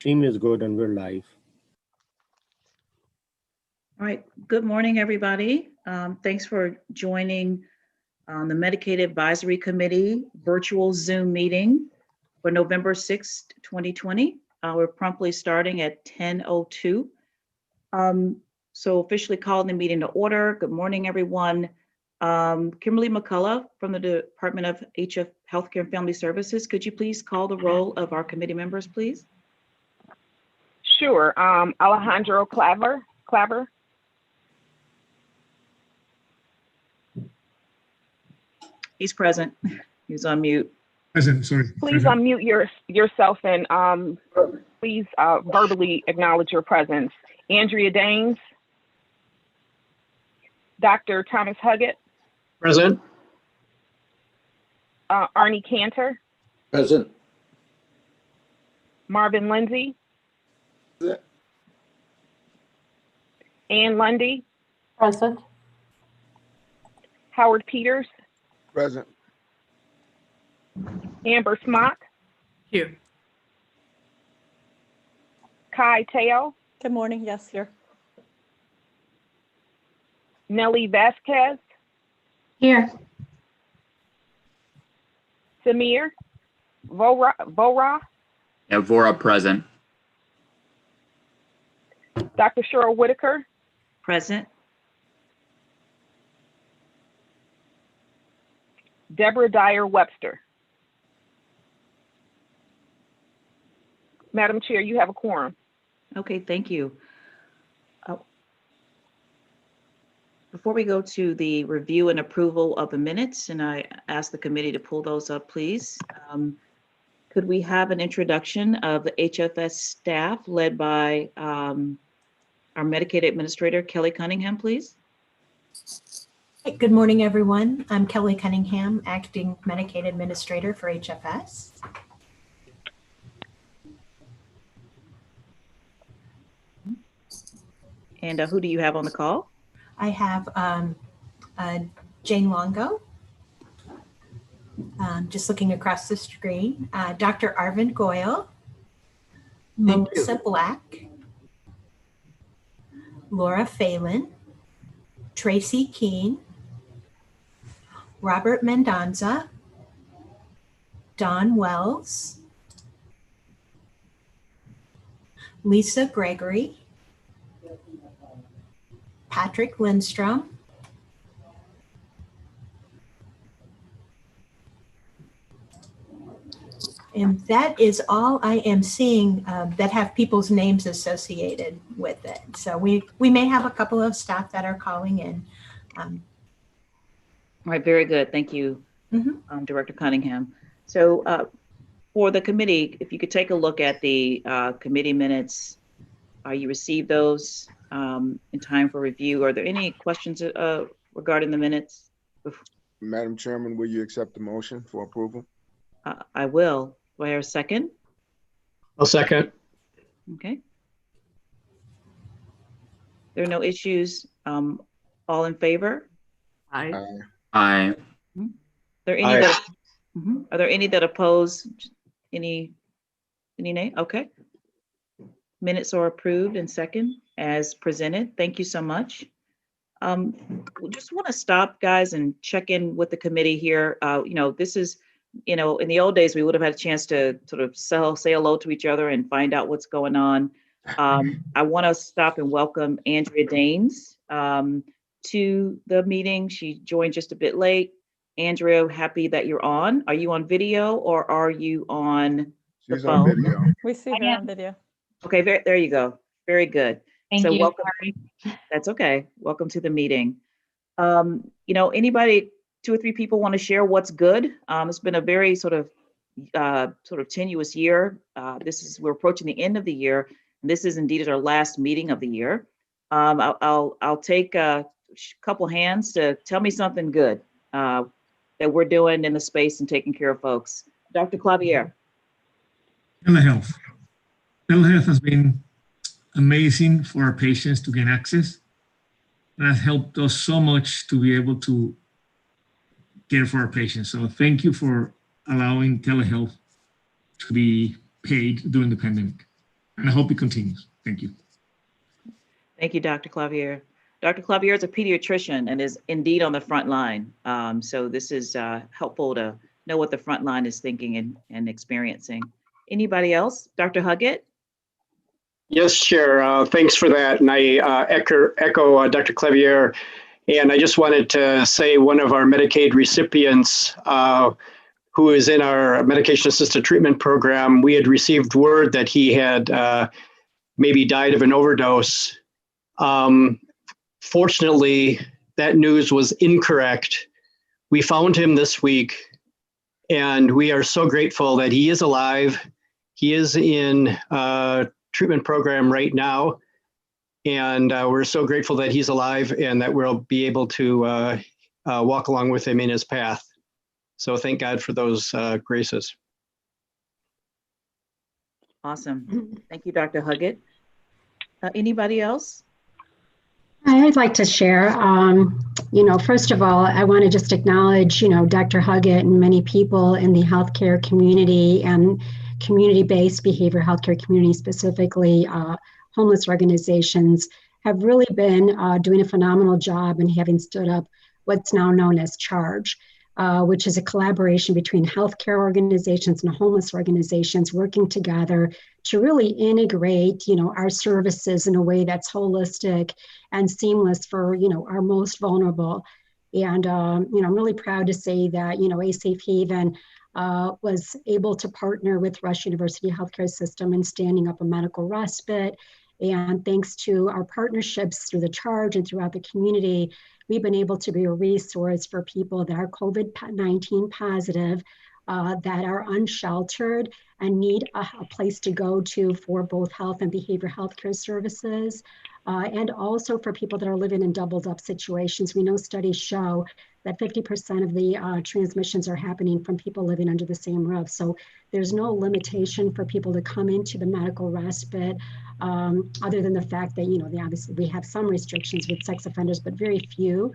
Stream is good and we're live. All right, good morning, everybody. Thanks for joining the Medicaid Advisory Committee virtual Zoom meeting for November 6th, 2020. We're promptly starting at 10:02. So officially calling the meeting to order. Good morning, everyone. Kimberly McCullough from the Department of Healthcare and Family Services, could you please call the roll of our committee members, please? Sure. Alejandro Claver. He's present. He's on mute. Present, sorry. Please Present. unmute yourself and please verbally acknowledge your presence. Andrea Daines. Dr. Thomas Huggett. Present. Arnie Cantor. Present. Marvin Lindsay. Present. Ann Lundy. Present. Howard Peters. Present. Amber Smock. Here. Kai Teo. Good morning. Yes, here. Nellie Vasquez. Here. Samir Vora. Yeah, Vora present. Dr. Cheryl Whitaker. Present. Deborah Dyer Webster. Madam Chair, you have a quorum. Okay, thank you. Before we go to the review and approval of the minutes, and I ask the committee to pull those up, please. Could we have an introduction of the HFS staff led by our Medicaid Administrator, Kelly Cunningham, please? Good morning, everyone. I'm Kelly Cunningham, Acting Medicaid Administrator for HFS. And who do you have on the call? I have Jane Longo, just looking across the screen, Dr. Arvind Goyal, Melissa Black, Laura Phelan, Tracy Keene, Robert Mendonza, Don Wells, Lisa Gregory, Patrick Lindstrom, and that is all I am seeing that have people's names associated with it. So we may have a couple of staff that are calling in. All right, very good. Thank you, Director Cunningham. So for the committee, if you could take a look at the committee minutes, you received those in time for review. Are there any questions regarding the minutes? Madam Chairman, will you accept the motion for approval? I will. Do I hear a second? I'll second. Okay. There are no issues. All in favor? Aye. Aye. Are there any that oppose? Any nay? Okay. Minutes are approved and second as presented. Thank you so much. We just want to stop, guys, and check in with the committee here. This is, in the old days, we would have had a chance to sort of say hello to each other and find out what's going on. I want to stop and welcome Andrea Daines to the meeting. She joined just a bit late. Andrea, happy that you're on. Are you on video or are you on the phone? On video. We see her on video. Okay, there you go. Very good. Thank So you. welcome. That's okay. Welcome to the meeting. Anybody, 2 or 3 people want to share what's good? It's been a very sort of tenuous year. We're approaching the end of the year, and this is indeed our last meeting of the year. I'll take a couple hands to tell me something good that we're doing in the space and taking care of folks. Dr. Clavier. Telehealth. Telehealth has been amazing for our patients to gain access. It has helped us so much to be able to care for our patients. So thank you for allowing telehealth to be paid during the pandemic. And I hope it continues. Thank you. Thank you, Dr. Clavier. Dr. Clavier is a pediatrician and is indeed on the front line. So this is helpful to know what the front line is thinking and experiencing. Anybody else? Dr. Huggett? Yes, Chair. Thanks for that. And I echo Dr. Clavier. And I just wanted to say one of our Medicaid recipients who is in our medication assisted treatment program, we had received word that he had maybe died of an overdose. Fortunately, that news was incorrect. We found him this week, and we are so grateful that he is alive. He is in a treatment program right now, and we're so grateful that he's alive and that we'll be able to walk along with him in his path. So thank God for those graces. Awesome. Thank you, Dr. Huggett. Anybody else? I'd like to share. First of all, I want to just acknowledge, Dr. Huggett and many people in the healthcare community and community-based behavioral healthcare community, specifically homeless organizations, have really been doing a phenomenal job in having stood up what's now known as CHARGE, which is a collaboration between healthcare organizations and homeless organizations working together to really integrate, our services in a way that's holistic and seamless for, our most vulnerable. And, I'm really proud to say that, A Safe Haven was able to partner with Rush University Healthcare System in standing up a medical respite. And thanks to our partnerships through the CHARGE and throughout the community, we've been able to be a resource for people that are COVID-19 positive, that are unsheltered and need a place to go to for both health and behavioral health care services, and also for people that are living in doubled up situations. We know studies show that 50% of the transmissions are happening from people living under the same roof. So there's no limitation for people to come into the medical respite, other than the fact that, obviously we have some restrictions with sex offenders, but very few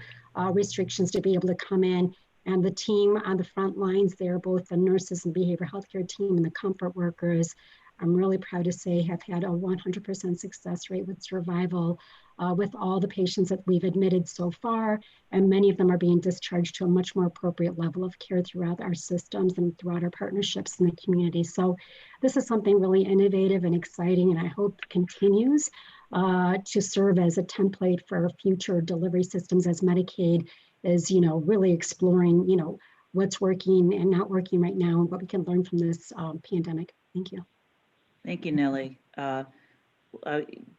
restrictions to be able to come in. And the team on the front lines there, both the nurses and behavioral healthcare team and the comfort workers, I'm really proud to say have had a 100% success rate with survival with all the patients that we've admitted so far. And many of them are being discharged to a much more appropriate level of care throughout our systems and throughout our partnerships in the community. So this is something really innovative and exciting, and I hope continues to serve as a template for future delivery systems as Medicaid is, really exploring, what's working and not working right now and what we can learn from this pandemic. Thank you. Thank you, Nellie. The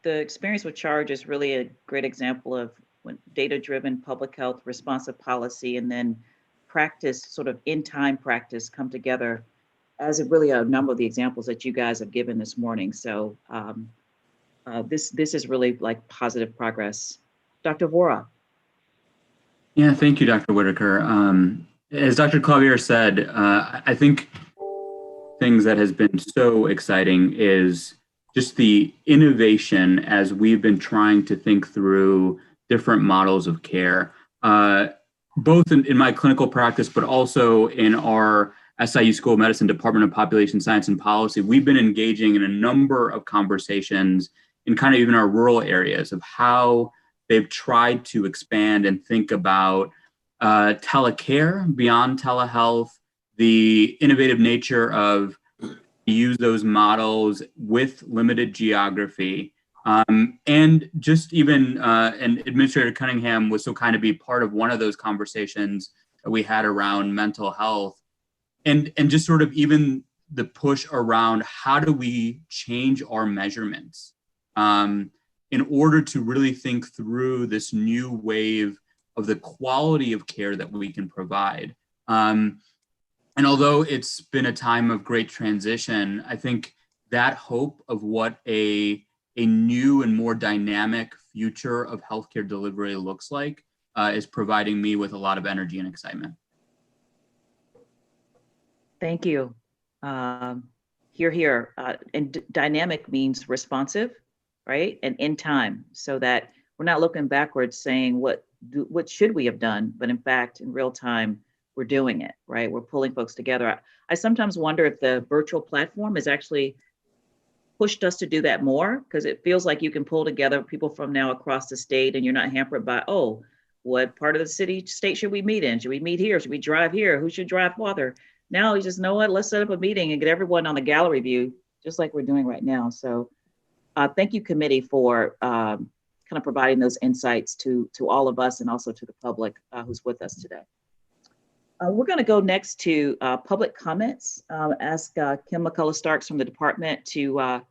experience with CHARGE is really a great example of when data-driven public health responsive policy and then practice, sort of in-time practice, come together as really a number of the examples that you guys have given this morning. So this is really like positive progress. Dr. Vora. Yeah, thank you, Dr. Whitaker. As Dr. Clavier said, I think things that has been so exciting is just the innovation as we've been trying to think through different models of care, both in my clinical practice, but also in our SIU School of Medicine Department of Population Science and Policy. We've been engaging in a number of conversations in kind of even our rural areas of how they've tried to expand and think about telecare beyond telehealth, the innovative nature of use those models with limited geography. And just even, and Administrator Cunningham was so kind to be part of one of those conversations that we had around mental health. And just sort of even the push around how do we change our measurements in order to really think through this new wave of the quality of care that we can provide. And although it's been a time of great transition, I think that hope of what a new and more dynamic future of healthcare delivery looks like is providing me with a lot of energy and excitement. Thank you. Here. And dynamic means responsive, right? And in time, so that we're not looking backwards saying what should we have done, but in fact, in real time, we're doing it, right? We're pulling folks together. I sometimes wonder if the virtual platform is actually pushed us to do that more, because it feels like you can pull together people from now across the state and you're not hampered by, oh, what part of the state should we meet in? Should we meet here? Should we drive here? Who should drive farther? Now you just know what, let's set up a meeting and get everyone on the gallery view, just like we're doing right now. So thank you, committee, for kind of providing those insights to all of us and also to the public who's with us today. We're going to go next to public comments. Ask Kim McCullough-Starks from the department to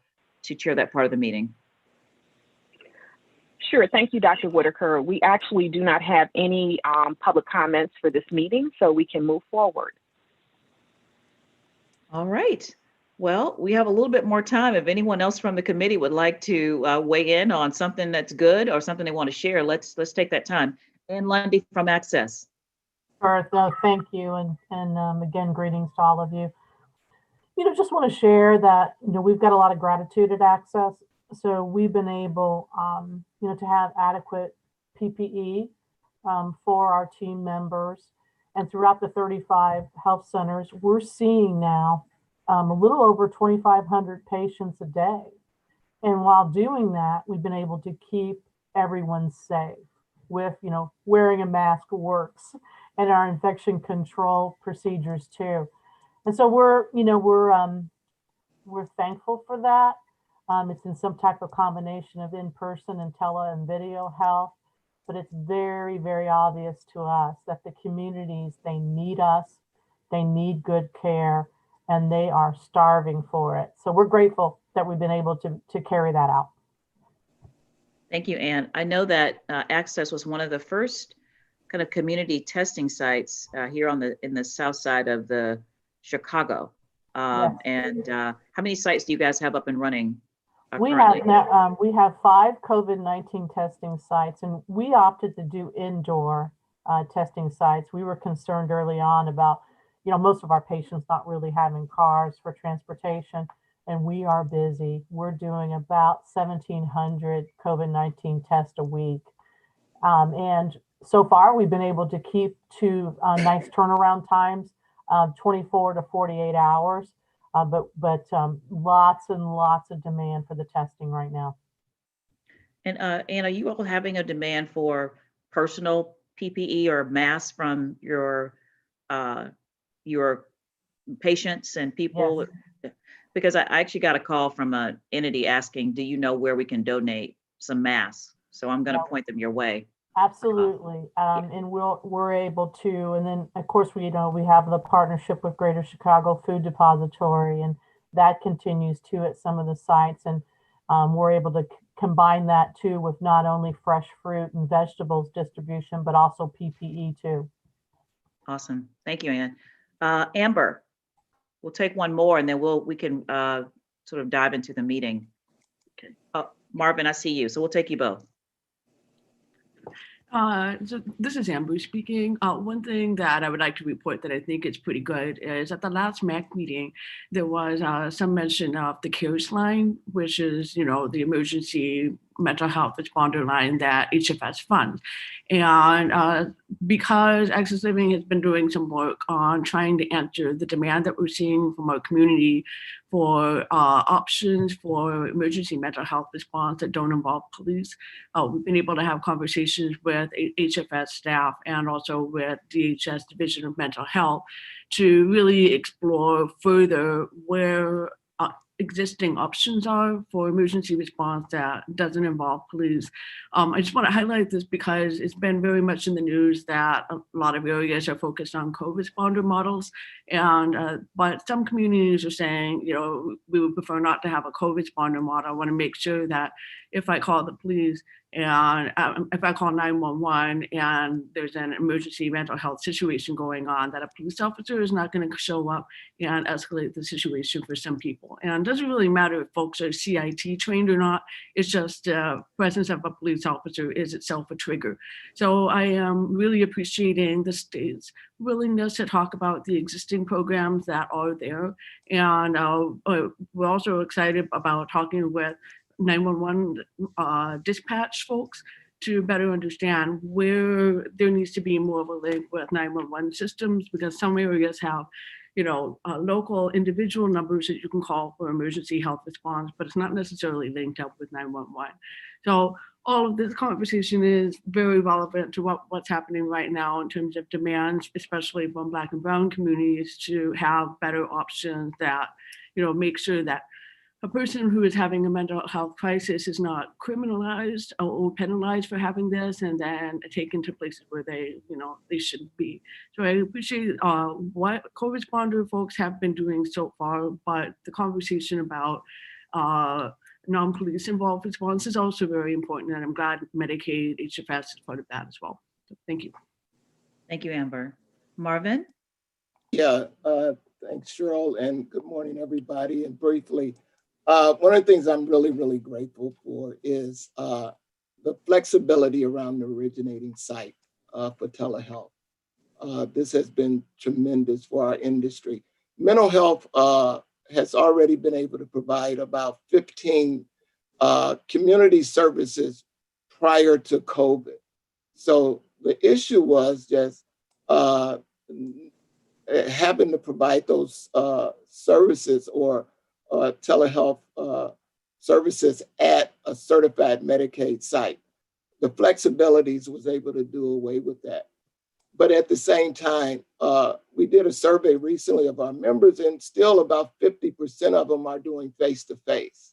chair that part of the meeting. Sure. Thank you, Dr. Whitaker. We actually do not have any public comments for this meeting, so we can move forward. All right. Well, we have a little bit more time. If anyone else from the committee would like to weigh in on something that's good or something they want to share, let's take that time. Ann Lundy from Access. Sure. Thank you. And again, greetings to all of you. Just want to share that, we've got a lot of gratitude at Access. So we've been able, to have adequate PPE for our team members. And throughout the 35 health centers, we're seeing now a little over 2,500 patients a day. And while doing that, we've been able to keep everyone safe with, wearing a mask works and our infection control procedures too. And so we're thankful for that. It's in some type of combination of in-person and tele and video health, but it's very, very obvious to us that the communities, they need us, they need good care, and they are starving for it. So we're grateful that we've been able to carry that out. Thank you, Ann. I know that Access was one of the first kind of community testing sites here in the south side of the Chicago. Yes. And how many sites do you guys have up and running? We have 5 COVID-19 testing sites, and we opted to do indoor testing sites. We were concerned early on about, most of our patients not really having cars for transportation, and we are busy. We're doing about 1,700 COVID-19 tests a week. And so far, we've been able to keep to nice turnaround times, 24 to 48 hours. But lots and lots of demand for the testing right now. And Ann, are you all having a demand for personal PPE or masks from your patients and people? Yes. Because I actually got a call from an entity asking, do you know where we can donate some masks? So I'm going to point them your way. Absolutely. And we're able to, and then of course we have the partnership with Greater Chicago Food Depository, and that continues too at some of the sites. And we're able to combine that too with not only fresh fruit and vegetables distribution, but also PPE too. Awesome. Thank you, Ann. Amber, we'll take one more and then we can sort of dive into the meeting. Okay. Marvin, I see you. So we'll take you both. So this is Amber speaking. One thing that I would like to report that I think is pretty good is at the last MAC meeting, there was some mention of the CARES line, which is, the emergency mental health responder line that HFS funds. And because Access Living has been doing some work on trying to answer the demand that we're seeing from our community for options for emergency mental health response that don't involve police, we've been able to have conversations with HFS staff and also with DHS Division of Mental Health to really explore further where existing options are for emergency response that doesn't involve police. I just want to highlight this because it's been very much in the news that a lot of areas are focused on co-responder models, and but some communities are saying, we would prefer not to have a co-responder model. I want to make sure that if I call the police and if I call 911 and there's an emergency mental health situation going on, that a police officer is not going to show up and escalate the situation for some people. And it doesn't really matter if folks are CIT trained or not. It's just presence of a police officer is itself a trigger. So I am really appreciating the state's willingness to talk about the existing programs that are there. And we're also excited about talking with 911 dispatch folks to better understand where there needs to be more of a link with 911 systems, because some areas have local individual numbers that you can call for emergency health response, but it's not necessarily linked up with 911. So all of this conversation is very relevant to what's happening right now in terms of demands, especially from Black and Brown communities, to have better options that, make sure that a person who is having a mental health crisis is not criminalized or penalized for having this and then taken to places where they shouldn't be. So I appreciate what co-responder folks have been doing so far, but the conversation about non-police involved response is also very important, and I'm glad Medicaid, HFS is part of that as well. So thank you. Thank you, Amber. Marvin? Yeah, thanks, Cheryl, and good morning, everybody. And briefly, one of the things I'm really, really grateful for is the flexibility around the originating site for telehealth. This has been tremendous for our industry. Mental health has already been able to provide about 15 community services prior to COVID. So the issue was just having to provide those services or telehealth services at a certified Medicaid site. The flexibilities was able to do away with that. But at the same time, we did a survey recently of our members, and still about 50% of them are doing face-to-face.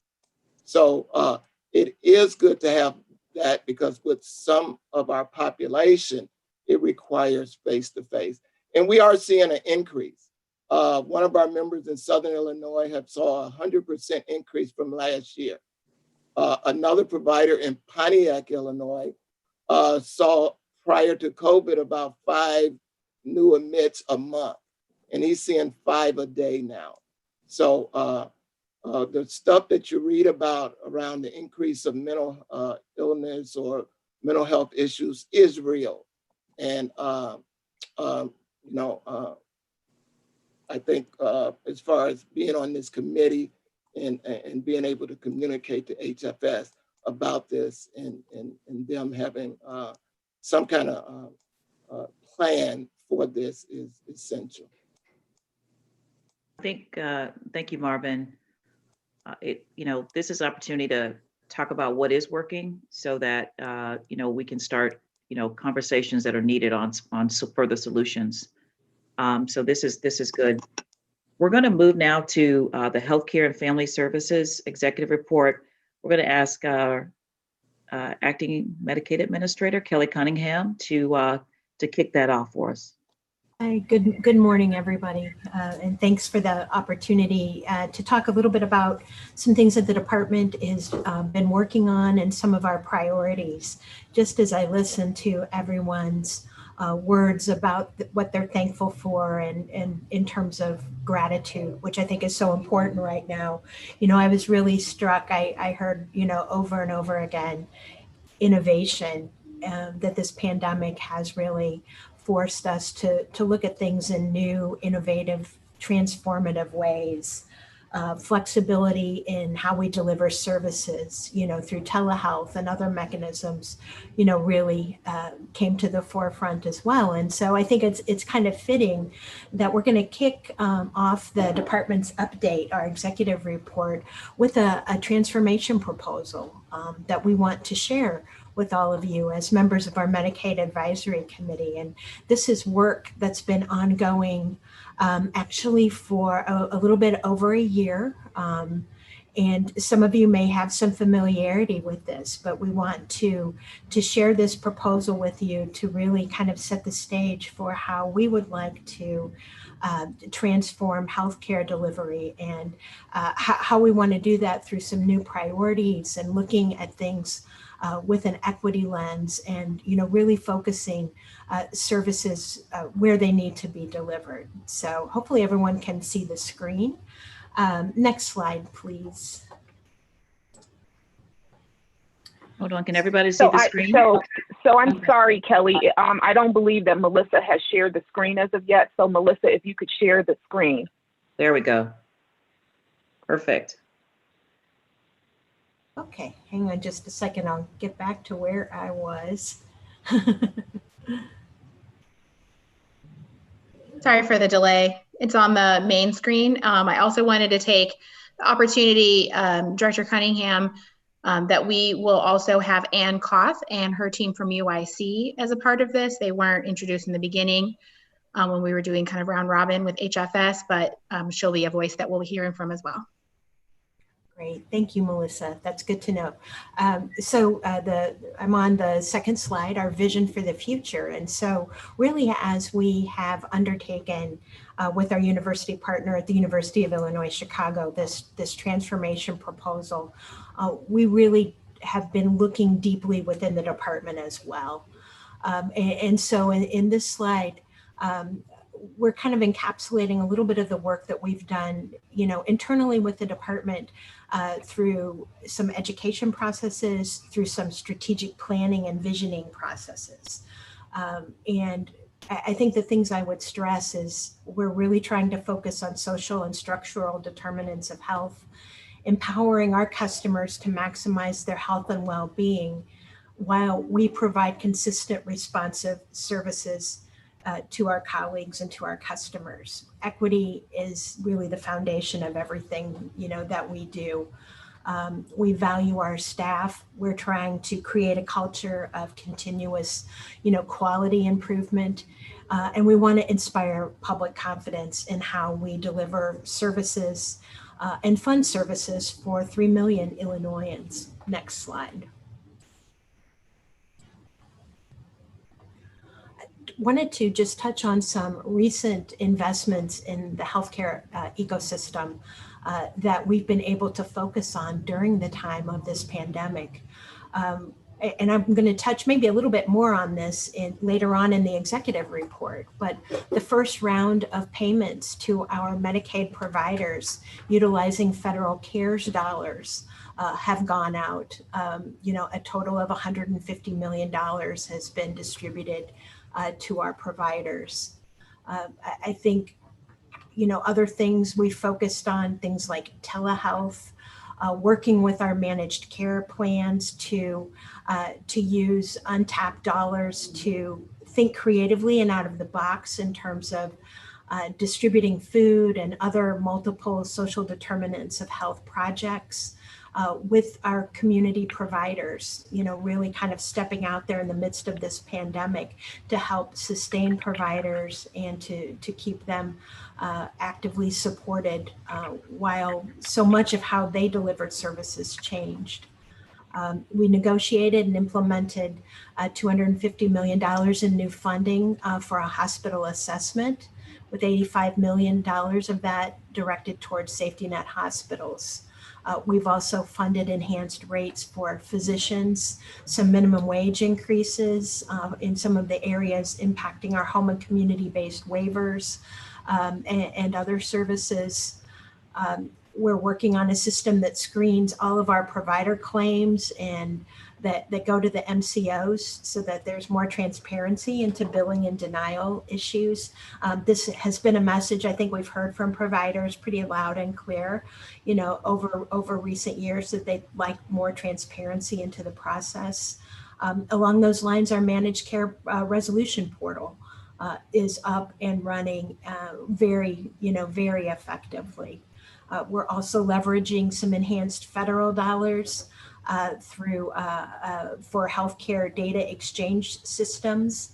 So it is good to have that, because with some of our population, it requires face-to-face. And we are seeing an increase. One of our members in Southern Illinois have saw 100% increase from last year. Another provider in Pontiac, Illinois, saw prior to COVID about 5 new admits a month, and he's seeing 5 a day now. So the stuff that you read about around the increase of mental illness or mental health issues is real. And I think as far as being on this committee and being able to communicate to HFS about this and them having some kind of plan for this is essential. I think, thank you, Marvin. This is an opportunity to talk about what is working so that, we can start, conversations that are needed on further solutions. So this is good. We're going to move now to the Healthcare and Family Services Executive Report. We're going to ask our Acting Medicaid Administrator, Kelly Cunningham, to kick that off for us. Hi, good morning, everybody. And thanks for the opportunity to talk a little bit about some things that the department has been working on and some of our priorities. Just as I listen to everyone's words about what they're thankful for and in terms of gratitude, which I think is so important right now. I was really struck. I heard, over and over again, innovation, that this pandemic has really forced us to look at things in new, innovative, transformative ways. Flexibility in how we deliver services, through telehealth and other mechanisms, really came to the forefront as well. And so I think it's kind of fitting that we're going to kick off the department's update, our executive report, with a transformation proposal that we want to share with all of you as members of our Medicaid Advisory Committee. And this is work that's been ongoing actually for a little bit over a year. And some of you may have some familiarity with this, but we want to share this proposal with you to really kind of set the stage for how we would like to transform healthcare delivery and how we want to do that through some new priorities and looking at things with an equity lens and, really focusing services where they need to be delivered. So hopefully everyone can see the screen. Next slide, please. Hold on, can everybody see the screen? So I'm sorry, Kelly. I don't believe that Melissa has shared the screen as of yet. So Melissa, if you could share the screen. There we go. Perfect. Okay, hang on just a second. I'll get back to where I was. Sorry for the delay. It's on the main screen. I also wanted to take the opportunity, Director Cunningham, that we will also have Ann Koth and her team from UIC as a part of this. They weren't introduced in the beginning when we were doing kind of round robin with HFS, but she'll be a voice that we'll be hearing from as well. Great, thank you, Melissa. That's good to know. I'm on the second slide, our vision for the future. And so really, as we have undertaken with our university partner at the University of Illinois, Chicago, this transformation proposal, we really have been looking deeply within the department as well. So in this slide, we're kind of encapsulating a little bit of the work that we've done, internally with the department through some education processes, through some strategic planning and visioning processes. And I think the things I would stress is we're really trying to focus on social and structural determinants of health, empowering our customers to maximize their health and well-being while we provide consistent responsive services to our colleagues and to our customers. Equity is really the foundation of everything, that we do. We value our staff. We're trying to create a culture of continuous, quality improvement. And we want to inspire public confidence in how we deliver services and fund services for 3 million Illinoisans. Next slide. Wanted to just touch on some recent investments in the healthcare ecosystem that we've been able to focus on during the time of this pandemic. And I'm going to touch maybe a little bit more on this later on in the executive report, but the first round of payments to our Medicaid providers utilizing federal CARES dollars have gone out. A total of $150 million has been distributed to our providers. I think, other things we focused on, things like telehealth, working with our managed care plans to use untapped dollars to think creatively and out of the box in terms of distributing food and other multiple social determinants of health projects. With our community providers, really kind of stepping out there in the midst of this pandemic to help sustain providers and to keep them actively supported while so much of how they delivered services changed. We negotiated and implemented $250 million in new funding for a hospital assessment, with $85 million of that directed towards safety net hospitals. We've also funded enhanced rates for physicians, some minimum wage increases in some of the areas impacting our home and community-based waivers and other services. We're working on a system that screens all of our provider claims and that go to the MCOs so that there's more transparency into billing and denial issues. This has been a message I think we've heard from providers pretty loud and clear, over recent years, that they'd like more transparency into the process. Along those lines, our managed care resolution portal is up and running very effectively. We're also leveraging some enhanced federal dollars for healthcare data exchange systems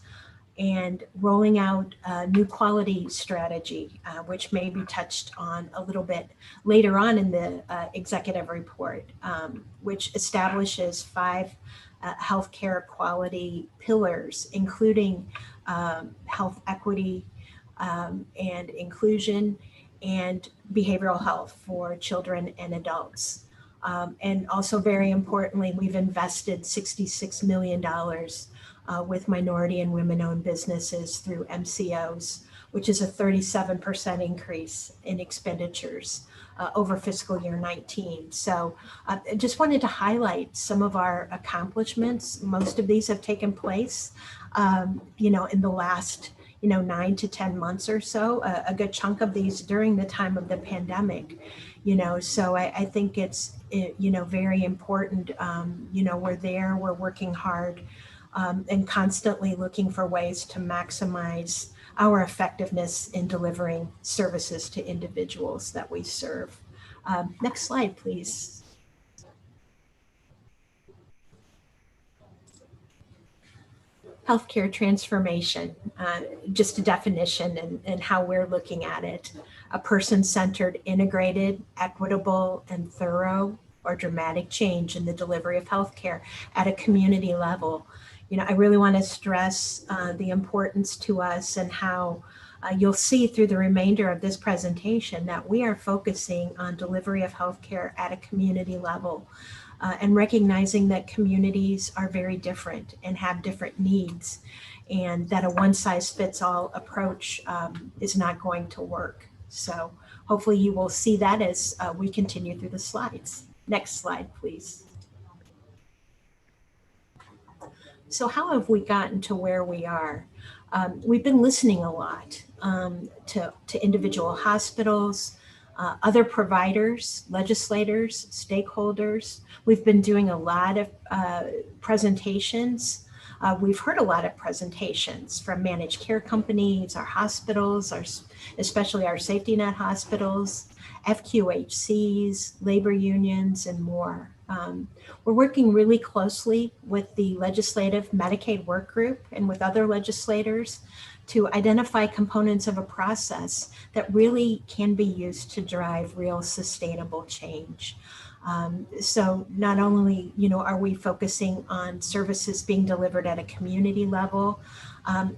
and rolling out a new quality strategy, which may be touched on a little bit later on in the executive report, which establishes 5 healthcare quality pillars, including health equity and inclusion and behavioral health for children and adults. And also very importantly, we've invested $66 million with minority and women-owned businesses through MCOs, which is a 37% increase in expenditures over fiscal year 19. So I just wanted to highlight some of our accomplishments. Most of these have taken place, in the last 9 to 10 months or so, a good chunk of these during the time of the pandemic, so I think it's, very important. We're there, we're working hard and constantly looking for ways to maximize our effectiveness in delivering services to individuals that we serve. Next slide, please. Healthcare transformation, just a definition and how we're looking at it. A person-centered, integrated, equitable, and thorough or dramatic change in the delivery of healthcare at a community level. You know, I really want to stress the importance to us and how you'll see through the remainder of this presentation that we are focusing on delivery of healthcare at a community level. And recognizing that communities are very different and have different needs, and that a one-size-fits-all approach is not going to work. So hopefully you will see that as we continue through the slides. Next slide, please. So how have we gotten to where we are? We've been listening a lot to individual hospitals, other providers, legislators, stakeholders. We've been doing a lot of presentations. We've heard a lot of presentations from managed care companies, our hospitals, especially our safety net hospitals, FQHCs, labor unions, and more. We're working really closely with the legislative Medicaid work group and with other legislators to identify components of a process that really can be used to drive real sustainable change. So not only, you know, are we focusing on services being delivered at a community level,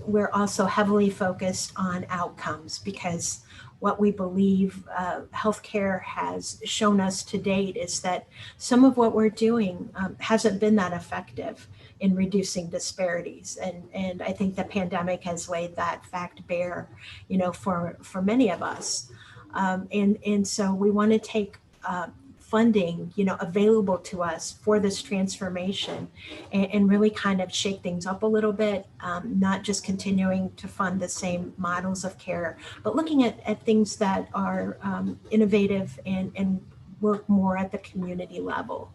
we're also heavily focused on outcomes, because what we believe healthcare has shown us to date is that some of what we're doing hasn't been that effective in reducing disparities. And I think the pandemic has laid that fact bare, you know, for many of us. And so we want to take funding, you know, available to us for this transformation and really kind of shake things up a little bit, not just continuing to fund the same models of care, but looking at things that are innovative and work more at the community level.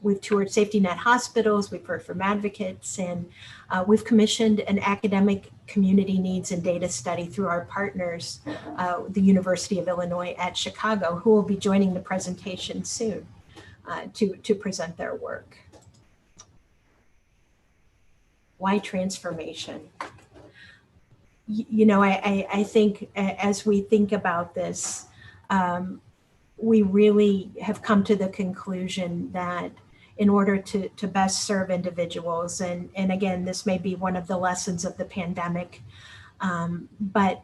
We've toured safety net hospitals, we've heard from advocates, and we've commissioned an academic community needs and data study through our partners, the University of Illinois at Chicago, who will be joining the presentation soon to present their work. Why transformation? You know, I think as we think about this, we really have come to the conclusion that in order to best serve individuals, and again, this may be one of the lessons of the pandemic, but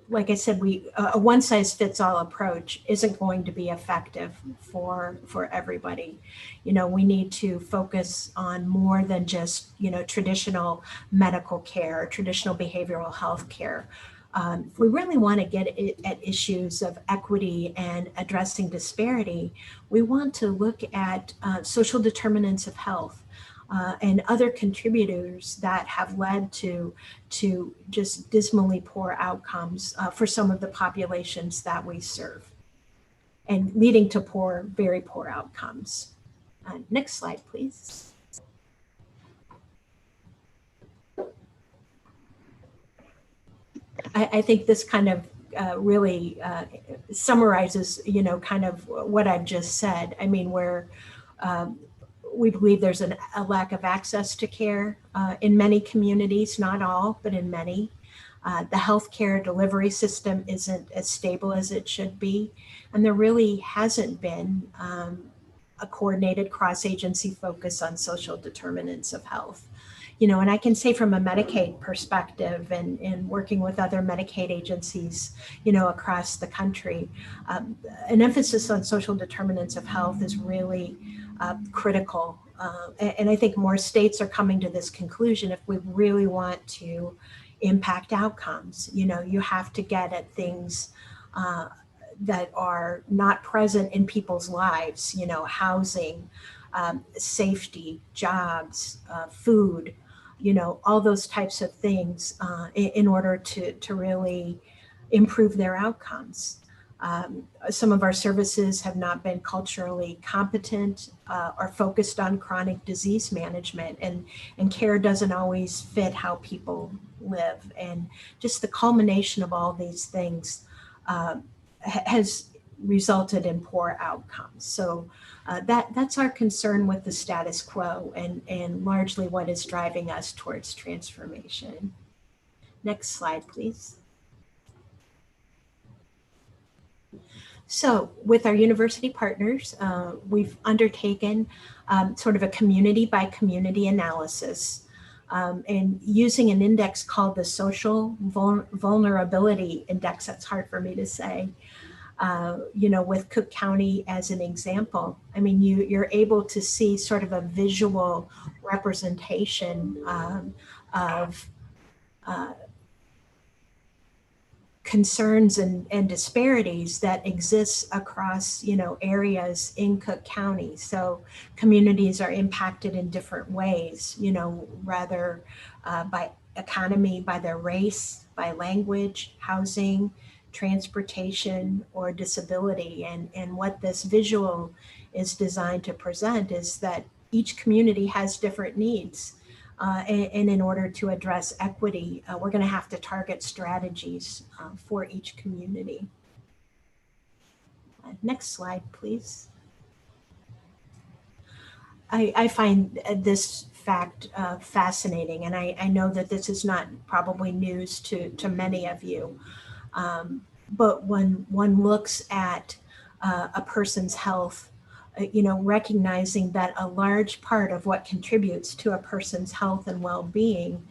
like I said, a one-size-fits-all approach isn't going to be effective for everybody. You know, we need to focus on more than just, you know, traditional medical care, traditional behavioral health care. If we really want to get at issues of equity and addressing disparity, we want to look at social determinants of health and other contributors that have led to just dismally poor outcomes for some of the populations that we serve, and leading to very poor outcomes. Next slide, please. I think this kind of really summarizes, you know, kind of what I've just said. I mean, we believe there's a lack of access to care in many communities, not all, but in many. The healthcare delivery system isn't as stable as it should be, and there really hasn't been a coordinated cross-agency focus on social determinants of health. You know, and I can say from a Medicaid perspective and working with other Medicaid agencies, you know, across the country, an emphasis on social determinants of health is really critical. And I think more states are coming to this conclusion. If we really want to impact outcomes, you know, you have to get at things that are not present in people's lives, you know, housing, safety, jobs, food, you know, all those types of things in order to really improve their outcomes. Some of our services have not been culturally competent or focused on chronic disease management, and care doesn't always fit how people live. And just the culmination of all these things has resulted in poor outcomes. So that's our concern with the status quo, and largely what is driving us towards transformation. Next slide, please. So with our university partners, we've undertaken sort of a community by community analysis, and using an index called the Social Vulnerability Index. That's hard for me to say. With Cook County as an example, I mean, you're able to see sort of a visual representation of concerns and disparities that exist across, areas in Cook County. So communities are impacted in different ways, rather by economy, by their race, by language, housing, transportation, or disability. And what this visual is designed to present is that each community has different needs. And in order to address equity, we're going to have to target strategies for each community. Next slide, please. I find this fact fascinating, and I know that this is not probably news to many of you. But when one looks at a person's health, recognizing that a large part of what contributes to a person's health and well-being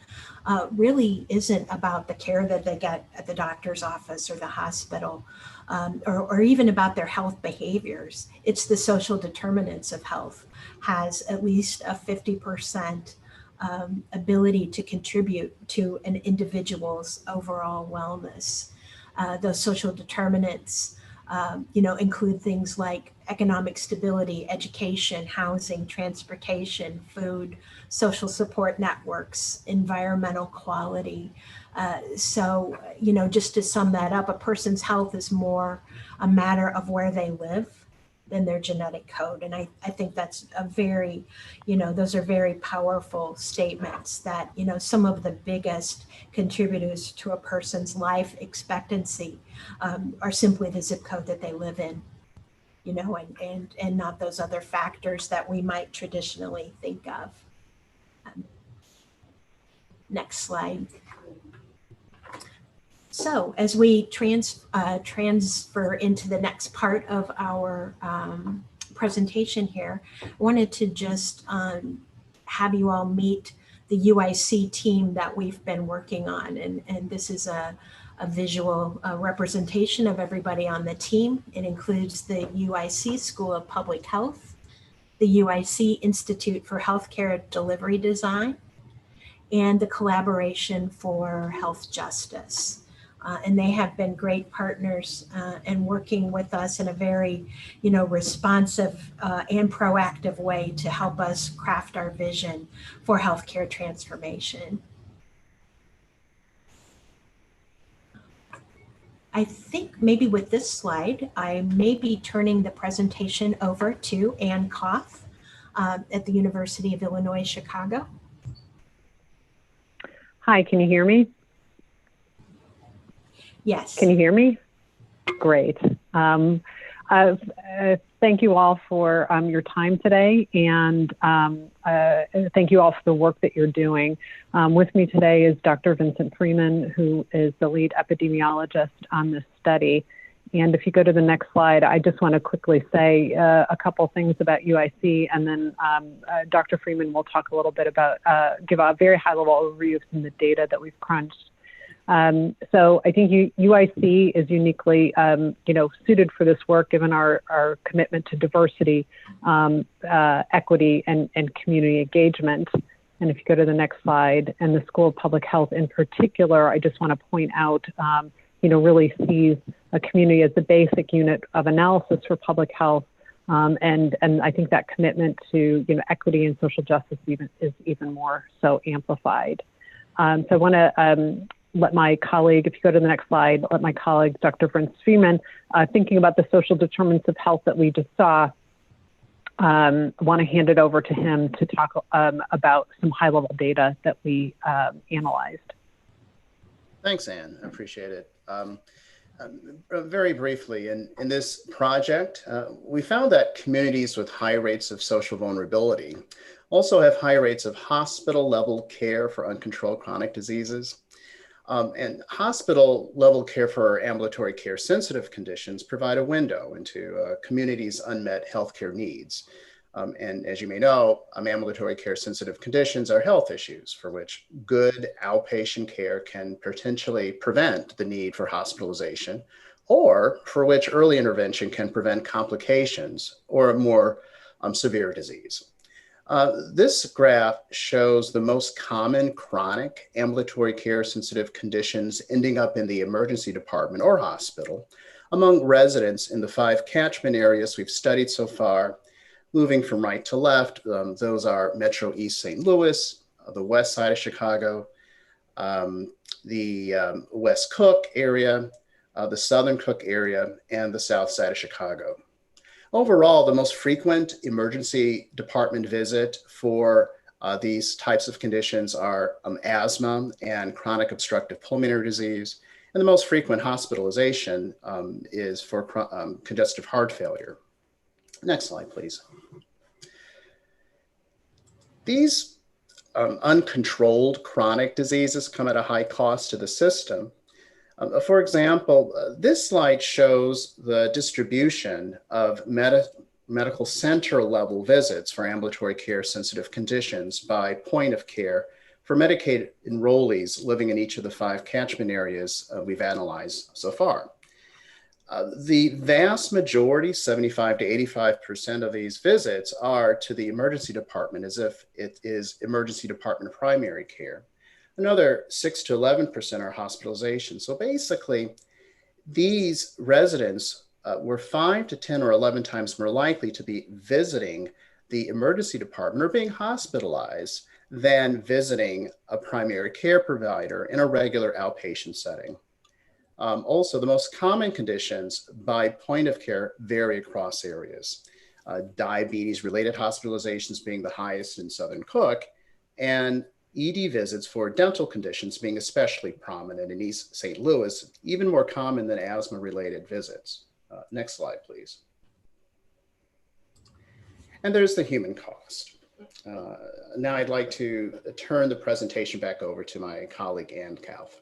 really isn't about the care that they get at the doctor's office or the hospital, or even about their health behaviors. It's the social determinants of health has at least a 50% ability to contribute to an individual's overall wellness. Those social determinants include things like economic stability, education, housing, transportation, food, social support networks, environmental quality. So, just to sum that up, a person's health is more a matter of where they live than their genetic code. And I think that's a very, those are very powerful statements that, some of the biggest contributors to a person's life expectancy are simply the zip code that they live in, and not those other factors that we might traditionally think of. Next slide. So as we transfer into the next part of our presentation here, I wanted to just have you all meet the UIC team that we've been working on. And this is a visual representation of everybody on the team. It includes the UIC School of Public Health, the UIC Institute for Healthcare Delivery Design, and the Collaboration for Health Justice. And they have been great partners and working with us in a very, responsive and proactive way to help us craft our vision for healthcare transformation. I think maybe with this slide, I may be turning the presentation over to Ann Koth at the University of Illinois, Chicago. Hi, can you hear me? Yes. Can you hear me? Great. Thank you all for your time today, and thank you all for the work that you're doing. With me today is Dr. Vincent Freeman, who is the lead epidemiologist on this study. And if you go to the next slide, I just want to quickly say a couple things about UIC, and then Dr. Freeman will talk a little bit about, give a very high-level overview of some of the data that we've crunched. So I think UIC is uniquely, suited for this work, given our commitment to diversity, equity, and community engagement. And if you go to the next slide, and the School of Public Health in particular, I just want to point out, really sees a community as the basic unit of analysis for public health. And I think that commitment to, equity and social justice is even more so amplified. So I want to let my colleague, if you go to the next slide, let my colleague, Dr. Brent Freeman, thinking about the social determinants of health that we just saw, want to hand it over to him to talk about some high-level data that we analyzed. Thanks, Anne. I appreciate it. Very briefly, in this project, we found that communities with high rates of social vulnerability also have high rates of hospital-level care for uncontrolled chronic diseases. And hospital-level care for ambulatory care-sensitive conditions provide a window into a community's unmet healthcare needs. And as you may know, ambulatory care-sensitive conditions are health issues for which good outpatient care can potentially prevent the need for hospitalization, or for which early intervention can prevent complications or a more severe disease. This graph shows the most common chronic ambulatory care-sensitive conditions ending up in the emergency department or hospital among residents in the 5 catchment areas we've studied so far. Moving from right to left, those are Metro East St. Louis, the west side of Chicago, the West Cook area, the Southern Cook area, and the south side of Chicago. Overall, the most frequent emergency department visit for these types of conditions are asthma and chronic obstructive pulmonary disease. And the most frequent hospitalization is for congestive heart failure. Next slide, please. These uncontrolled chronic diseases come at a high cost to the system. For example, this slide shows the distribution of medical center level visits for ambulatory care sensitive conditions by point of care for Medicaid enrollees living in each of the 5 catchment areas we've analyzed so far. The vast majority, 75 to 85% of these visits are to the emergency department as if it is emergency department primary care. Another 6 to 11% are hospitalization. So basically, these residents were 5 to 10 or 11 times more likely to be visiting the emergency department or being hospitalized than visiting a primary care provider in a regular outpatient setting. Also, the most common conditions by point of care vary across areas. Diabetes-related hospitalizations being the highest in Southern Cook, and ED visits for dental conditions being especially prominent in East St. Louis, even more common than asthma-related visits. Next slide, please. And there's the human cost. Now I'd like to turn the presentation back over to my colleague, Ann Kauf.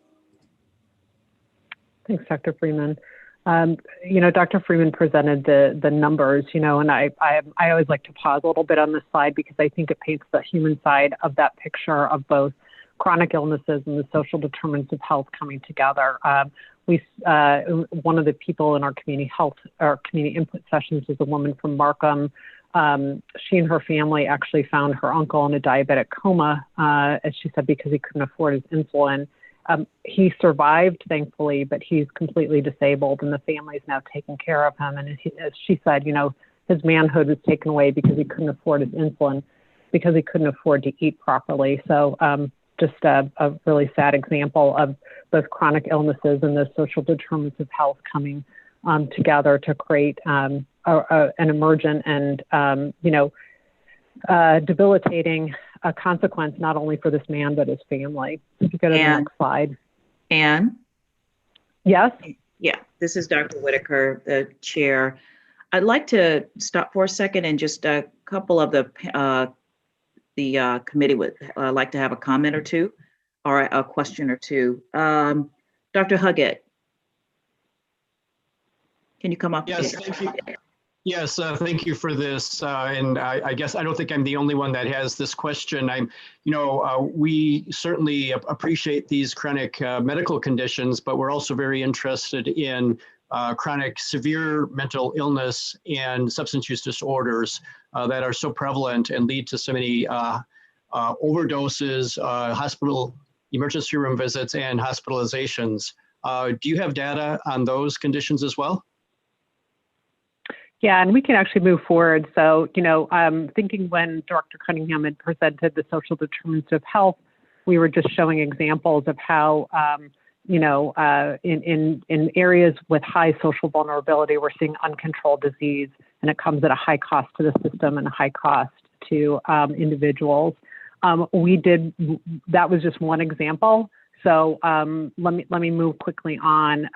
Thanks, Dr. Freeman. Dr. Freeman presented the numbers, and I always like to pause a little bit on this slide because I think it paints the human side of that picture of both chronic illnesses and the social determinants of health coming together. One of the people in our community health or community input sessions was a woman from Markham. She and her family actually found her uncle in a diabetic coma, as she said, because he couldn't afford his insulin. He survived, thankfully, but he's completely disabled, and the family's now taking care of him. And as she said, his manhood was taken away because he couldn't afford his insulin, because he couldn't afford to eat properly. So just a really sad example of both chronic illnesses and the social determinants of health coming together to create an emergent and, debilitating consequence, not only for this man, but his family. If you go to the next slide. Anne? Yes? Yeah, this is Dr. Whitaker, the chair. I'd like to stop for a second and just a couple of the committee would like to have a comment or two or a question or two. Dr. Huggett, can you come up? Yes, thank you. Yes, thank you for this. And I guess I don't think I'm the only one that has this question. We certainly appreciate these chronic medical conditions, but we're also very interested in chronic severe mental illness and substance use disorders that are so prevalent and lead to so many overdoses, hospital emergency room visits, and hospitalizations. Do you have data on those conditions as well? Yeah, and we can actually move forward. So, I'm thinking when Dr. Cunningham had presented the social determinants of health, we were just showing examples of how, in areas with high social vulnerability, we're seeing uncontrolled disease, and it comes at a high cost to the system and a high cost to individuals. That was just one example. So let me move quickly on.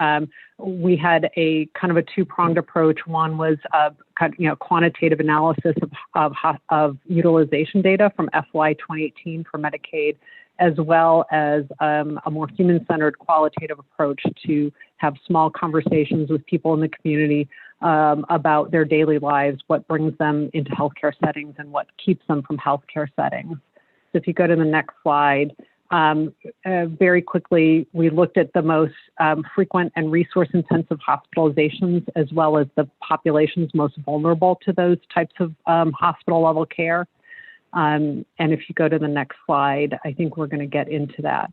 We had a kind of a two-pronged approach. One was quantitative analysis of utilization data from FY 2018 for Medicaid, as well as a more human-centered qualitative approach to have small conversations with people in the community about their daily lives, what brings them into healthcare settings and what keeps them from healthcare settings. So if you go to the next slide, very quickly, we looked at the most frequent and resource-intensive hospitalizations, as well as the populations most vulnerable to those types of hospital-level care. And if you go to the next slide, I think we're going to get into that.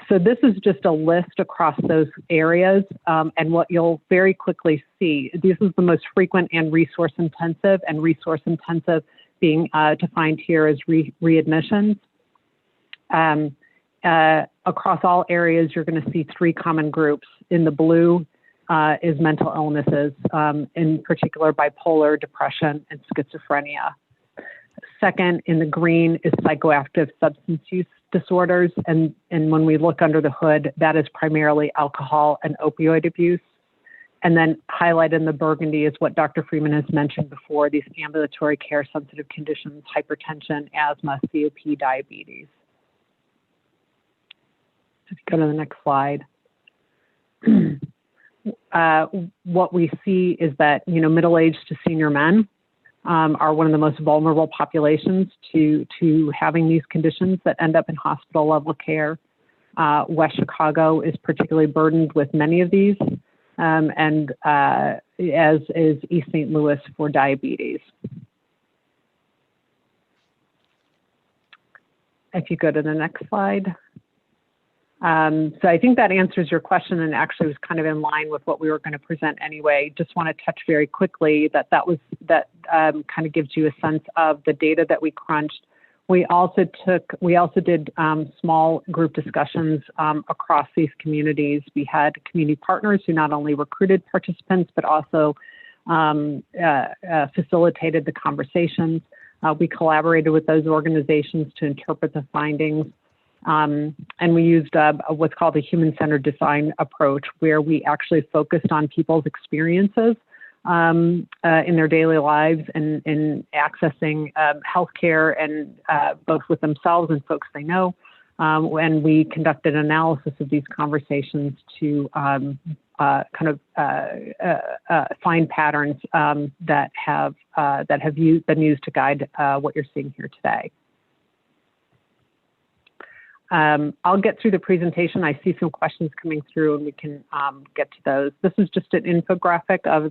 So this is just a list across those areas, and what you'll very quickly see, this is the most frequent and resource-intensive being defined here as readmissions. Across all areas, you're going to see three common groups. In the blue is mental illnesses, in particular bipolar, depression, and schizophrenia. Second, in the green is psychoactive substance use disorders, and when we look under the hood, that is primarily alcohol and opioid abuse. And then highlighted in the burgundy is what Dr. Freeman has mentioned before, these ambulatory care sensitive conditions, hypertension, asthma, COP, diabetes. If you go to the next slide. What we see is that, middle-aged to senior men are one of the most vulnerable populations to having these conditions that end up in hospital level care. West Chicago is particularly burdened with many of these, and as is East St. Louis for diabetes. If you go to the next slide. So I think that answers your question, and actually was kind of in line with what we were going to present anyway. Just want to touch very quickly that kind of gives you a sense of the data that we crunched. We also did small group discussions across these communities. We had community partners who not only recruited participants, but also facilitated the conversations. We collaborated with those organizations to interpret the findings. And we used what's called a human-centered design approach, where we actually focused on people's experiences in their daily lives and in accessing healthcare, and both with themselves and folks they know. And we conducted analysis of these conversations to find patterns that have been used to guide what you're seeing here today. I'll get through the presentation. I see some questions coming through, and we can get to those. This is just an infographic of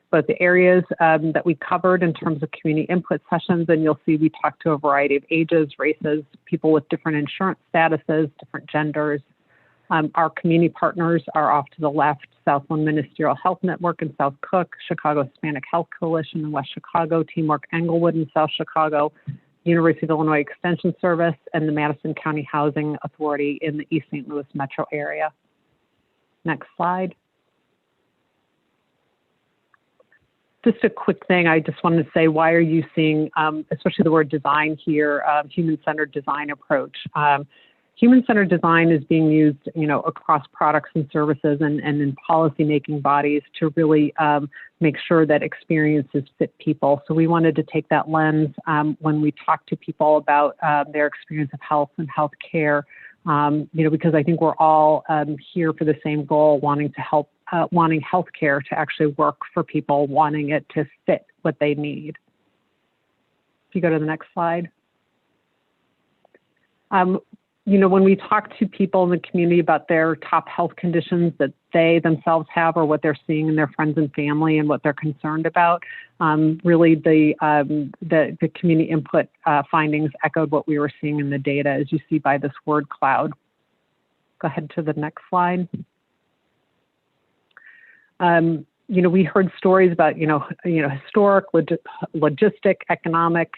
both the areas that we covered in terms of community input sessions, and you'll see we talked to a variety of ages, races, people with different insurance statuses, different genders. Our community partners are off to the left: Southland Ministerial Health Network in South Cook, Chicago Hispanic Health Coalition in West Chicago, Teamwork Englewood in South Chicago, University of Illinois Extension Service, and the Madison County Housing Authority in the East St. Louis metro area. Next slide. Just a quick thing, I just wanted to say, why are you seeing, especially the word design here, human-centered design approach? Human-centered design is being used, across products and services and in policy-making bodies to really make sure that experiences fit people. So we wanted to take that lens when we talk to people about their experience of health and health care, because I think we're all here for the same goal, wanting to help, wanting healthcare to actually work for people, wanting it to fit what they need. If you go to the next slide. When we talk to people in the community about their top health conditions that they themselves have, or what they're seeing in their friends and family and what they're concerned about, really the community input findings echoed what we were seeing in the data, as you see by this word cloud. Go ahead to the next slide. We heard stories about, historic, logistic, economic,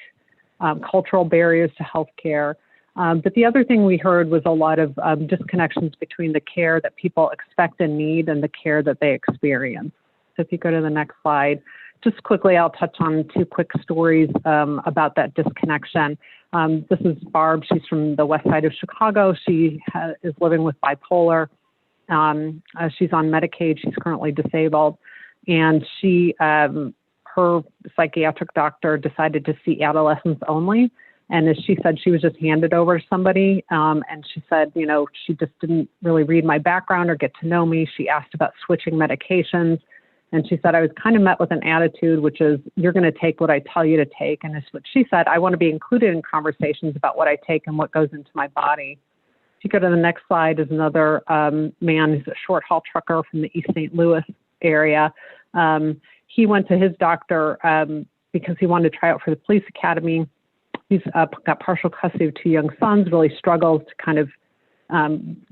cultural barriers to healthcare. But the other thing we heard was a lot of disconnections between the care that people expect and need and the care that they experience. So if you go to the next slide, just quickly, I'll touch on 2 quick stories about that disconnection. This is Barb. She's from the west side of Chicago. She is living with bipolar. She's on Medicaid. She's currently disabled. And she, her psychiatric doctor decided to see adolescents only. And as she said, she was just handed over to somebody. And she said, you know, she just didn't really read my background or get to know me. She asked about switching medications. And she said, I was kind of met with an attitude, which is, you're going to take what I tell you to take. And that's what she said. I want to be included in conversations about what I take and what goes into my body. If you go to the next slide, is another man who's a short haul trucker from the East St. Louis area. He went to his doctor because he wanted to try out for the police academy. He's got partial custody of 2 young sons, really struggles to kind of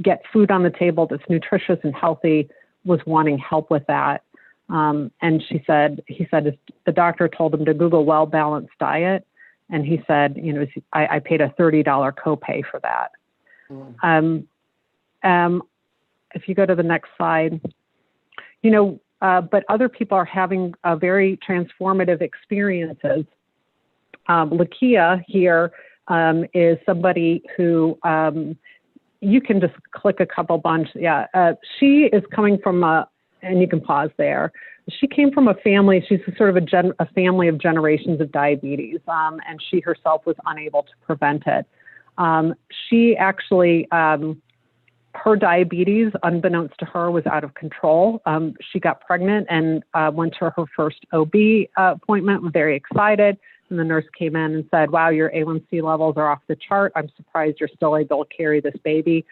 get food on the table that's nutritious and healthy, was wanting help with that. And he said the doctor told him to Google well-balanced diet. And he said, you know, I paid a $30 copay for that. If you go to the next slide, you know, but other people are having very transformative experiences. Lakia here is somebody who, you can just click a couple bunch. Yeah, she is coming from and you can pause there. She came from a family, she's sort of a family of generations of diabetes, and she herself was unable to prevent it. She actually, her diabetes, unbeknownst to her, was out of control. She got pregnant and went to her first OB appointment, was very excited. And the nurse came in and said, wow, your A1C levels are off the chart. I'm surprised you're still able to carry this baby.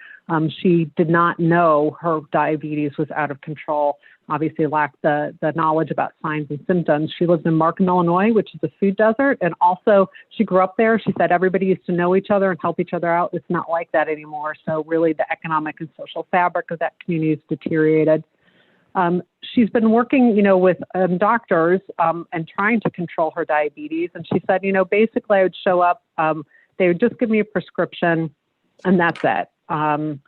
She did not know her diabetes was out of control, obviously lacked the knowledge about signs and symptoms. She lives in Markham, Illinois, which is a food desert. And also she grew up there. She said everybody used to know each other and help each other out. It's not like that anymore. So really the economic and social fabric of that community has deteriorated. She's been working, you know, with doctors and trying to control her diabetes. And she said, you know, basically I would show up, they would just give me a prescription and that's it. And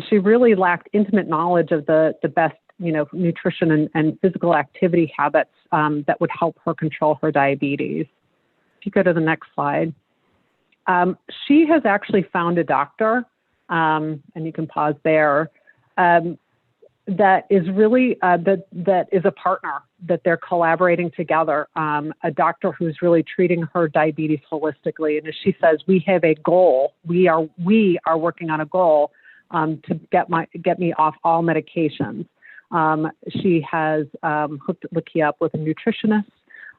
she really lacked intimate knowledge of the best, you know, nutrition and physical activity habits that would help her control her diabetes. If you go to the next slide. She has actually found a doctor, and you can pause there, that is really, that is a partner, that they're collaborating together, a doctor who's really treating her diabetes holistically. And as she says, we have a goal. We are working on a goal to get me off all medications. She has hooked Lakia up with a nutritionist.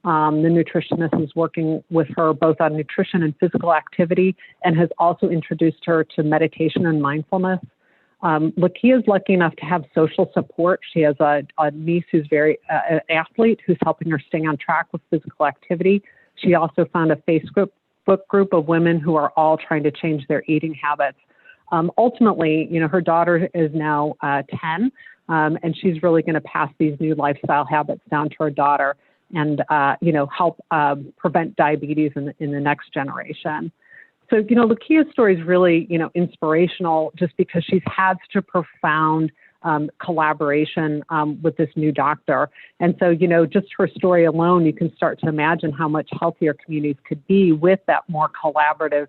The nutritionist is working with her both on nutrition and physical activity and has also introduced her to meditation and mindfulness. Lakia is lucky enough to have social support. She has a niece who's an athlete who's helping her stay on track with physical activity. She also found a Facebook group of women who are all trying to change their eating habits. Ultimately, you know, her daughter is now 10, and she's really going to pass these new lifestyle habits down to her daughter and, you know, help prevent diabetes in the next generation. So, you know, Lakia's story is really, you know, inspirational just because she's had such a profound collaboration with this new doctor. And so, you know, just her story alone, you can start to imagine how much healthier communities could be with that more collaborative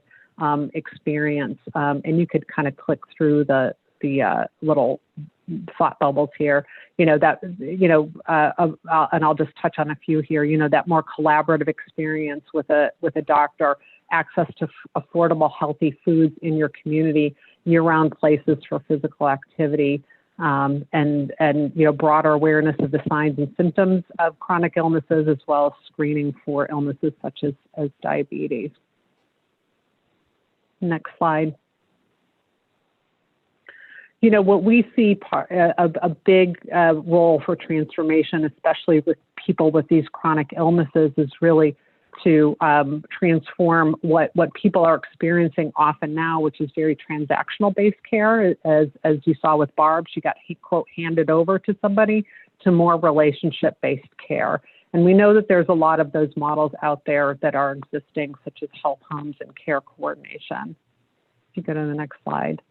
experience. And you could kind of click through the little thought bubbles here, you know, that, you know, and I'll just touch on a few here, you know, that more collaborative experience with a doctor, access to affordable, healthy foods in your community, year-round places for physical activity, and you know, broader awareness of the signs and symptoms of chronic illnesses, as well as screening for illnesses such as diabetes. Next slide. You know, what we see a big role for transformation, especially with people with these chronic illnesses, is really to transform what people are experiencing often now, which is very transactional based care. As you saw with Barb, she got, quote, handed over to somebody, to more relationship based care. And we know that there's a lot of those models out there that are existing, such as health homes and care coordination. If you go to the next slide.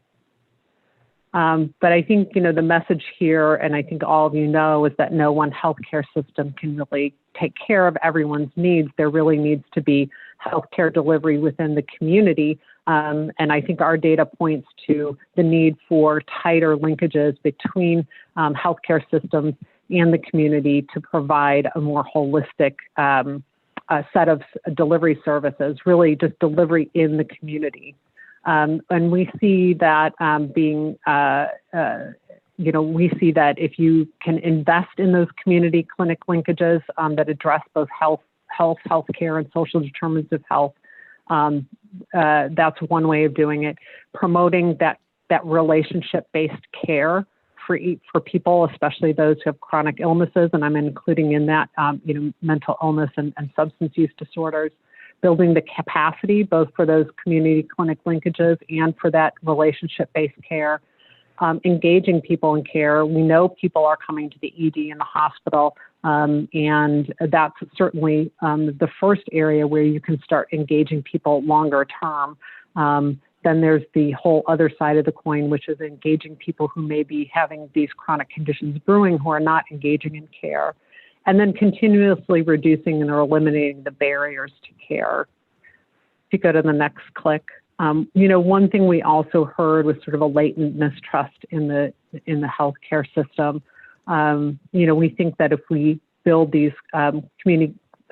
But I think, the message here, and I think all of you know, is that no one healthcare system can really take care of everyone's needs. There really needs to be healthcare delivery within the community. And I think our data points to the need for tighter linkages between healthcare systems and the community to provide a more holistic set of delivery services, really just delivery in the community. And we see that we see that if you can invest in those community clinic linkages that address both healthcare, and social determinants of health, that's one way of doing it. Promoting that relationship-based care for people, especially those who have chronic illnesses, and I'm including in that, mental illness and substance use disorders. Building the capacity both for those community clinic linkages and for that relationship-based care. Engaging people in care. We know people are coming to the ED in the hospital, and that's certainly the first area where you can start engaging people longer term. Then there's the whole other side of the coin, which is engaging people who may be having these chronic conditions brewing who are not engaging in care. And then continuously reducing and or eliminating the barriers to care. If you go to the next click, one thing we also heard was sort of a latent mistrust in the healthcare system. We think that if we build these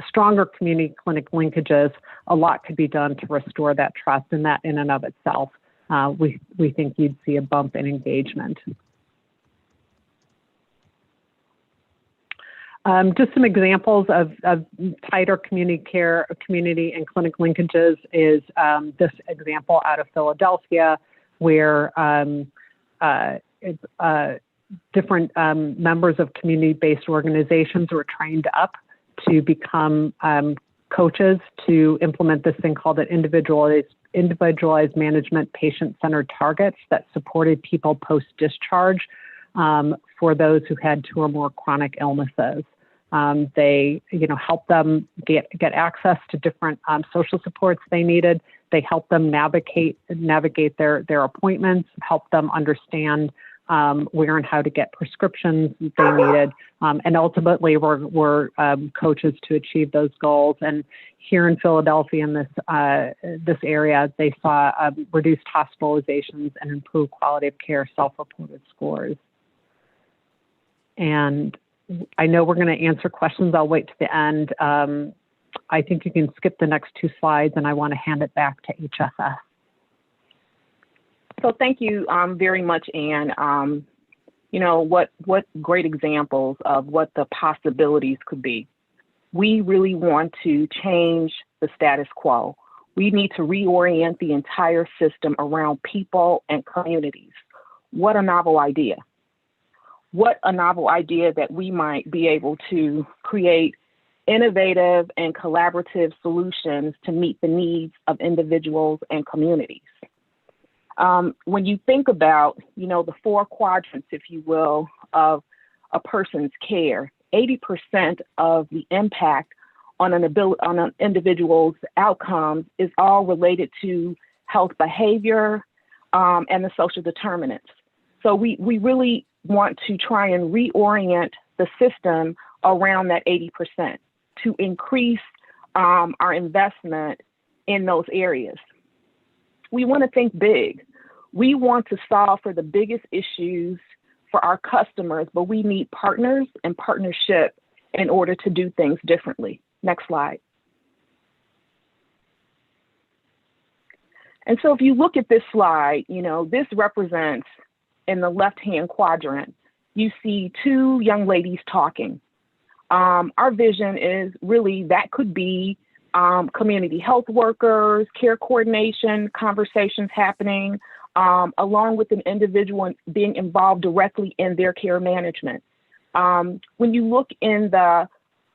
stronger community clinic linkages, a lot could be done to restore that trust, and that in and of itself, we think you'd see a bump in engagement. Just some examples of tighter community and clinic linkages is this example out of Philadelphia, where different members of community-based organizations were trained up to become coaches to implement this thing called an individualized management patient-centered targets that supported people post-discharge for those who had 2 or more chronic illnesses. They, helped them get access to different social supports they needed. They helped them navigate their appointments, helped them understand where and how to get prescriptions they needed, and ultimately were coaches to achieve those goals. And here in Philadelphia, in this area, they saw reduced hospitalizations and improved quality of care, self-reported scores. And I know we're going to answer questions. I'll wait to the end. I think you can skip the next 2 slides, and I want to hand it back to HFS. So thank you very much, Anne. What great examples of what the possibilities could be. We really want to change the status quo. We need to reorient the entire system around people and communities. What a novel idea. What a novel idea that we might be able to create innovative and collaborative solutions to meet the needs of individuals and communities. When you think about, the 4 quadrants, if you will, of a person's care, 80% of the impact on an individual's outcomes is all related to health behavior and the social determinants. So we really want to try and reorient the system around that 80% to increase our investment in those areas. We want to think big. We want to solve for the biggest issues for our customers, but we need partners and partnership in order to do things differently. Next slide. And so if you look at this slide, this represents, in the left-hand quadrant, you see 2 young ladies talking. Our vision is really that could be community health workers, care coordination, conversations happening, along with an individual being involved directly in their care management. When you look in the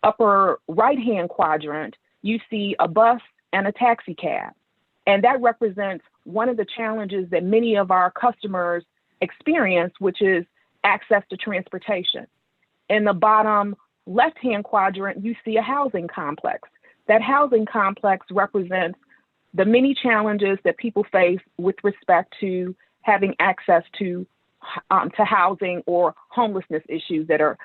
upper right-hand quadrant, you see a bus and a taxi cab. And that represents one of the challenges that many of our customers experience, which is access to transportation. In the bottom left-hand quadrant, you see a housing complex. That housing complex represents the many challenges that people face with respect to having access to housing or homelessness issues that are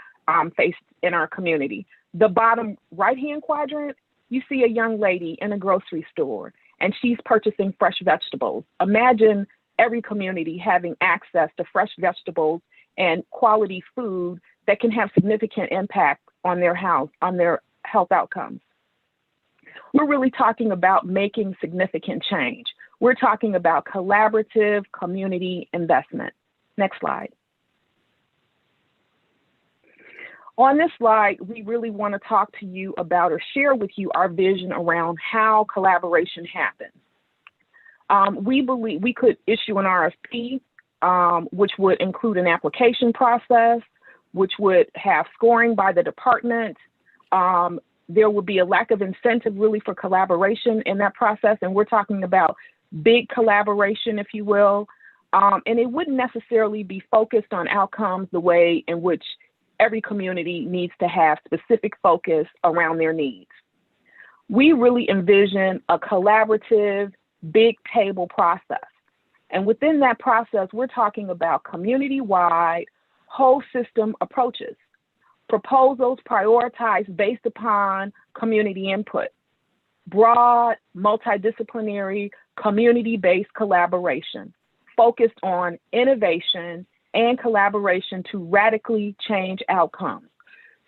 faced in our community. The bottom right-hand quadrant, you see a young lady in a grocery store and she's purchasing fresh vegetables. Imagine every community having access to fresh vegetables and quality food that can have significant impact on their health outcomes. We're really talking about making significant change. We're talking about collaborative community investment. Next slide. On this slide, we really want to talk to you about or share with you our vision around how collaboration happens. We believe we could issue an RFP, which would include an application process, which would have scoring by the department. There would be a lack of incentive really for collaboration in that process. And we're talking about big collaboration, if you will. And it wouldn't necessarily be focused on outcomes the way in which every community needs to have specific focus around their needs. We really envision a collaborative, big table process. And within that process, we're talking about community-wide, whole system approaches. Proposals prioritized based upon community input. Broad, multidisciplinary, community-based collaboration focused on innovation and collaboration to radically change outcomes.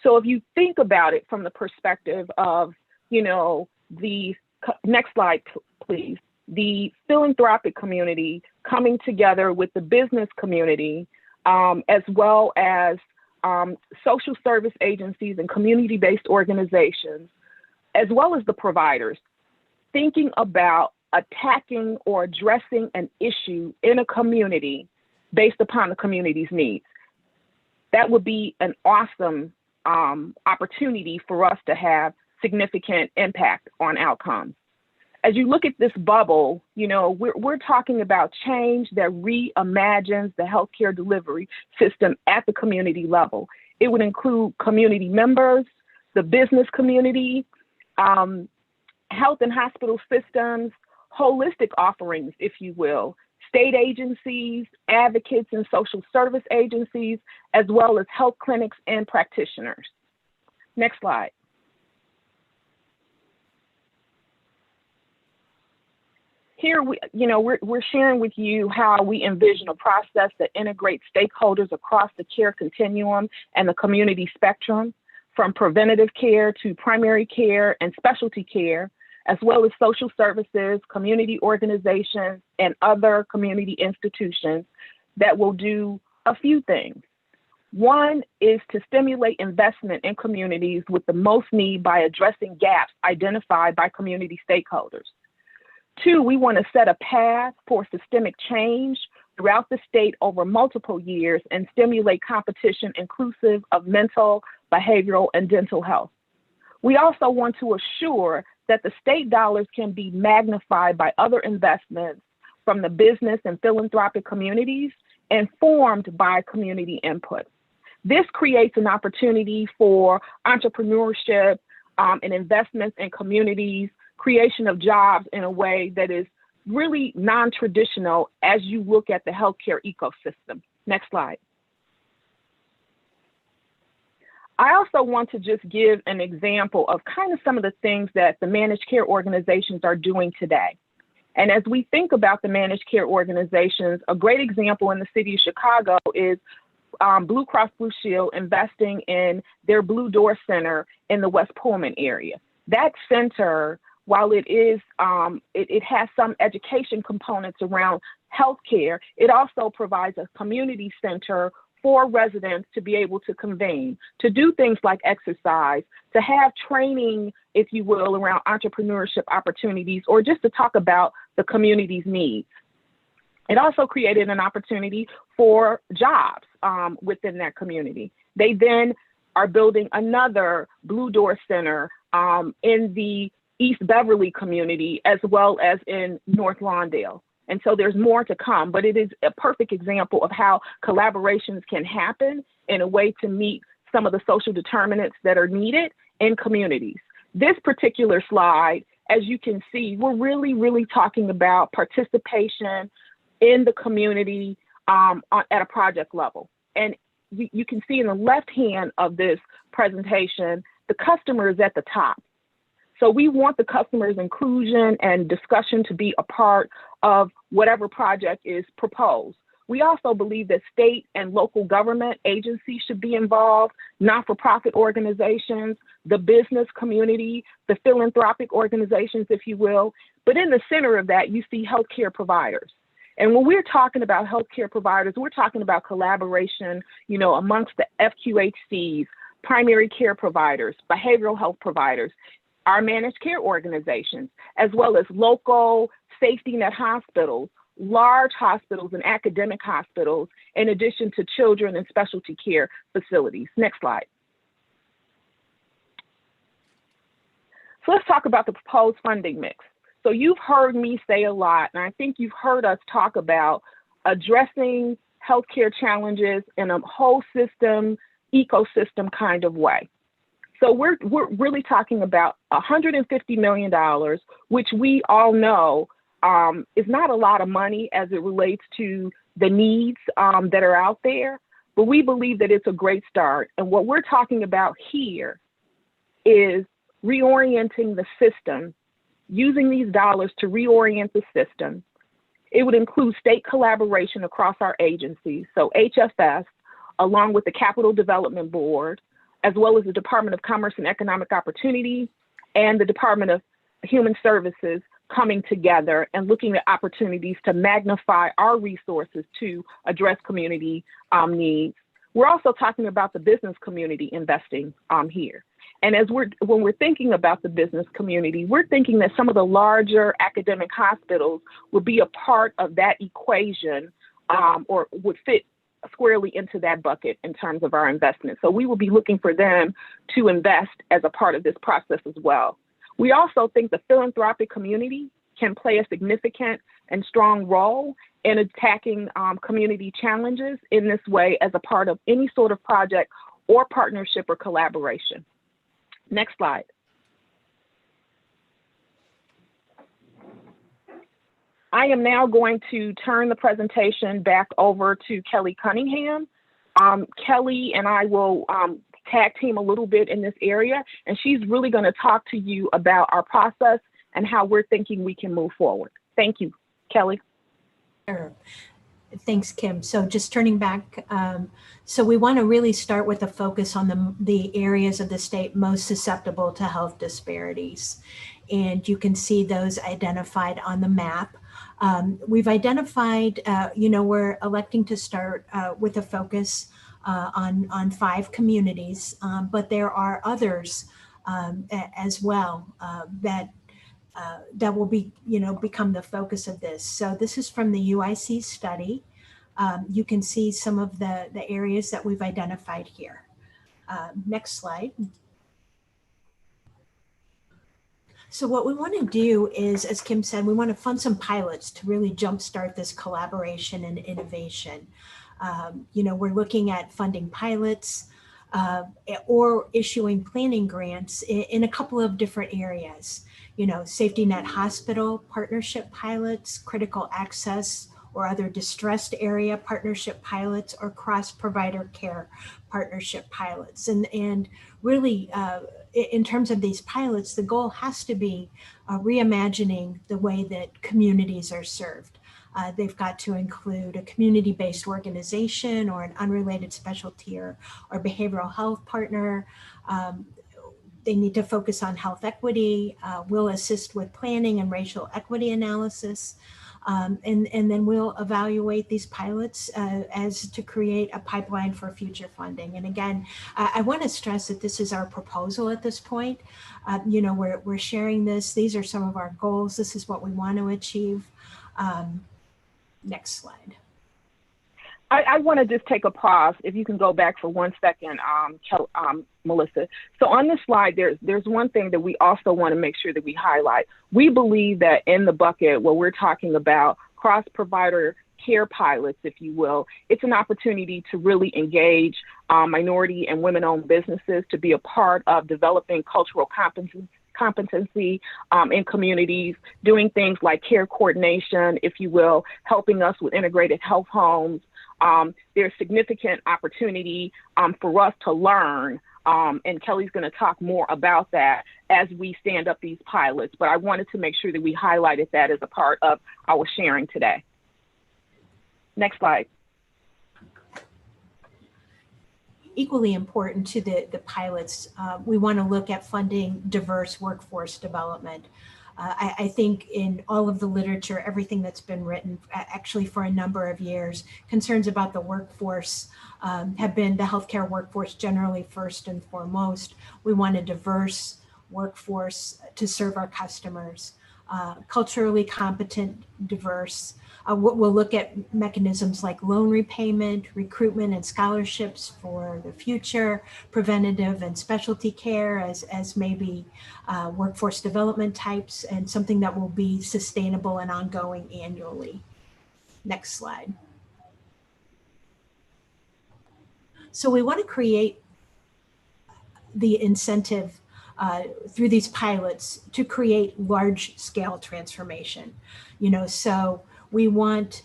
So if you think about it from the perspective of, the next slide, please, the philanthropic community coming together with the business community, as well as social service agencies and community-based organizations, as well as the providers, thinking about attacking or addressing an issue in a community based upon the community's needs. That would be an awesome opportunity for us to have significant impact on outcomes. As you look at this bubble, we're talking about change that reimagines the healthcare delivery system at the community level. It would include community members, the business community, health and hospital systems, holistic offerings, if you will, state agencies, advocates and social service agencies, as well as health clinics and practitioners. Next slide. Here, we're sharing with you how we envision a process that integrates stakeholders across the care continuum and the community spectrum, from preventative care to primary care and specialty care, as well as social services, community organizations, and other community institutions that will do a few things. One is to stimulate investment in communities with the most need by addressing gaps identified by community stakeholders. Two, we want to set a path for systemic change throughout the state over multiple years and stimulate competition inclusive of mental, behavioral, and dental health. We also want to assure that the state dollars can be magnified by other investments from the business and philanthropic communities informed by community input. This creates an opportunity for entrepreneurship and investments in communities, creation of jobs in a way that is really non-traditional as you look at the healthcare ecosystem. Next slide. I also want to just give an example of kind of some of the things that the managed care organizations are doing today. And as we think about the managed care organizations, a great example in the city of Chicago is Blue Cross Blue Shield investing in their Blue Door Center in the West Pullman area. That center, while it has some education components around healthcare, it also provides a community center for residents to be able to convene, to do things like exercise, to have training, if you will, around entrepreneurship opportunities, or just to talk about the community's needs. It also created an opportunity for jobs within that community. They then are building another Blue Door Center in the East Beverly community, as well as in North Lawndale. And so there's more to come, but it is a perfect example of how collaborations can happen in a way to meet some of the social determinants that are needed in communities. This particular slide as you can see, we're really, really talking about participation in the community at a project level. And you can see in the left hand of this presentation, the customer is at the top. So we want the customer's inclusion and discussion to be a part of whatever project is proposed. We also believe that state and local government agencies should be involved, not-for-profit organizations, the business community, the philanthropic organizations, if you will. But in the center of that, you see healthcare providers. And when we're talking about healthcare providers, we're talking about collaboration, you know, amongst the FQHCs, primary care providers, behavioral health providers, our managed care organizations, as well as local safety net hospitals, large hospitals and academic hospitals, in addition to children and specialty care facilities. Next slide. So let's talk about the proposed funding mix. So you've heard me say a lot, and I think you've heard us talk about addressing healthcare challenges in a whole system, ecosystem kind of way. So we're really talking about $150 million, which we all know is not a lot of money as it relates to the needs that are out there, but we believe that it's a great start. And what we're talking about here is reorienting the system, using these dollars to reorient the system. It would include state collaboration across our agencies, so HFS, along with the Capital Development Board, as well as the Department of Commerce and Economic Opportunity and the Department of Human Services, coming together and looking at opportunities to magnify our resources to address community needs. We're also talking about the business community investing here. And when we're thinking about the business community, we're thinking that some of the larger academic hospitals will be a part of that equation or would fit squarely into that bucket in terms of our investment. So we will be looking for them to invest as a part of this process as well. We also think the philanthropic community can play a significant and strong role in attacking community challenges in this way as a part of any sort of project or partnership or collaboration. Next slide. I am now going to turn the presentation back over to Kelly Cunningham. Kelly and I will tag team a little bit in this area, and she's really going to talk to you about our process and how we're thinking we can move forward. Thank you, Kelly. Sure. Thanks, Kim. So just turning back, so we want to really start with a focus on the areas of the state most susceptible to health disparities. And you can see those identified on the map. We've identified, we're electing to start with a focus on 5 communities, but there are others as well that will be, become the focus of this. So this is from the UIC study. You can see some of the areas that we've identified here. Next slide. So what we want to do is, as Kim said, we want to fund some pilots to really jumpstart this collaboration and innovation. We're looking at funding pilots or issuing planning grants in a couple of different areas. Safety net hospital partnership pilots, critical access or other distressed area partnership pilots, or cross-provider care partnership pilots. And really, in terms of these pilots, the goal has to be reimagining the way that communities are served. They've got to include a community-based organization or an unrelated specialty or behavioral health partner. They need to focus on health equity. We'll assist with planning and racial equity analysis. And then we'll evaluate these pilots as to create a pipeline for future funding. And again, I want to stress that this is our proposal at this point. We're sharing this. These are some of our goals. This is what we want to achieve. Next slide. I want to just take a pause. If you can go back for 1 second, Melissa. So on this slide, there's one thing that we also want to make sure that we highlight. We believe that in the bucket where we're talking about cross-provider care pilots, if you will, it's an opportunity to really engage minority and women-owned businesses to be a part of developing cultural competency in communities, doing things like care coordination, if you will, helping us with integrated health homes. There's significant opportunity for us to learn, and Kelly's going to talk more about that as we stand up these pilots. But I wanted to make sure that we highlighted that as a part of our sharing today. Next slide. Equally important to the pilots, we want to look at funding diverse workforce development. I think in all of the literature, everything that's been written actually for a number of years, concerns about the workforce have been the healthcare workforce generally first and foremost. We want a diverse workforce to serve our customers, culturally competent, diverse. We'll look at mechanisms like loan repayment, recruitment and scholarships for the future, preventative and specialty care as maybe workforce development types, and something that will be sustainable and ongoing annually. Next slide. So we want to create the incentive through these pilots to create large scale transformation. So we want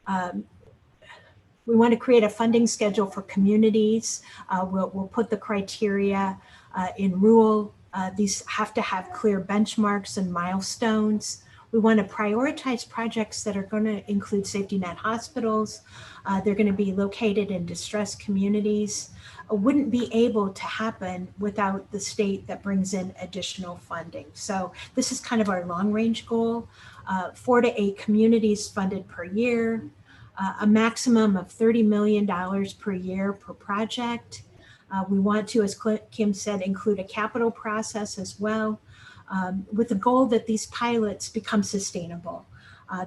to create a funding schedule for communities. We'll put the criteria in rule. These have to have clear benchmarks and milestones. We want to prioritize projects that are going to include safety net hospitals. They're going to be located in distressed communities. Wouldn't be able to happen without the state that brings in additional funding. So this is kind of our long range goal. 4 to 8 communities funded per year, a maximum of $30 million per year per project. We want to, as Kim said, include a capital process as well, with the goal that these pilots become sustainable.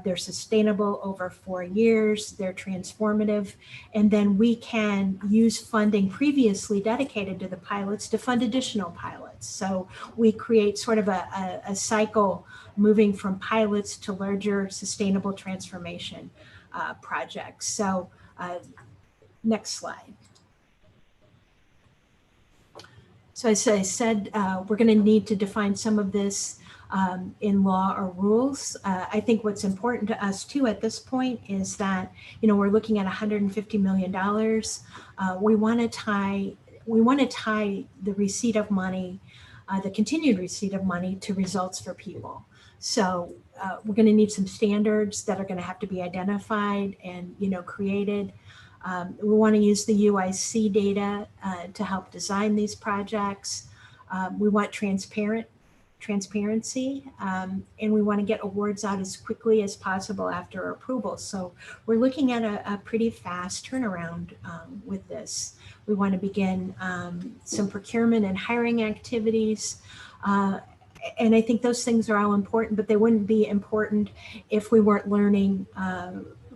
They're sustainable over 4 years, they're transformative, and then we can use funding previously dedicated to the pilots to fund additional pilots. So we create sort of a cycle moving from pilots to larger sustainable transformation projects. So next slide. So as I said, we're going to need to define some of this in law or rules. I think what's important to us too at this point is that, we're looking at $150 million. We want to tie the receipt of money, the continued receipt of money, to results for people. So we're going to need some standards that are going to have to be identified and created. We want to use the UIC data to help design these projects. We want transparency, and we want to get awards out as quickly as possible after approval. So we're looking at a pretty fast turnaround with this. We want to begin some procurement and hiring activities. And I think those things are all important, but they wouldn't be important if we weren't learning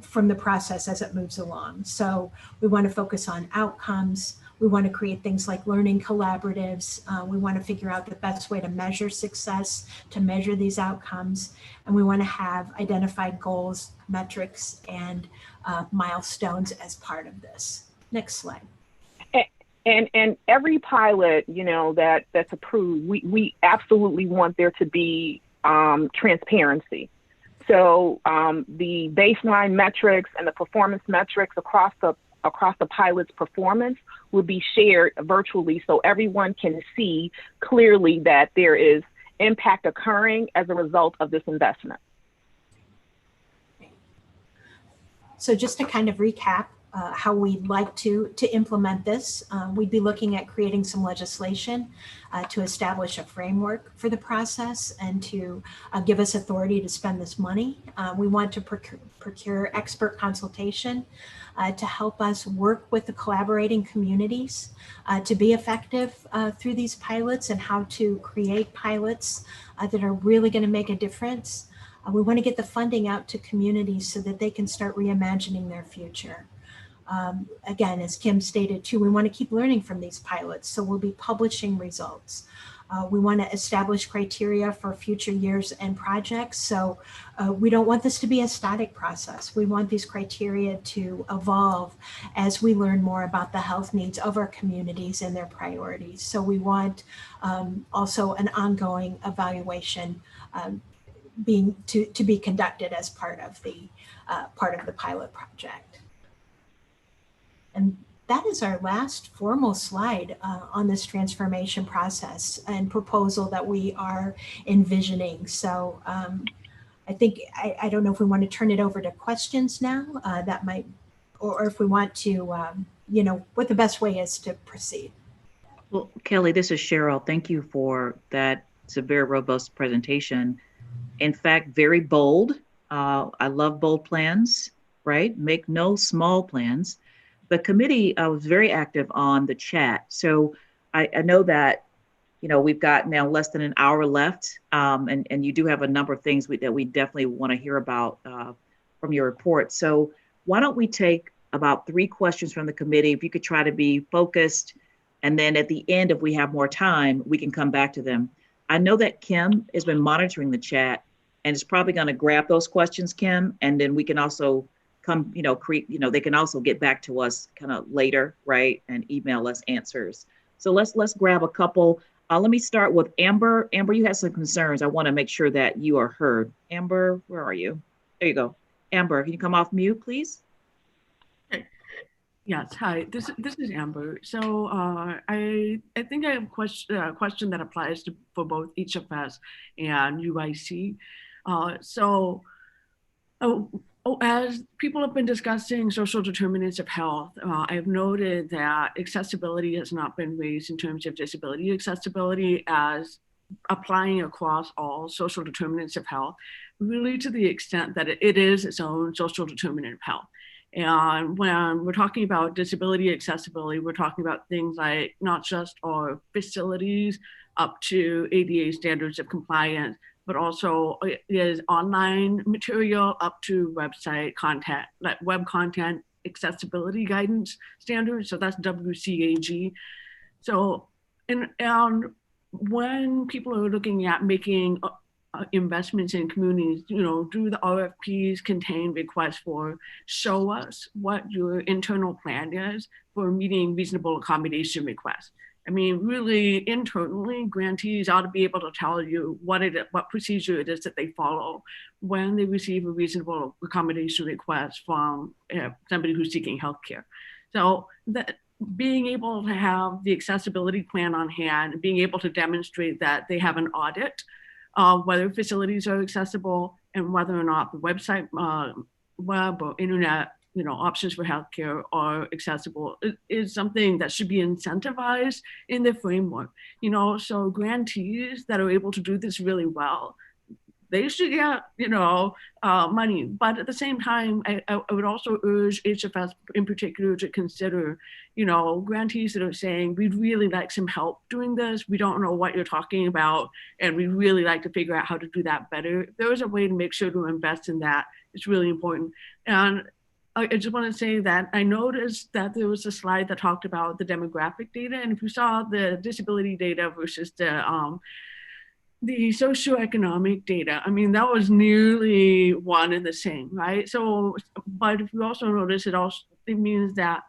from the process as it moves along. So we want to focus on outcomes. We want to create things like learning collaboratives. We want to figure out the best way to measure success, to measure these outcomes. And we want to have identified goals, metrics, and milestones as part of this. Next slide. And every pilot, that's approved, we absolutely want there to be transparency. So the baseline metrics and the performance metrics across the pilot's performance will be shared virtually, so everyone can see clearly that there is impact occurring as a result of this investment. So just to kind of recap how we'd like to implement this, we'd be looking at creating some legislation to establish a framework for the process and to give us authority to spend this money. We want to procure expert consultation to help us work with the collaborating communities to be effective through these pilots and how to create pilots that are really going to make a difference. We want to get the funding out to communities so that they can start reimagining their future. Again, as Kim stated too, we want to keep learning from these pilots, so we'll be publishing results. We want to establish criteria for future years and projects. So we don't want this to be a static process. We want these criteria to evolve as we learn more about the health needs of our communities and their priorities. So we want also an ongoing evaluation to be conducted as part of the pilot project. And that is our last formal slide on this transformation process and proposal that we are envisioning. So I think, I don't know if we want to turn it over to questions now, that might, or if we want to, you know, what the best way is to proceed. Well, Kelly, this is Cheryl. Thank you for that. It's a very robust presentation. In fact, very bold. I love bold plans, right? Make no small plans. The committee was very active on the chat. So I know that, you know, we've got now less than an hour left, and you do have a number of things that we definitely want to hear about from your report. So why don't we take about 3 questions from the committee, if you could try to be focused, and then at the end, if we have more time, we can come back to them. I know that Kim has been monitoring the chat and is probably going to grab those questions, Kim, and then we can also come, you know, they can also get back to us kind of later, right, and email us answers. So let's grab a couple. Let me start with Amber. Amber, you had some concerns. I want to make sure that you are heard. Amber, where are you? There you go. Amber, can you come off mute, please? Yes, hi, this is Amber. So I think I have a question that applies for both HFS and UIC. As people have been discussing social determinants of health, I've noted that accessibility has not been raised in terms of disability accessibility as applying across all social determinants of health, really to the extent that it is its own social determinant of health. And when we're talking about disability accessibility, we're talking about things like not just our facilities up to ADA standards of compliance, but also is online material up to website content, like web content accessibility guidance standards. So that's WCAG. So, and when people are looking at making investments in communities, you know, do the RFPs contain requests for show us what your internal plan is for meeting reasonable accommodation requests? I mean, really internally, grantees ought to be able to tell you what procedure it is that they follow when they receive a reasonable accommodation request from somebody who's seeking healthcare. So that being able to have the accessibility plan on hand, being able to demonstrate that they have an audit of whether facilities are accessible and whether or not the website, web or internet, you know, options for healthcare are accessible is something that should be incentivized in the framework. You know, so grantees that are able to do this really well, they should get, you know, money. But at the same time, I would also urge HFS in particular to consider, you know, grantees that are saying, we'd really like some help doing this. We don't know what you're talking about, and we'd really like to figure out how to do that better. If there is a way to make sure to invest in that, it's really important. And I just want to say that I noticed that there was a slide that talked about the demographic data. And if you saw the disability data versus the socioeconomic data, I mean, that was nearly one and the same, right? So, but if you also notice, it means that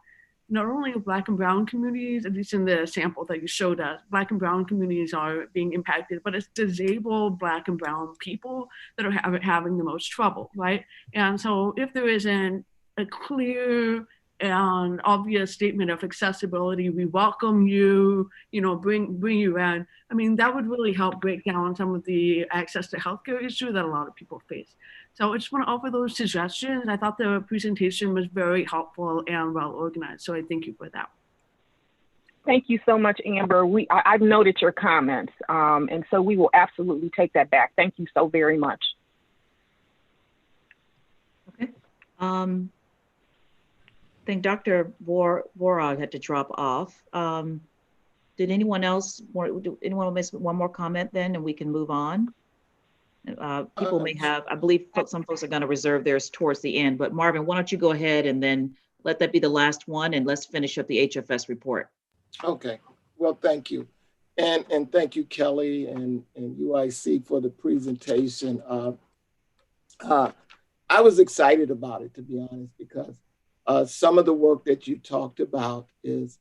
not only Black and Brown communities, at least in the sample that you showed us, Black and Brown communities are being impacted, but it's disabled Black and Brown people that are having the most trouble, right? And so if there isn't a clear and obvious statement of accessibility, we welcome you, you know, bring you in. I mean, that would really help break down some of the access to healthcare issue that a lot of people face. So I just want to offer those suggestions. I thought the presentation was very helpful and well organized. So I thank you for that. Thank you so much, Amber. I've noted your comments, and so we will absolutely take that back. Thank you so very much. Okay. I think Dr. Vorog had to drop off. Did anyone else anyone miss one more comment then, and we can move on? People may have, I believe some folks are going to reserve theirs towards the end, but Marvin, why don't you go ahead and then let that be the last one, and let's finish up the HFS report. Okay, well, thank you. And thank you, Kelly and UIC for the presentation. I was excited about it, to be honest, because some of the work that you talked about is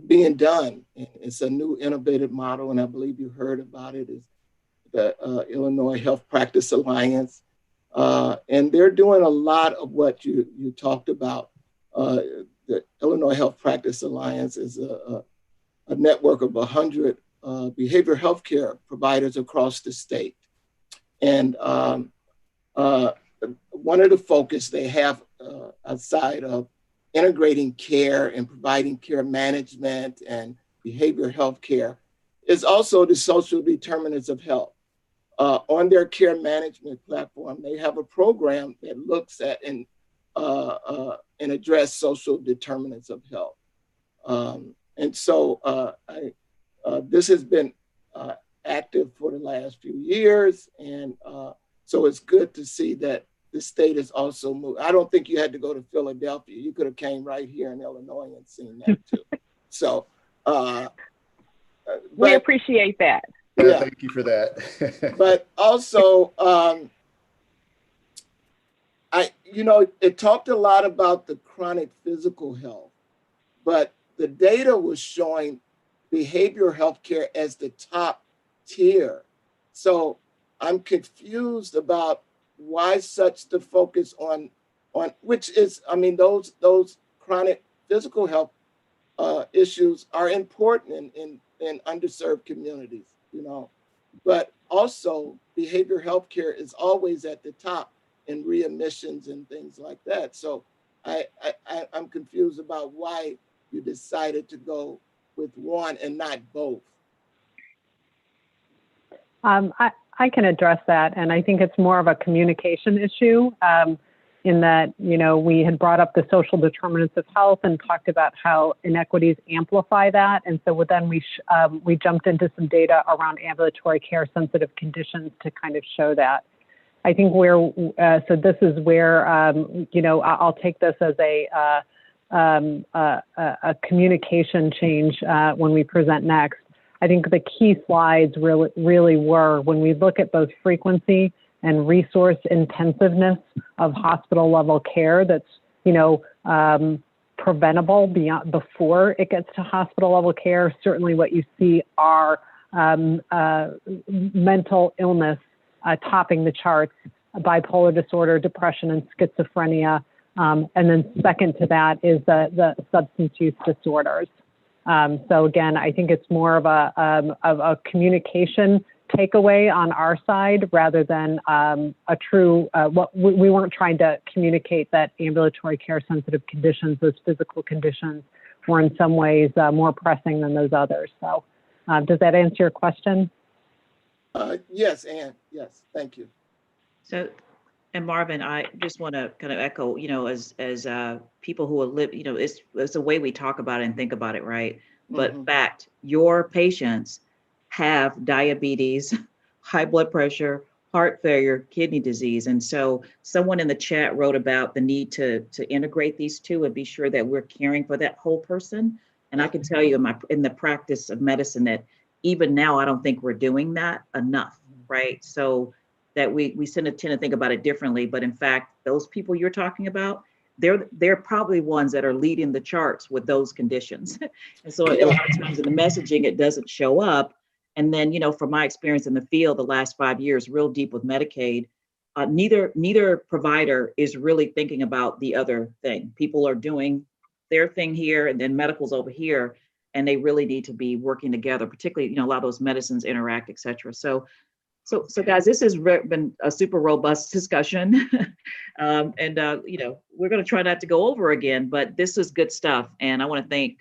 being done. It's a new innovative model, and I believe you heard about it, is the Illinois Health Practice Alliance. And they're doing a lot of what you talked about. The Illinois Health Practice Alliance is a network of 100 behavioral health care providers across the state. And one of the focus they have outside of integrating care and providing care management and behavioral health care is also the social determinants of health. On their care management platform, they have a program that looks at and address social determinants of health. And so this has been active for the last few years. And so it's good to see that the state is also moved. I don't think you had to go to Philadelphia. You could have came right here in Illinois and seen that too. So we appreciate that. Yeah, thank you for that. But also, it talked a lot about the chronic physical health, but the data was showing behavioral health care as the top tier. So I'm confused about why such the focus on which is, I mean, those chronic physical health issues are important in underserved communities, but also behavioral health care is always at the top in readmissions and things like that. So I'm confused about why you decided to go with one and not both. I can address that, and I think it's more of a communication issue in that, we had brought up the social determinants of health and talked about how inequities amplify that. And so then we jumped into some data around ambulatory care sensitive conditions to kind of show that. I think so this is where, I'll take this as a communication change when we present next. I think the key slides really were when we look at both frequency and resource intensiveness of hospital level care that's, preventable before it gets to hospital level care. Certainly what you see are mental illness topping the charts, bipolar disorder, depression, and schizophrenia. And then second to that is the substance use disorders. So again, I think it's more of a communication takeaway on our side rather than a true, we weren't trying to communicate that ambulatory care sensitive conditions, those physical conditions, were in some ways more pressing than those others. So does that answer your question? Yes, Ann, yes, thank you. So, and Marvin, I just want to kind of echo, as people who live, it's the way we talk about it and think about it, right? But fact, your patients have diabetes, high blood pressure, heart failure, kidney disease. And so someone in the chat wrote about the need to integrate these two and be sure that we're caring for that whole person. And I can tell you in the practice of medicine that even now, I don't think we're doing that enough, right? So that we tend to think about it differently, but in fact, those people you're talking about, they're probably ones that are leading the charts with those conditions. And so a lot of times in the messaging, it doesn't show up. And then, from my experience in the field, the last 5 years, real deep with Medicaid, neither provider is really thinking about the other thing. People are doing their thing here and then medical's over here, and they really need to be working together, particularly, a lot of those medicines interact, et cetera. So guys, this has been a super robust discussion. And we're going to try not to go over again, but this is good stuff. And I want to thank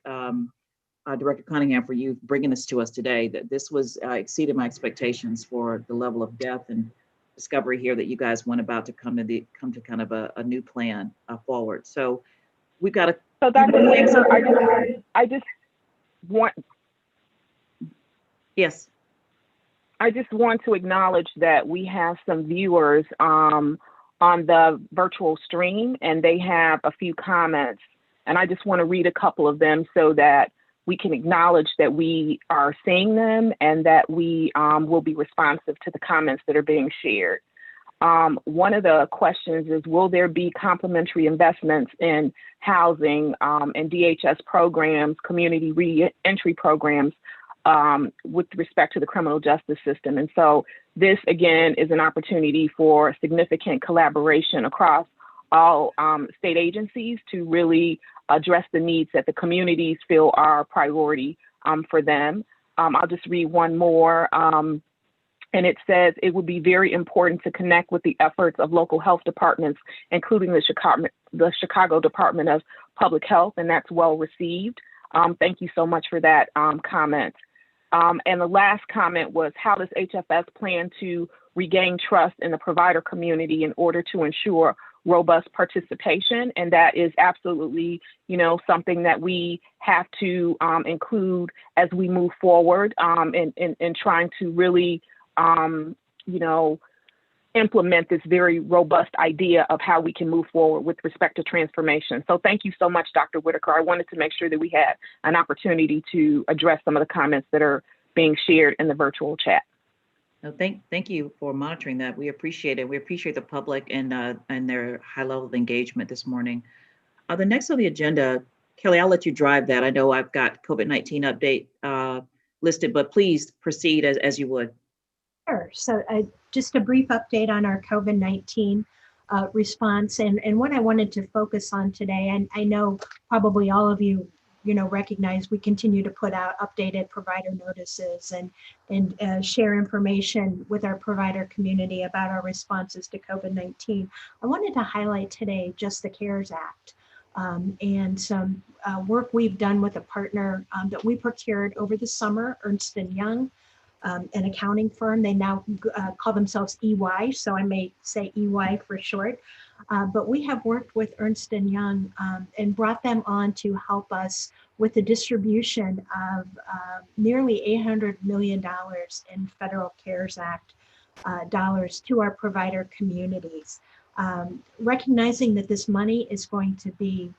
Director Cunningham for you bringing this to us today. That this was exceeded my expectations for the level of depth and discovery here that you guys went about to come to kind of a new plan forward. So we've got to. So Dr. Whitaker, I just want. Yes. I just want to acknowledge that we have some viewers on the virtual stream, and they have a few comments. And I just want to read a couple of them so that we can acknowledge that we are seeing them and that we will be responsive to the comments that are being shared. One of the questions is, will there be complementary investments in housing and DHS programs, community re-entry programs with respect to the criminal justice system? And so this, again, is an opportunity for significant collaboration across all state agencies to really address the needs that the communities feel are a priority for them. I'll just read one more. And it says, it would be very important to connect with the efforts of local health departments, including the Chicago Department of Public Health, and that's well received. Thank you so much for that comment. And the last comment was, how does HFS plan to regain trust in the provider community in order to ensure robust participation? And that is absolutely, something that we have to include as we move forward in trying to really, implement this very robust idea of how we can move forward with respect to transformation. So thank you so much, Dr. Whitaker. I wanted to make sure that we had an opportunity to address some of the comments that are being shared in the virtual chat. No, thank you for monitoring that. We appreciate it. We appreciate the public and their high level of engagement this morning. The next on the agenda, Kelly, I'll let you drive that. I know I've got COVID-19 update listed, but please proceed as you would. Sure. So just a brief update on our COVID-19 response and what I wanted to focus on today. And I know probably all of you, recognize we continue to put out updated provider notices and share information with our provider community about our responses to COVID-19. I wanted to highlight today just the CARES Act and some work we've done with a partner that we procured over the summer, Ernst & Young, an accounting firm. They now call themselves EY, so I may say EY for short. But we have worked with Ernst & Young and brought them on to help us with the distribution of nearly $800 million in federal CARES Act dollars to our provider communities. Recognizing that this money is going to be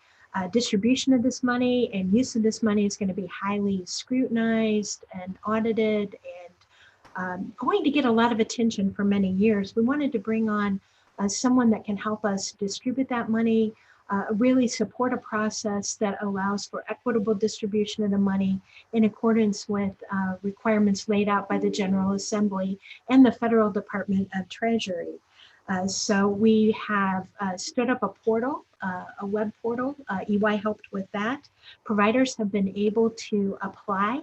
distribution of this money and use of this money is going to be highly scrutinized and audited and going to get a lot of attention for many years. We wanted to bring on someone that can help us distribute that money, really support a process that allows for equitable distribution of the money in accordance with requirements laid out by the General Assembly and the Federal Department of Treasury. So we have stood up a portal, a web portal. EY helped with that. Providers have been able to apply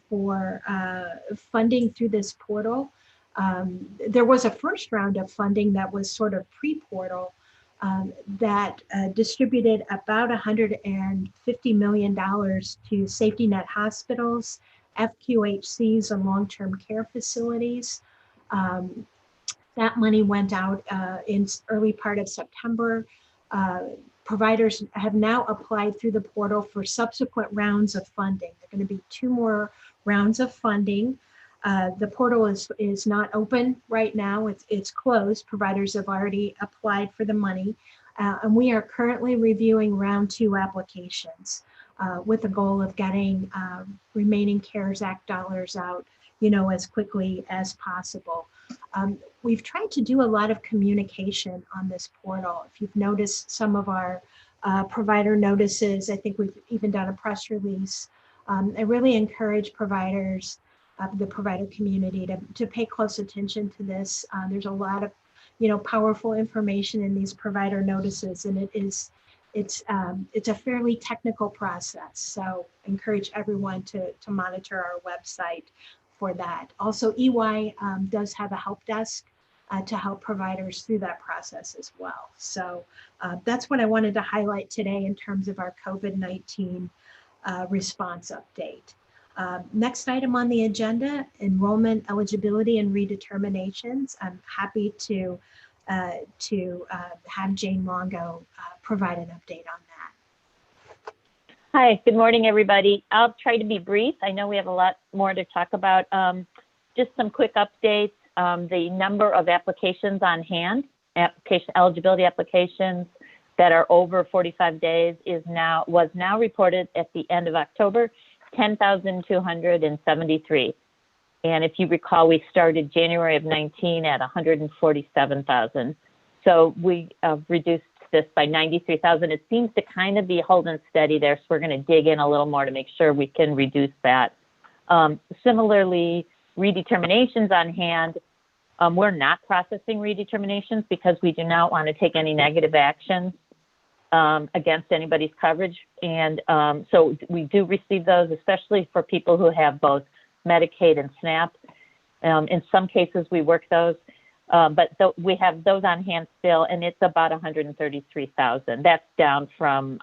for funding through this portal. There was a first round of funding that was sort of pre-portal that distributed about $150 million to safety net hospitals, FQHCs, and long-term care facilities. That money went out in early part of September. Providers have now applied through the portal for subsequent rounds of funding. There are going to be 2 more rounds of funding. The portal is not open right now. It's closed. Providers have already applied for the money. And we are currently reviewing round 2 applications with the goal of getting remaining CARES Act dollars out, as quickly as possible. We've tried to do a lot of communication on this portal. If you've noticed some of our provider notices, I think we've even done a press release. I really encourage providers, the provider community to pay close attention to this. There's a lot of, powerful information in these provider notices, and it's a fairly technical process. So I encourage everyone to monitor our website for that. Also, EY does have a help desk to help providers through that process as well. So that's what I wanted to highlight today in terms of our COVID-19 response update. Next item on the agenda, enrollment, eligibility, and redeterminations. I'm happy to have Jane Longo provide an update on that. Hi, good morning, everybody. I'll try to be brief. I know we have a lot more to talk about. Just some quick updates. The number of applications on hand, eligibility applications that are over 45 days was now reported at the end of October 10,273. And if you recall, we started January of 19 at 147,000. So we reduced this by 93,000. It seems to kind of be holding steady there. So we're going to dig in a little more to make sure we can reduce that. Similarly, redeterminations on hand, we're not processing redeterminations because we do not want to take any negative actions against anybody's coverage. And so we do receive those, especially for people who have both Medicaid and SNAP. In some cases, we work those, but we have those on hand still, and it's about 133,000. That's down from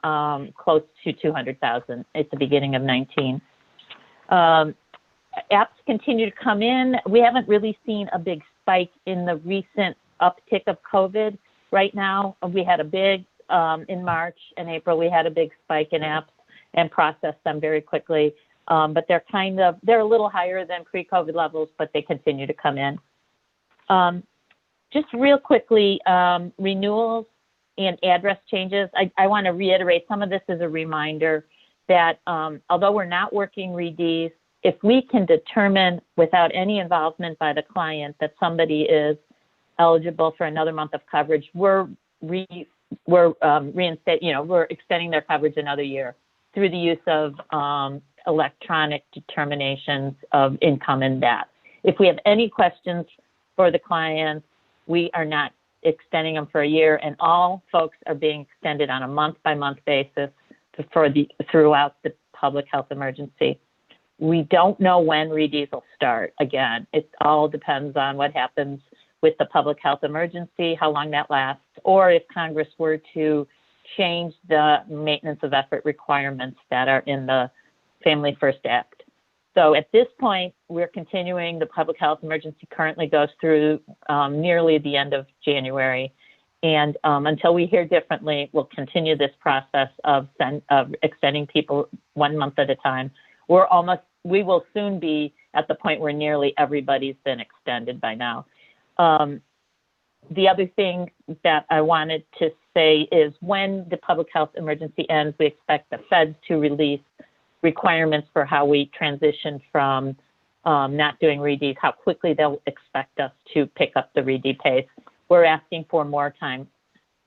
close to 200,000 at the beginning of 19. Apps continue to come in. We haven't really seen a big spike in the recent uptick of COVID right now. We had a big, in March and April, we had a big spike in apps and processed them very quickly. But they're a little higher than pre-COVID levels, but they continue to come in. Just real quickly, renewals and address changes. I want to reiterate, some of this is a reminder that although we're not working REDs, if we can determine without any involvement by the client that somebody is eligible for another month of coverage, we're extending their coverage another year through the use of electronic determinations of income and that. If we have any questions for the clients, we are not extending them for a year, and all folks are being extended on a month-by-month basis throughout the public health emergency. We don't know when REDs will start. Again, it all depends on what happens with the public health emergency, how long that lasts, or if Congress were to change the maintenance of effort requirements that are in the Family First Act. So at this point, we're continuing. The public health emergency currently goes through nearly the end of January. And until we hear differently, we'll continue this process of extending people 1 month at a time. We will soon be at the point where nearly everybody's been extended by now. The other thing that I wanted to say is when the public health emergency ends, we expect the feds to release requirements for how we transition from not doing REDs, how quickly they'll expect us to pick up the RED pace. We're asking for more time,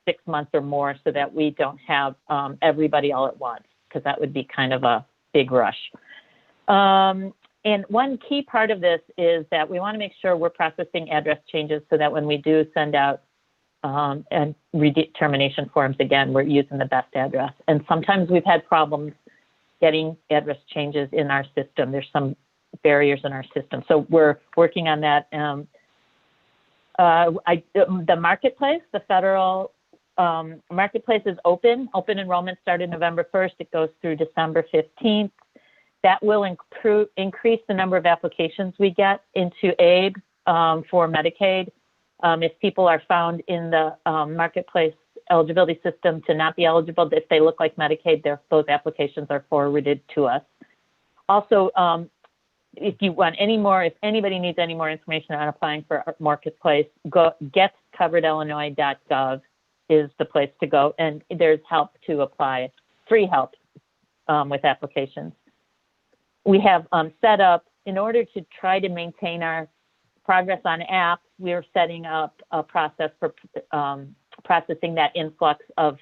6 months or more, so that we don't have everybody all at once, because that would be kind of a big rush. And one key part of this is that we want to make sure we're processing address changes so that when we do send out and redetermination forms, again, we're using the best address. And sometimes we've had problems getting address changes in our system. There's some barriers in our system. So we're working on that. The marketplace, the federal marketplace is open. Open enrollment started November 1st. It goes through December 15th. That will increase the number of applications we get into AID for Medicaid. If people are found in the marketplace eligibility system to not be eligible, if they look like Medicaid, those applications are forwarded to us. Also, if anybody needs any more information on applying for marketplace, go getcoveredillinois.gov is the place to go, and there's help to apply, free help with applications. We have set up, in order to try to maintain our progress on apps, we're setting up a process for processing that influx of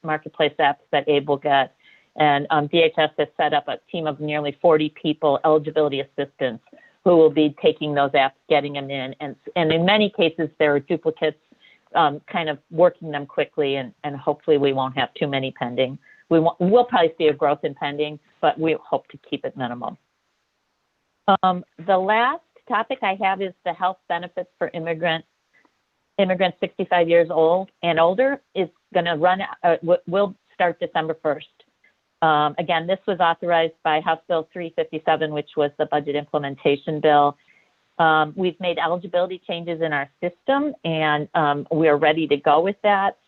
marketplace apps that AID will get. And DHS has set up a team of nearly 40 people, eligibility assistants, who will be taking those apps, getting them in. And in many cases, there are duplicates, kind of working them quickly, and hopefully we won't have too many pending. We'll probably see a growth in pending, but we hope to keep it minimal. The last topic I have is the health benefits for immigrants 65 years old and older is going to will start December 1st. Again, this was authorized by House Bill 357, which was the budget implementation bill. We've made eligibility changes in our system, and we are ready to go with that.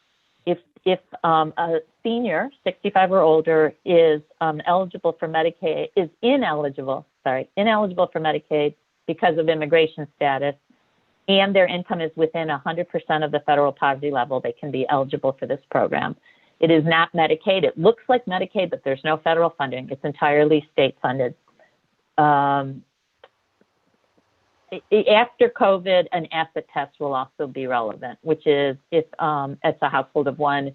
If a senior, 65 or older, is ineligible for Medicaid for Medicaid because of immigration status, and their income is within 100% of the federal poverty level, they can be eligible for this program. It is not Medicaid. It looks like Medicaid, but there's no federal funding. It's entirely state funded. After COVID, an asset test will also be relevant, which is if it's a household of one,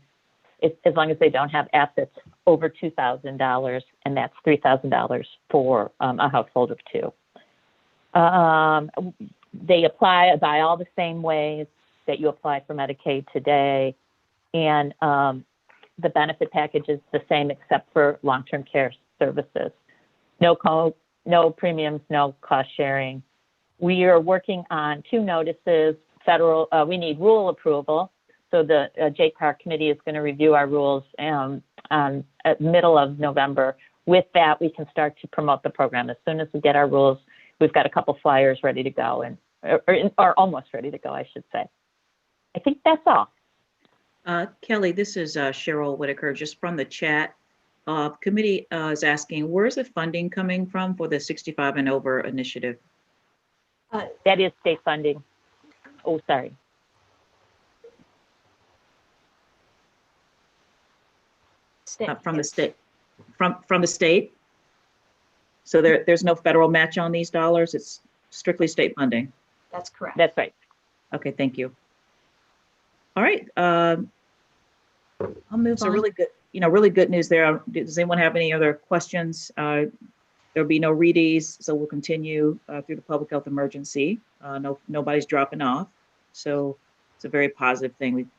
as long as they don't have assets over $2,000, and that's $3,000 for a household of two. They apply by all the same ways that you apply for Medicaid today, and the benefit package is the same except for long-term care services. No premiums, no cost sharing. We are working on 2 notices. Federal, we need rule approval. So the JCAR committee is going to review our rules at middle of November. With that, we can start to promote the program. As soon as we get our rules, we've got a couple flyers ready to go, or almost ready to go, I should say. I think that's all. Kelly, this is Cheryl Whitaker, just from the chat. Committee is asking, where is the funding coming from for the 65 and over initiative? That is state funding. Oh, sorry. From the state, from the state. So there's no federal match on these dollars. It's strictly state funding. That's correct. That's right. Okay, thank you. All right. I'll move on. Really good, really good news there. Does anyone have any other questions? There'll be no readies, so we'll continue through the public health emergency. Nobody's dropping off, so it's a very positive thing.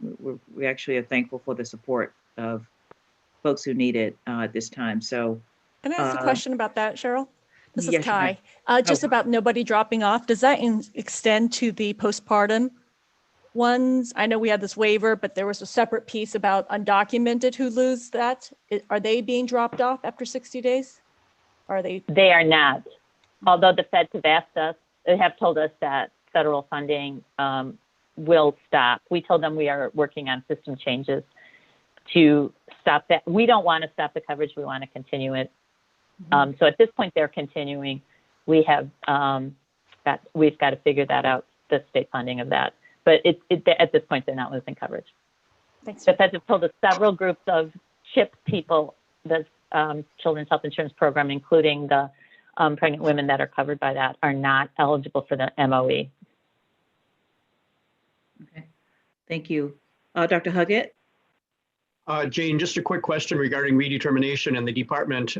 We actually are thankful for the support of folks who need it at this time. So, can I ask a question about that, Cheryl? This is yes, Kai. Just about nobody dropping off. Does that extend to the postpartum ones? I know we had this waiver, but there was a separate piece about undocumented who lose that. Are they being dropped off after 60 days? Are they? They are not. Although the feds have asked us, they have told us that federal funding will stop. We told them we are working on system changes to stop that. We don't want to stop the coverage. We want to continue it. So at this point, they're continuing. We have we've got to figure that out, the state funding of that. But at this point, they're not losing coverage. Thanks. The feds have told us several groups of CHIP people, the Children's Health Insurance Program, including the pregnant women that are covered by that, are not eligible for the MOE. Okay, thank you. Dr. Huggett? Jane, just a quick question regarding redetermination and the department.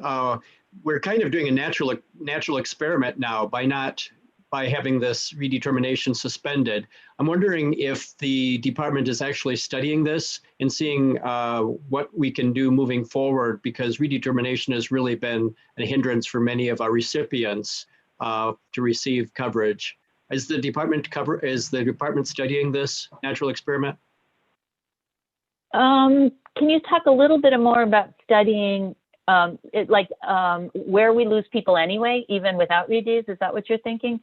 We're kind of doing a natural experiment now by having this redetermination suspended. I'm wondering if the department is actually studying this and seeing what we can do moving forward, because redetermination has really been a hindrance for many of our recipients to receive coverage. Is the department studying this natural experiment? Can you talk a little bit more about studying where we lose people anyway, even without redos? Is that what you're thinking?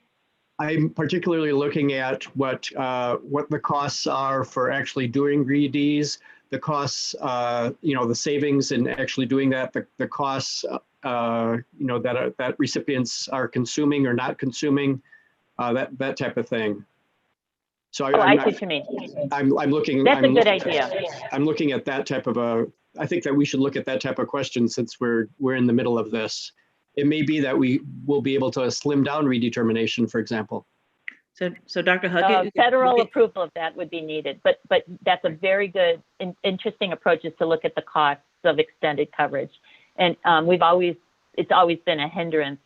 I'm particularly looking at what the costs are for actually doing reads, the costs, the savings in actually doing that, the costs, that recipients are consuming or not consuming, that type of thing. So I see what you mean. I'm looking. That's a good idea. I'm looking at that type of I think that we should look at that type of question since we're in the middle of this. It may be that we will be able to slim down redetermination, for example. So Dr. Huggett, federal approval of that would be needed, but that's a very good, interesting approach, is to look at the costs of extended coverage, and it's always been a hindrance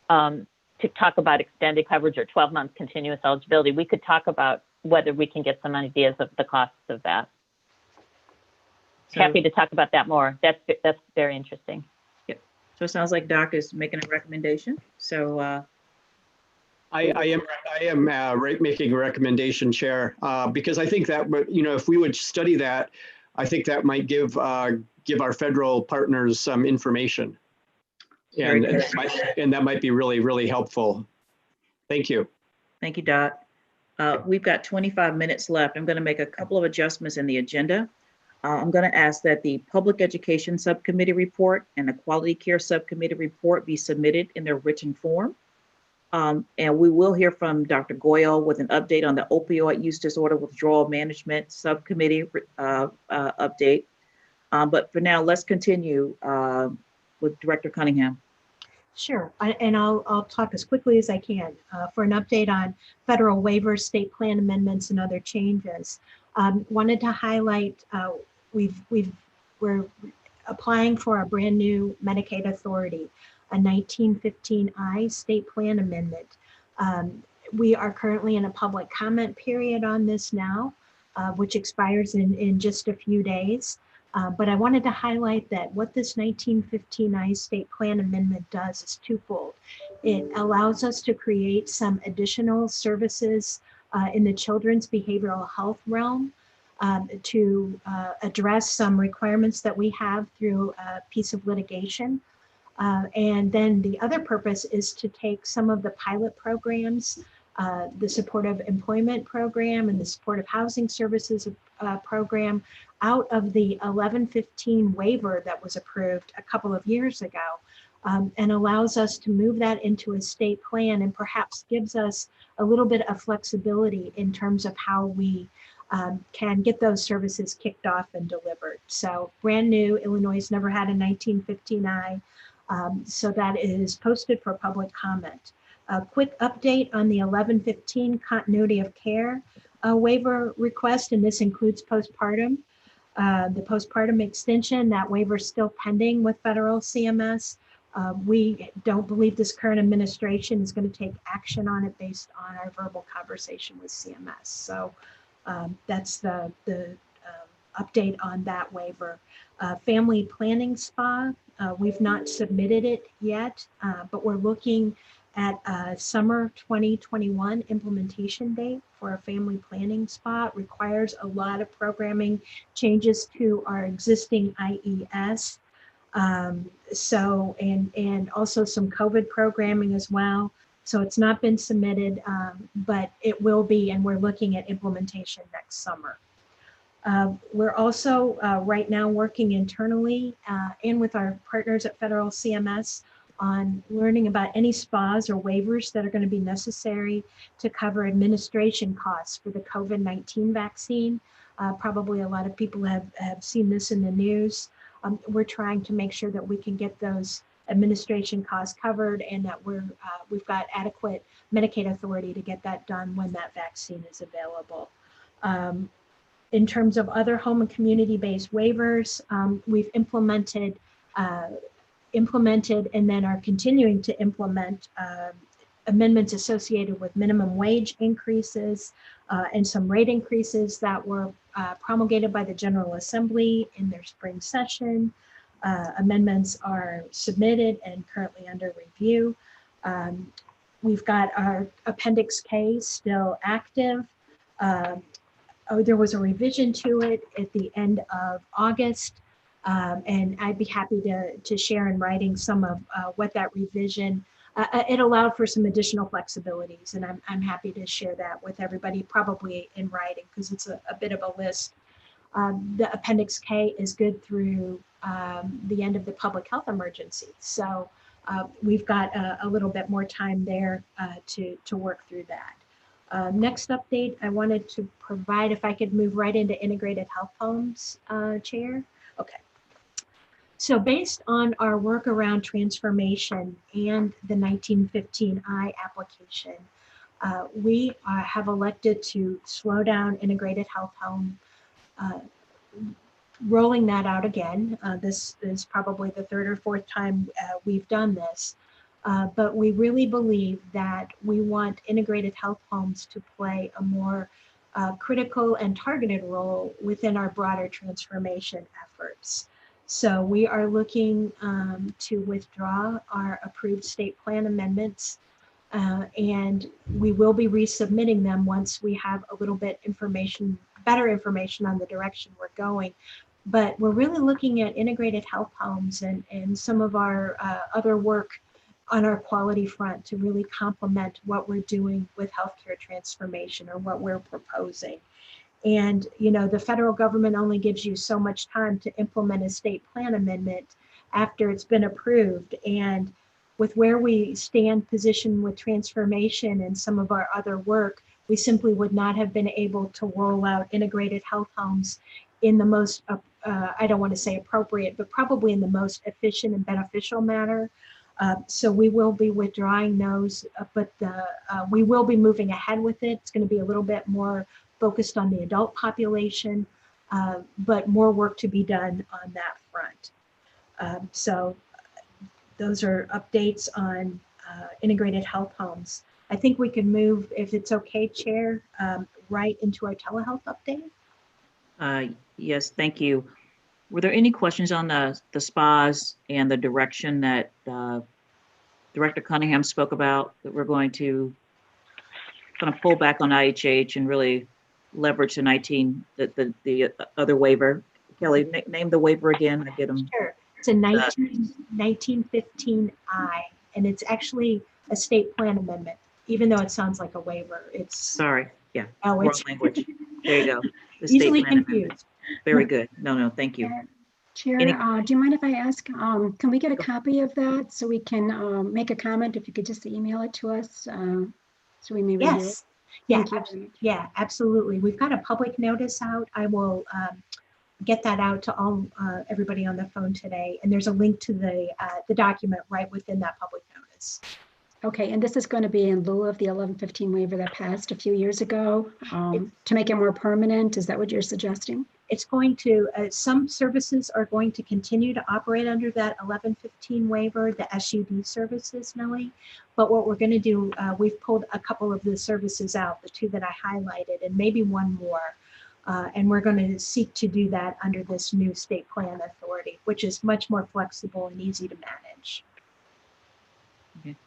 to talk about extended coverage or 12-month continuous eligibility. We could talk about whether we can get some ideas of the costs of that. Happy to talk about that more. That's very interesting. Yep. So it sounds like Doc is making a recommendation. So I am making a recommendation, Chair, because I think that, if we would study that, I think that might give our federal partners some information. And that might be really, really helpful. Thank you. Thank you, Doc. We've got 25 minutes left. I'm going to make a couple of adjustments in the agenda. I'm going to ask that the Public Education Subcommittee report and the Quality Care Subcommittee report be submitted in their written form. And we will hear from Dr. Goyle with an update on the Opioid Use Disorder Withdrawal Management Subcommittee update. But for now, let's continue with Director Cunningham. Sure, and I'll talk as quickly as I can for an update on federal waivers, state plan amendments, and other changes. Wanted to highlight we're applying for a brand new Medicaid authority, a 1915I state plan amendment. We are currently in a public comment period on this now, which expires in just a few days. But I wanted to highlight that what this 1915I state plan amendment does is twofold. It allows us to create some additional services in the children's behavioral health realm to address some requirements that we have through a piece of litigation. And then the other purpose is to take some of the pilot programs, the supportive employment program and the supportive housing services program out of the 1115 waiver that was approved a couple of years ago, and allows us to move that into a state plan and perhaps gives us a little bit of flexibility in terms of how we can get those services kicked off and delivered. So brand new, Illinois has never had a 1915I, so that is posted for public comment. A quick update on the 1115 continuity of care waiver request, and this includes postpartum. The postpartum extension, that waiver is still pending with federal CMS. We don't believe this current administration is going to take action on it based on our verbal conversation with CMS. So that's the update on that waiver. Family planning spa, we've not submitted it yet, but we're looking at a summer 2021 implementation date for a family planning spa. It requires a lot of programming changes to our existing IES. And also some COVID programming as well. So it's not been submitted, but it will be, and we're looking at implementation next summer. We're also right now working internally and with our partners at federal CMS on learning about any spas or waivers that are going to be necessary to cover administration costs for the COVID-19 vaccine. Probably a lot of people have seen this in the news. We're trying to make sure that we can get those administration costs covered and that we've got adequate Medicaid authority to get that done when that vaccine is available. In terms of other home and community-based waivers, we've implemented and then are continuing to implement amendments associated with minimum wage increases and some rate increases that were promulgated by the General Assembly in their spring session. Amendments are submitted and currently under review. We've got our Appendix K still active. There was a revision to it at the end of August. And I'd be happy to share in writing some of what that revision, it allowed for some additional flexibilities, and I'm happy to share that with everybody, probably in writing, because it's a bit of a list. The Appendix K is good through the end of the public health emergency. So we've got a little bit more time there to work through that. Next update I wanted to provide, if I could move right into integrated health homes, Chair. Okay. So based on our work around transformation and the 1915I application, we have elected to slow down integrated health home, rolling that out again. This is probably the third or fourth time we've done this, but we really believe that we want integrated health homes to play a more critical and targeted role within our broader transformation efforts. So we are looking to withdraw our approved state plan amendments, and we will be resubmitting them once we have a little bit better information on the direction we're going. But we're really looking at integrated health homes and some of our other work on our quality front to really complement what we're doing with healthcare transformation or what we're proposing. And, you know, the federal government only gives you so much time to implement a state plan amendment after it's been approved. And with where we stand positioned with transformation and some of our other work, we simply would not have been able to roll out integrated health homes in the most I don't want to say appropriate, but probably in the most efficient and beneficial manner. So we will be withdrawing those, but we will be moving ahead with it. It's going to be a little bit more focused on the adult population, but more work to be done on that front. So those are updates on integrated health homes. I think we can move, if it's okay, Chair, right into our telehealth update. Yes, thank you. Were there any questions on the spas and the direction that Director Cunningham spoke about, that we're going to kind of pull back on IHH and really leverage the other waiver? Kelly, name the waiver again. I get them. Sure. It's a 1915I, and it's actually a state plan amendment, even though it sounds like a waiver. It's sorry. Yeah. Oh, wrong it's language. There you go. The easily state plan confused. amendment. Very good. No, thank you. Chair, Any- do you mind if I ask, can we get a copy of that so we can make a comment? If you could just email it to us so we may review it. Yes. Yeah. Thank you very much. Yeah, absolutely. We've got a public notice out. I will get that out to all everybody on the phone today. And there's a link to the document right within that public notice. Okay, and this is going to be in lieu of the 1115 waiver that passed a few years ago to make it more permanent. Is that what you're suggesting? It's going to, some services are going to continue to operate under that 1115 waiver, the SUD services, Millie. But what we're going to do, we've pulled a couple of the services out, the two that I highlighted, and maybe one more. And we're going to seek to do that under this new state plan authority, which is much more flexible and easy to manage. Okay.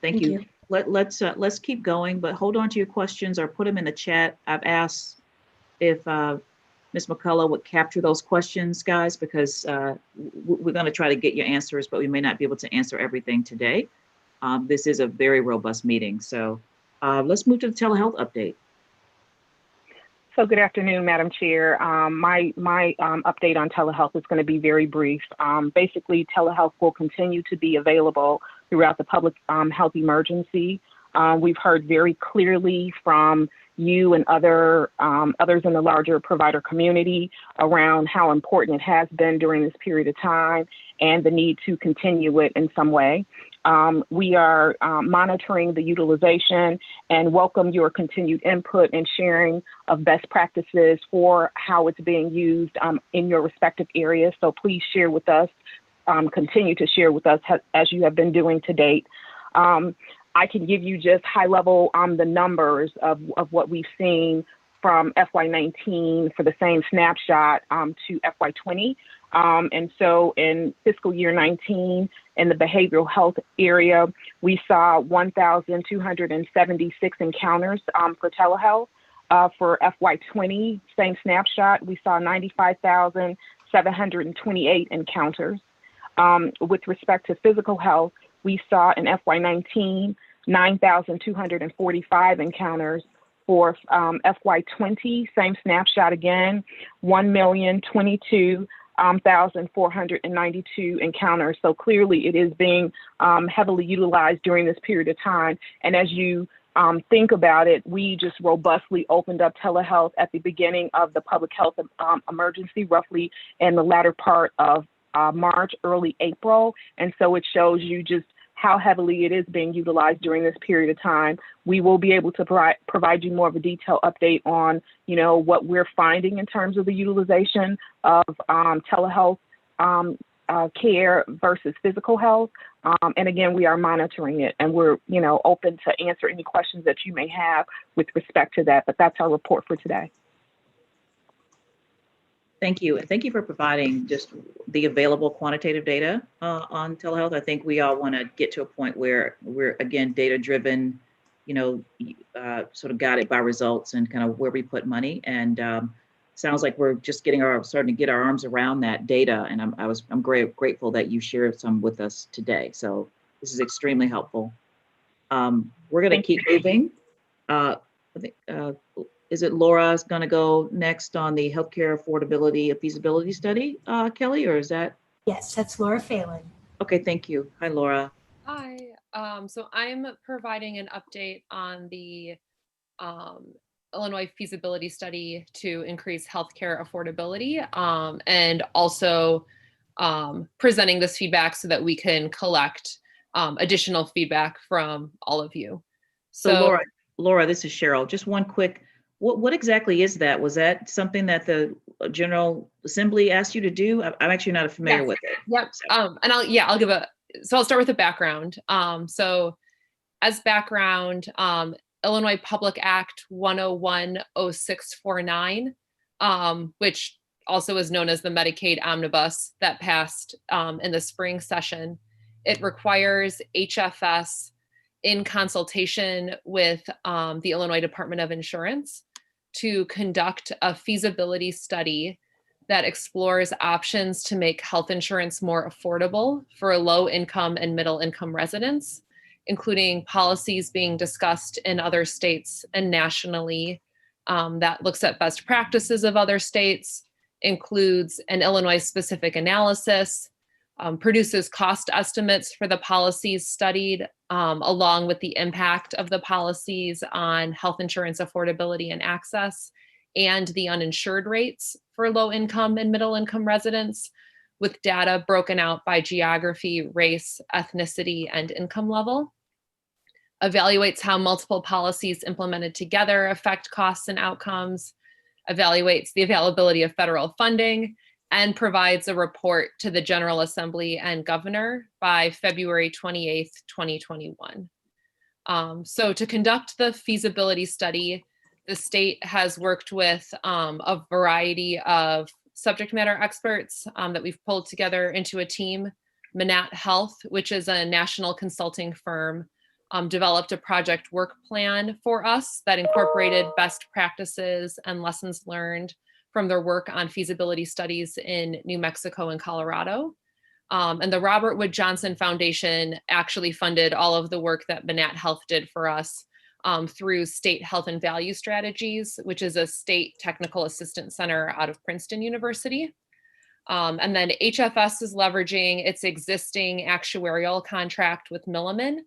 Thank you. Let's keep going, but hold on to your questions or put them in the chat. I've asked if Ms. McCullough would capture those questions, guys, because we're going to try to get your answers, but we may not be able to answer everything today. This is a very robust meeting. So let's move to the telehealth update. So good afternoon, Madam Chair. My update on telehealth is going to be very brief. Basically, telehealth will continue to be available throughout the public health emergency. We've heard very clearly from you and others in the larger provider community around how important it has been during this period of time and the need to continue it in some way. We are monitoring the utilization and welcome your continued input and sharing of best practices for how it's being used in your respective areas. So please share with us, continue to share with us as you have been doing to date. I can give you just high level the numbers of what we've seen from FY19 for the same snapshot to FY20. And so in fiscal year 19, in the behavioral health area, we saw 1,276 encounters for telehealth. For FY20, same snapshot, we saw 95,728 encounters. With respect to physical health, we saw in FY19, 9,245 encounters. For FY20, same snapshot again, 1,022,492 encounters. So clearly it is being heavily utilized during this period of time. And as you think about it, we just robustly opened up telehealth at the beginning of the public health emergency, roughly in the latter part of March, early April. And so it shows you just how heavily it is being utilized during this period of time. We will be able to provide you more of a detailed update on, what we're finding in terms of the utilization of telehealth care versus physical health. And again, we are monitoring it, and we're, open to answer any questions that you may have with respect to that. But that's our report for today. Thank you. And thank you for providing just the available quantitative data on telehealth. I think we all want to get to a point where we're, again, data-driven, sort of guided by results and kind of where we put money. And sounds like we're just starting to get our arms around that data. And I'm grateful that you shared some with us today. So this is extremely helpful. We're going to keep moving. I think, is it Laura's going to go next on the healthcare affordability feasibility study, Kelly, or is that? Yes, that's Laura Phelan. Okay, thank you. Hi, Laura. Hi. So I'm providing an update on the Illinois feasibility study to increase healthcare affordability, and also presenting this feedback so that we can collect additional feedback from all of you. So Laura, this is Cheryl. Just one quick, what exactly is that? Was that something that the General Assembly asked you to do? I'm actually not familiar with it. Yep. And I'll start with the background. So as background, Illinois Public Act 1010649, which also is known as the Medicaid Omnibus that passed in the spring session. It requires HFS in consultation with the Illinois Department of Insurance to conduct a feasibility study that explores options to make health insurance more affordable for low income and middle income residents, including policies being discussed in other states and nationally, that looks at best practices of other states, includes an Illinois specific analysis, produces cost estimates for the policies studied, along with the impact of the policies on health insurance affordability and access, and the uninsured rates for low income and middle income residents, with data broken out by geography, race, ethnicity, and income level. Evaluates how multiple policies implemented together affect costs and outcomes, evaluates the availability of federal funding, and provides a report to the General Assembly and Governor by February 28th, 2021. So to conduct the feasibility study, the state has worked with a variety of subject matter experts that we've pulled together into a team. Manat Health, which is a national consulting firm, developed a project work plan for us that incorporated best practices and lessons learned from their work on feasibility studies in New Mexico and Colorado. And the Robert Wood Johnson Foundation actually funded all of the work that Manat Health did for us through State Health and Value Strategies, which is a state technical assistance center out of Princeton University. And then HFS is leveraging its existing actuarial contract with Milliman,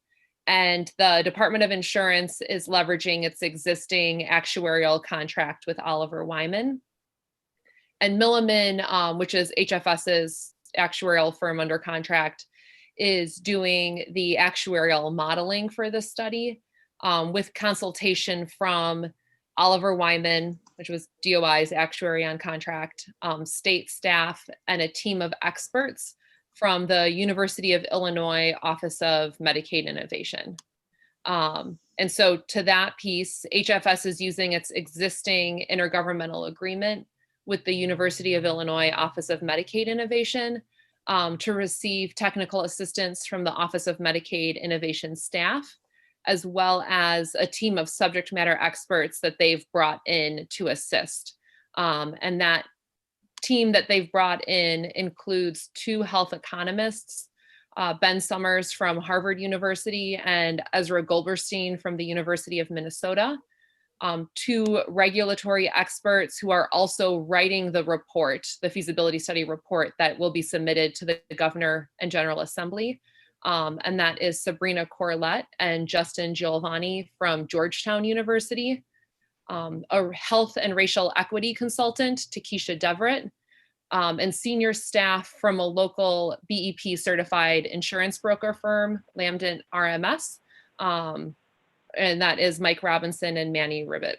and the Department of Insurance is leveraging its existing actuarial contract with Oliver Wyman. And Milliman, which is HFS's actuarial firm under contract, is doing the actuarial modeling for this study with consultation from Oliver Wyman, which was DOI's actuary on contract, state staff, and a team of experts from the University of Illinois Office of Medicaid Innovation. And so to that piece, HFS is using its existing intergovernmental agreement with the University of Illinois Office of Medicaid Innovation to receive technical assistance from the Office of Medicaid Innovation staff, as well as a team of subject matter experts that they've brought in to assist. And that team that they've brought in includes 2 health economists, Ben Summers from Harvard University and Ezra Goldberstein from the University of Minnesota, 2 regulatory experts who are also writing the report, the feasibility study report that will be submitted to the Governor and General Assembly. And that is Sabrina Corlett and Justin Giovanni from Georgetown University, a health and racial equity consultant, Takesha Deverett, and senior staff from a local BEP certified insurance broker firm, Lambden RMS, and that is Mike Robinson and Manny Ribbett.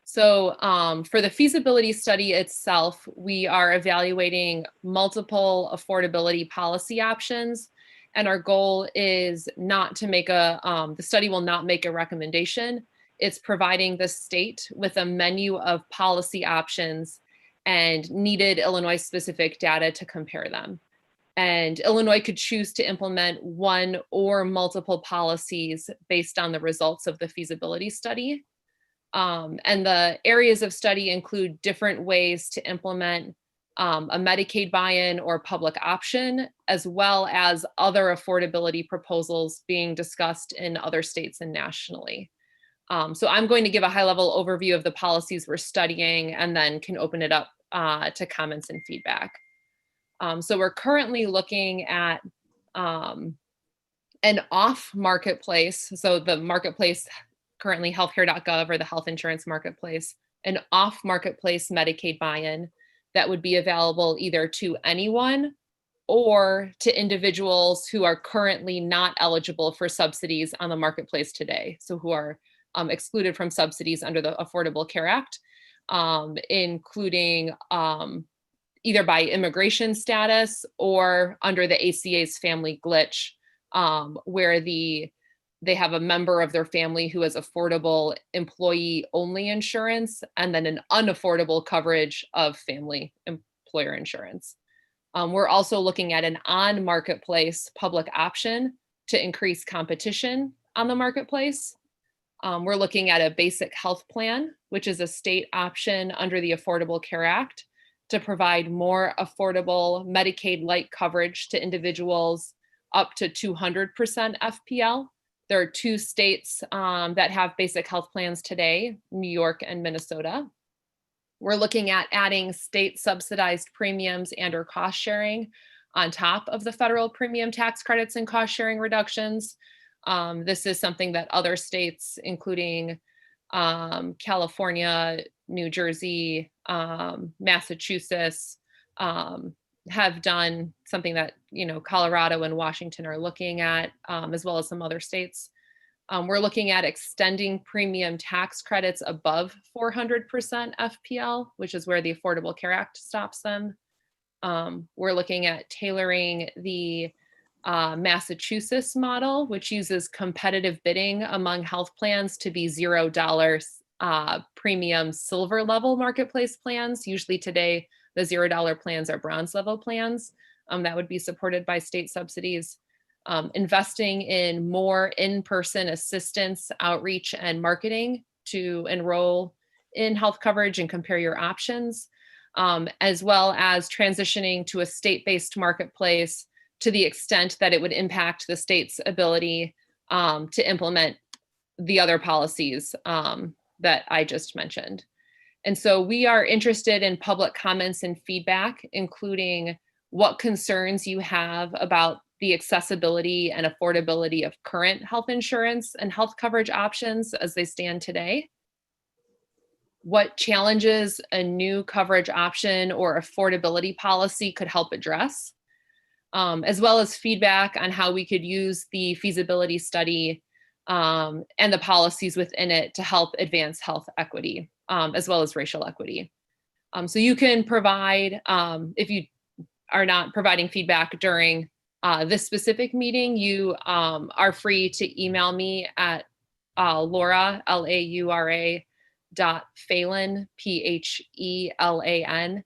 So for the feasibility study itself, we are evaluating multiple affordability policy options. And our goal is not to make the study will not make a recommendation. It's providing the state with a menu of policy options and needed Illinois specific data to compare them. And Illinois could choose to implement one or multiple policies based on the results of the feasibility study. And the areas of study include different ways to implement a Medicaid buy-in or public option, as well as other affordability proposals being discussed in other states and nationally. So I'm going to give a high-level overview of the policies we're studying and then can open it up to comments and feedback. So we're currently looking at an off marketplace. So the marketplace currently healthcare.gov or the health insurance marketplace, an off-marketplace Medicaid buy-in that would be available either to anyone or to individuals who are currently not eligible for subsidies on the marketplace today. So who are excluded from subsidies under the Affordable Care Act, including either by immigration status or under the ACA's family glitch, where they have a member of their family who has affordable employee-only insurance and then an unaffordable coverage of family employer insurance. We're also looking at an on-marketplace public option to increase competition on the marketplace. We're looking at a basic health plan, which is a state option under the Affordable Care Act to provide more affordable Medicaid-like coverage to individuals up to 200% FPL. There are 2 states that have basic health plans today, New York and Minnesota. We're looking at adding state subsidized premiums and or cost sharing on top of the federal premium tax credits and cost sharing reductions. This is something that other states, including California, New Jersey, Massachusetts, have done, something that, Colorado and Washington are looking at, as well as some other states. We're looking at extending premium tax credits above 400% FPL, which is where the Affordable Care Act stops them. We're looking at tailoring the Massachusetts model, which uses competitive bidding among health plans to be $0 premium silver level marketplace plans. Usually today, the $0 plans are bronze level plans that would be supported by state subsidies. Investing in more in-person assistance, outreach, and marketing to enroll in health coverage and compare your options, as well as transitioning to a state-based marketplace to the extent that it would impact the state's ability to implement the other policies that I just mentioned. And so we are interested in public comments and feedback, including what concerns you have about the accessibility and affordability of current health insurance and health coverage options as they stand today. What challenges a new coverage option or affordability policy could help address, as well as feedback on how we could use the feasibility study and the policies within it to help advance health equity, as well as racial equity. So you can provide, if you are not providing feedback during this specific meeting, you are free to email me at Laura, L-A-U-R-A, .Phelan, P-H-E-L-A-N,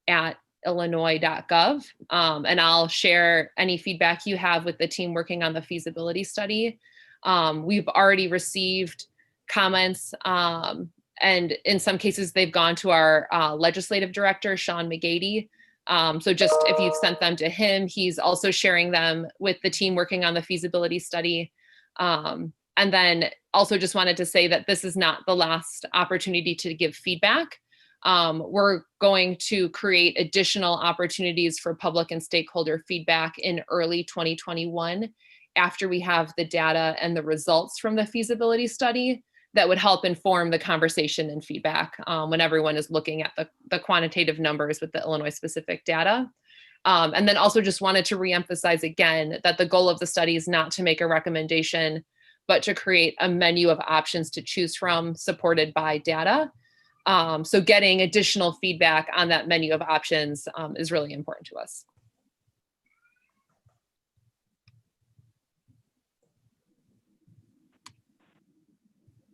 at illinois.gov. And I'll share any feedback you have with the team working on the feasibility study. We've already received comments, and in some cases they've gone to our legislative director, Sean McGady. So just if you've sent them to him, he's also sharing them with the team working on the feasibility study. And then also just wanted to say that this is not the last opportunity to give feedback. We're going to create additional opportunities for public and stakeholder feedback in early 2021 after we have the data and the results from the feasibility study that would help inform the conversation and feedback when everyone is looking at the quantitative numbers with the Illinois specific data. And then also just wanted to reemphasize again that the goal of the study is not to make a recommendation, but to create a menu of options to choose from supported by data. So getting additional feedback on that menu of options is really important to us.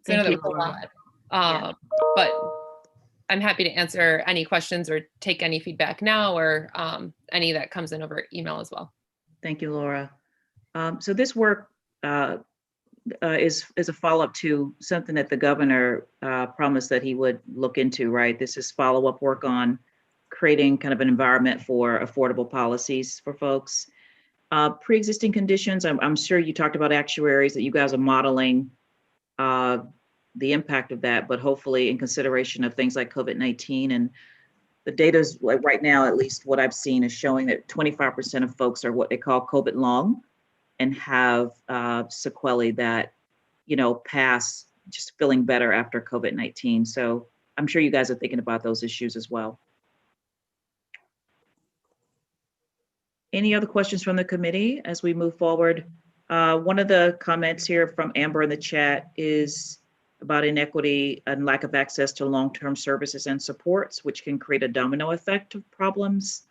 So I know that was a lot, but I'm happy to answer any questions or take any feedback now or any that comes in over email as well. Thank you, Laura. So this work is a follow-up to something that the governor promised that he would look into, right? This is follow-up work on creating kind of an environment for affordable policies for folks. Pre-existing conditions, I'm sure you talked about actuaries that you guys are modeling the impact of that, but hopefully in consideration of things like COVID-19. And the data is like right now, at least what I've seen is showing that 25% of folks are what they call COVID long and have sequelae that, pass just feeling better after COVID-19. So I'm sure you guys are thinking about those issues as well. Any other questions from the committee as we move forward? One of the comments here from Amber in the chat is about inequity and lack of access to long-term services and supports, which can create a domino effect of problems.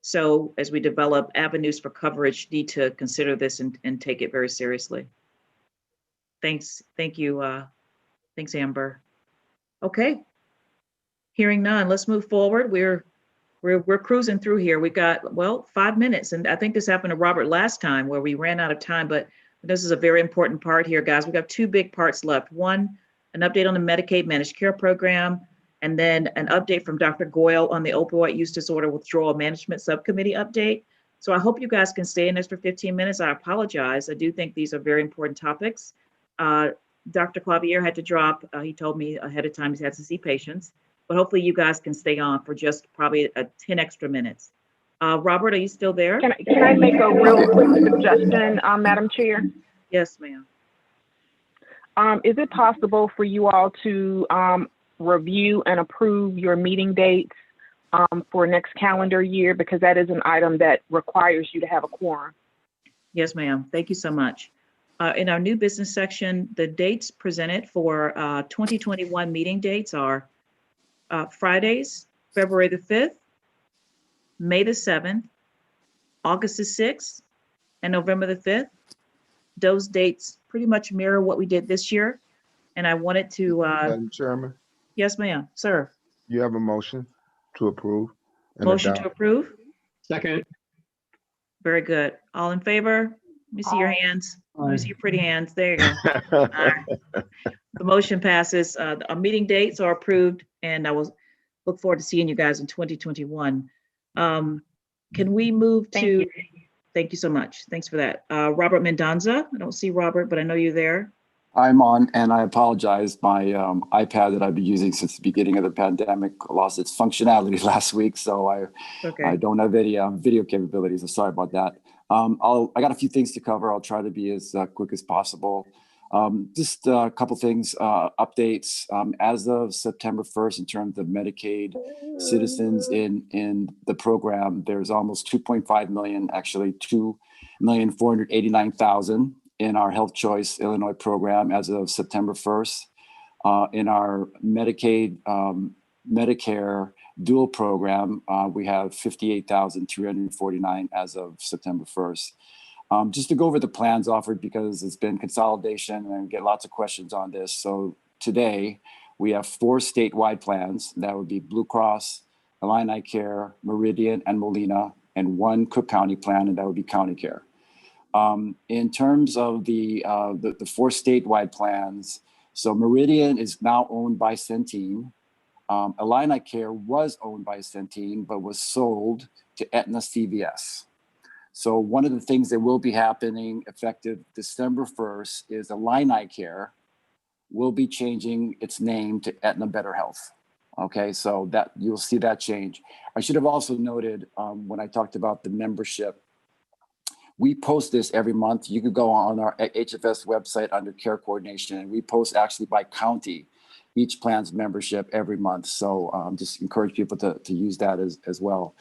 So as we develop avenues for coverage, need to consider this and take it very seriously. Thanks. Thank you. Thanks, Amber. Okay. Hearing none, let's move forward. We're cruising through here. We got, well, 5 minutes. And I think this happened to Robert last time where we ran out of time, but this is a very important part here, guys. We got 2 big parts left. One, an update on the Medicaid managed care program, and then an update from Dr. Goyle on the opioid use disorder withdrawal management subcommittee update. So I hope you guys can stay an extra 15 minutes. I apologize. I do think these are very important topics. Dr. Clavier had to drop. He told me ahead of time he had to see patients, but hopefully you guys can stay on for just probably 10 extra minutes. Robert, are you still there? Can I make a real quick suggestion, Madam Chair? Yes, ma'am. Is it possible for you all to review and approve your meeting dates for next calendar year? Because that is an item that requires you to have a quorum. Yes, ma'am. Thank you so much. In our new business section, the dates presented for 2021 meeting dates are Fridays, February the 5th, May the 7th, August the 6th, and November the 5th. Those dates pretty much mirror what we did this year. And I wanted to. Madam Chairman, Yes, ma'am. Sir. you have a motion to approve. And Motion adopt. to approve? Second. Very good. All in favor? Let me see your hands. Let me see your pretty hands. There you go. All right. The motion passes. Our meeting dates are approved, and I will look forward to seeing you guys in 2021. Can we move to? Thank you so much. Thanks for that. Robert Mendonza. I don't see Robert, but I know you're there. I'm on, and I apologize. My iPad that I've been using since the beginning of the pandemic lost its functionality last week, so I don't have any video capabilities. I'm sorry about that. I got a few things to cover. I'll try to be as quick as possible. Just a couple things, updates. As of September 1st, in terms of Medicaid citizens in the program, there's almost 2.5 million, actually 2,489,000 in our Health Choice Illinois program as of September 1st. In our Medicaid, Medicare dual program, we have 58,349 as of September 1st. Just to go over the plans offered, because it's been consolidation and I get lots of questions on this. So today we have 4 statewide plans. That would be Blue Cross, Illini Care, Meridian, and Molina, and 1 Cook County plan, and that would be County Care. In terms of the 4 statewide plans, so Meridian is now owned by Centene. Illini Care was owned by Centene, but was sold to Aetna CVS. So one of the things that will be happening effective December 1st is Illini Care will be changing its name to Aetna Better Health. Okay, so that you'll see that change. I should have also noted when I talked about the membership, we post this every month. You could go on our HFS website under care coordination, and we post actually by county each plan's membership every month. So just encourage people to use that as well.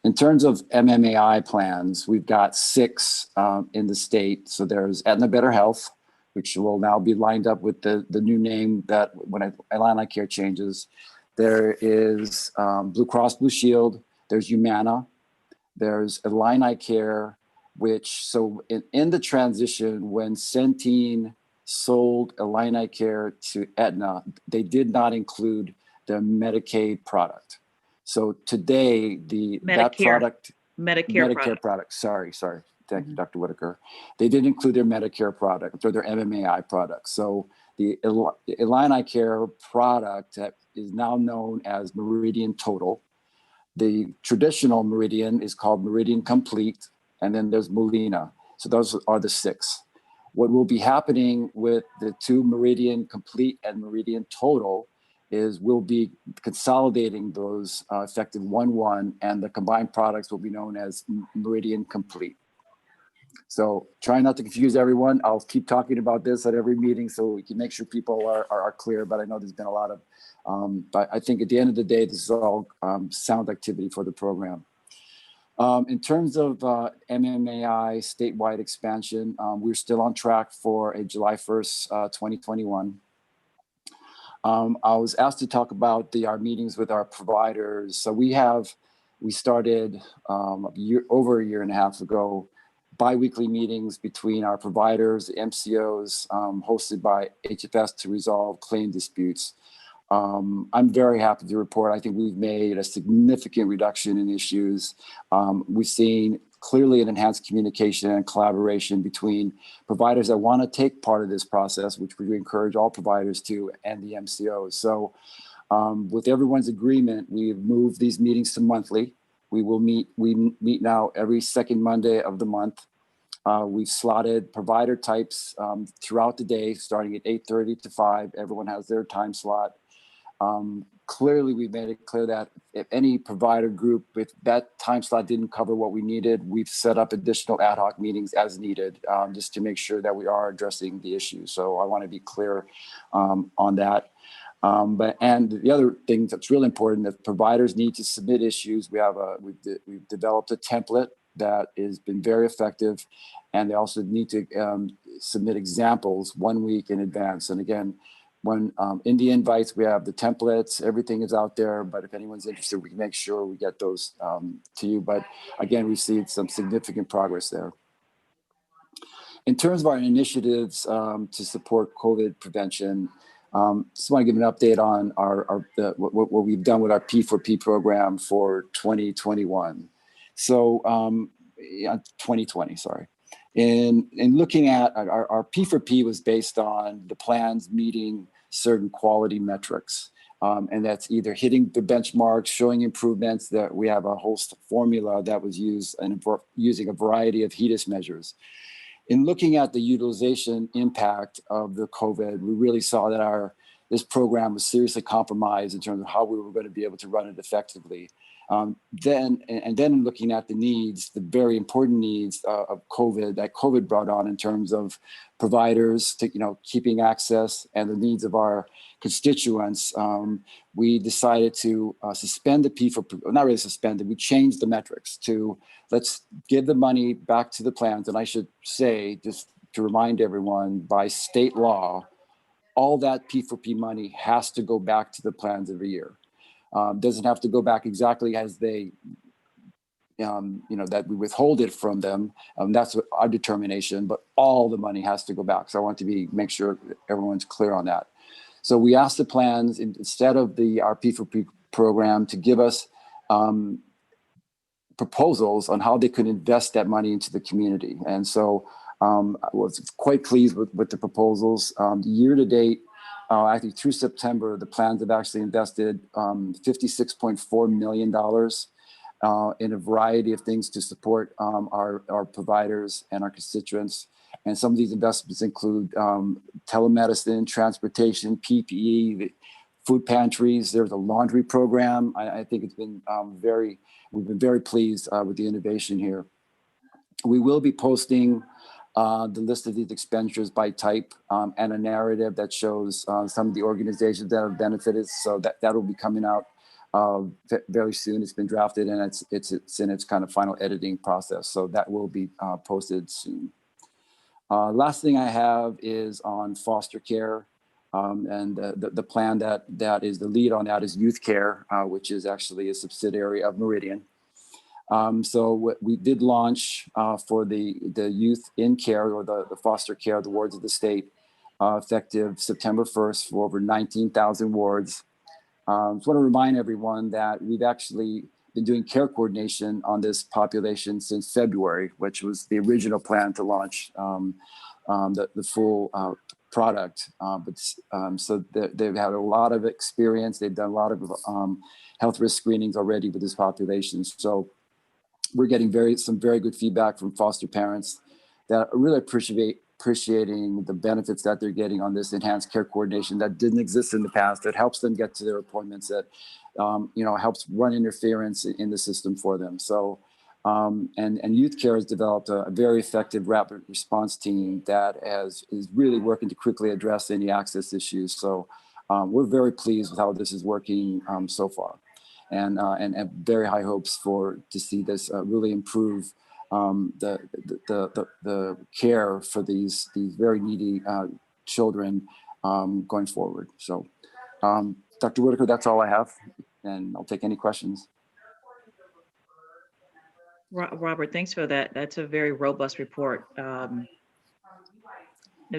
In terms of MMAI plans, we've got 6 in the state. So there's Aetna Better Health, which will now be lined up with the new name that when Illini Care changes. There is Blue Cross Blue Shield, there's Humana, there's Illini Care, which, so in the transition, when Centene sold Illini Care to Aetna, they did not include the Medicaid product. So today, that product, Medicare product. Sorry. Thank you, Dr. Whitaker. They did include their Medicare product or their MMAI product. So the Illini Care product is now known as Meridian Total. The traditional Meridian is called Meridian Complete, and then there's Molina. So those are the 6. What will be happening with the 2 Meridian Complete and Meridian Total is we'll be consolidating those effective 1/1, and the combined products will be known as Meridian Complete. So try not to confuse everyone. I'll keep talking about this at every meeting so we can make sure people are clear, but I know there's been a lot of, but I think at the end of the day, this is all sound activity for the program. In terms of MMAI statewide expansion, we're still on track for a July 1st, 2021. I was asked to talk about our meetings with our providers. So we started over a year and a half ago, bi-weekly meetings between our providers, the MCOs, hosted by HFS to resolve claim disputes. I'm very happy to report, I think we've made a significant reduction in issues. We've seen clearly an enhanced communication and collaboration between providers that want to take part of this process, which we encourage all providers to, and the MCOs. So with everyone's agreement, we've moved these meetings to monthly. We meet now every second Monday of the month. We've slotted provider types throughout the day, starting at 8:30 to 5. Everyone has their time slot. Clearly, we made it clear that if any provider group, if that time slot didn't cover what we needed, we've set up additional ad hoc meetings as needed, just to make sure that we are addressing the issue. So I want to be clear on that. And the other thing that's really important, that providers need to submit issues. We've developed a template that has been very effective, and they also need to submit examples 1 week in advance. And again, when in the invites, we have the templates, everything is out there, but if anyone's interested, we can make sure we get those to you. But again, we've seen some significant progress there. In terms of our initiatives to support COVID prevention, just want to give an update on what we've done with our P4P program for 2021. So 2020, sorry. In looking at our P4P was based on the plans meeting certain quality metrics. And that's either hitting the benchmarks, showing improvements. That we have a host formula that was used and using a variety of HEDIS measures. In looking at the utilization impact of the COVID, we really saw that this program was seriously compromised in terms of how we were going to be able to run it effectively. Then looking at the needs, the very important needs of COVID that COVID brought on in terms of providers to, keeping access and the needs of our constituents, we decided to suspend the P4P, not really suspend it, we changed the metrics to let's give the money back to the plans. And I should say, just to remind everyone, by state law, all that P4P money has to go back to the plans every year. Doesn't have to go back exactly as they, that we withhold it from them. That's our determination, but all the money has to go back. So I want to make sure everyone's clear on that. So we asked the plans, instead of our P4P program, to give us proposals on how they could invest that money into the community. And so I was quite pleased with the proposals. Year to date, actually through September, the plans have actually invested $56.4 million in a variety of things to support our providers and our constituents. And some of these investments include telemedicine, transportation, PPE, food pantries. There's a laundry program. I think it's been we've been very pleased with the innovation here. We will be posting the list of these expenditures by type and a narrative that shows some of the organizations that have benefited. So that will be coming out very soon. It's been drafted and it's in its kind of final editing process. So that will be posted soon. Last thing I have is on foster care. And the plan that is the lead on that is Youth Care, which is actually a subsidiary of Meridian. So what we did launch for the youth in care, or the foster care, the wards of the state, effective September 1st for over 19,000 wards. Just want to remind everyone that we've actually been doing care coordination on this population since February, which was the original plan to launch the full product. So they've had a lot of experience. They've done a lot of health risk screenings already with this population. So we're getting some very good feedback from foster parents that are really appreciating the benefits that they're getting on this enhanced care coordination that didn't exist in the past, that helps them get to their appointments, that helps run interference in the system for them. So And Youth Care has developed a very effective rapid response team that is really working to quickly address any access issues. So we're very pleased with how this is working so far, and very high hopes to see this really improve the care for these very needy children going forward. So, Dr. Whitaker, that's all I have, and I'll take any questions. Robert, thanks for that. That's a very robust report.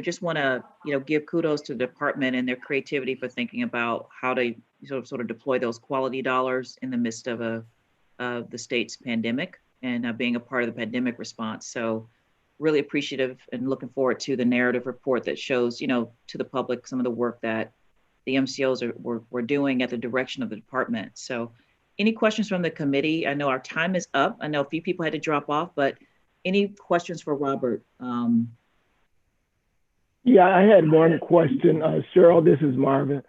Just want to give kudos to the department and their creativity for thinking about how to sort of deploy those quality dollars in the midst of the state's pandemic and being a part of the pandemic response. So really appreciative and looking forward to the narrative report that shows to the public some of the work that the MCOs were doing at the direction of the department. So any questions from the committee? I know our time is up. I know a few people had to drop off, but any questions for Robert? Yeah, I had one question. Cheryl, this is Marvin.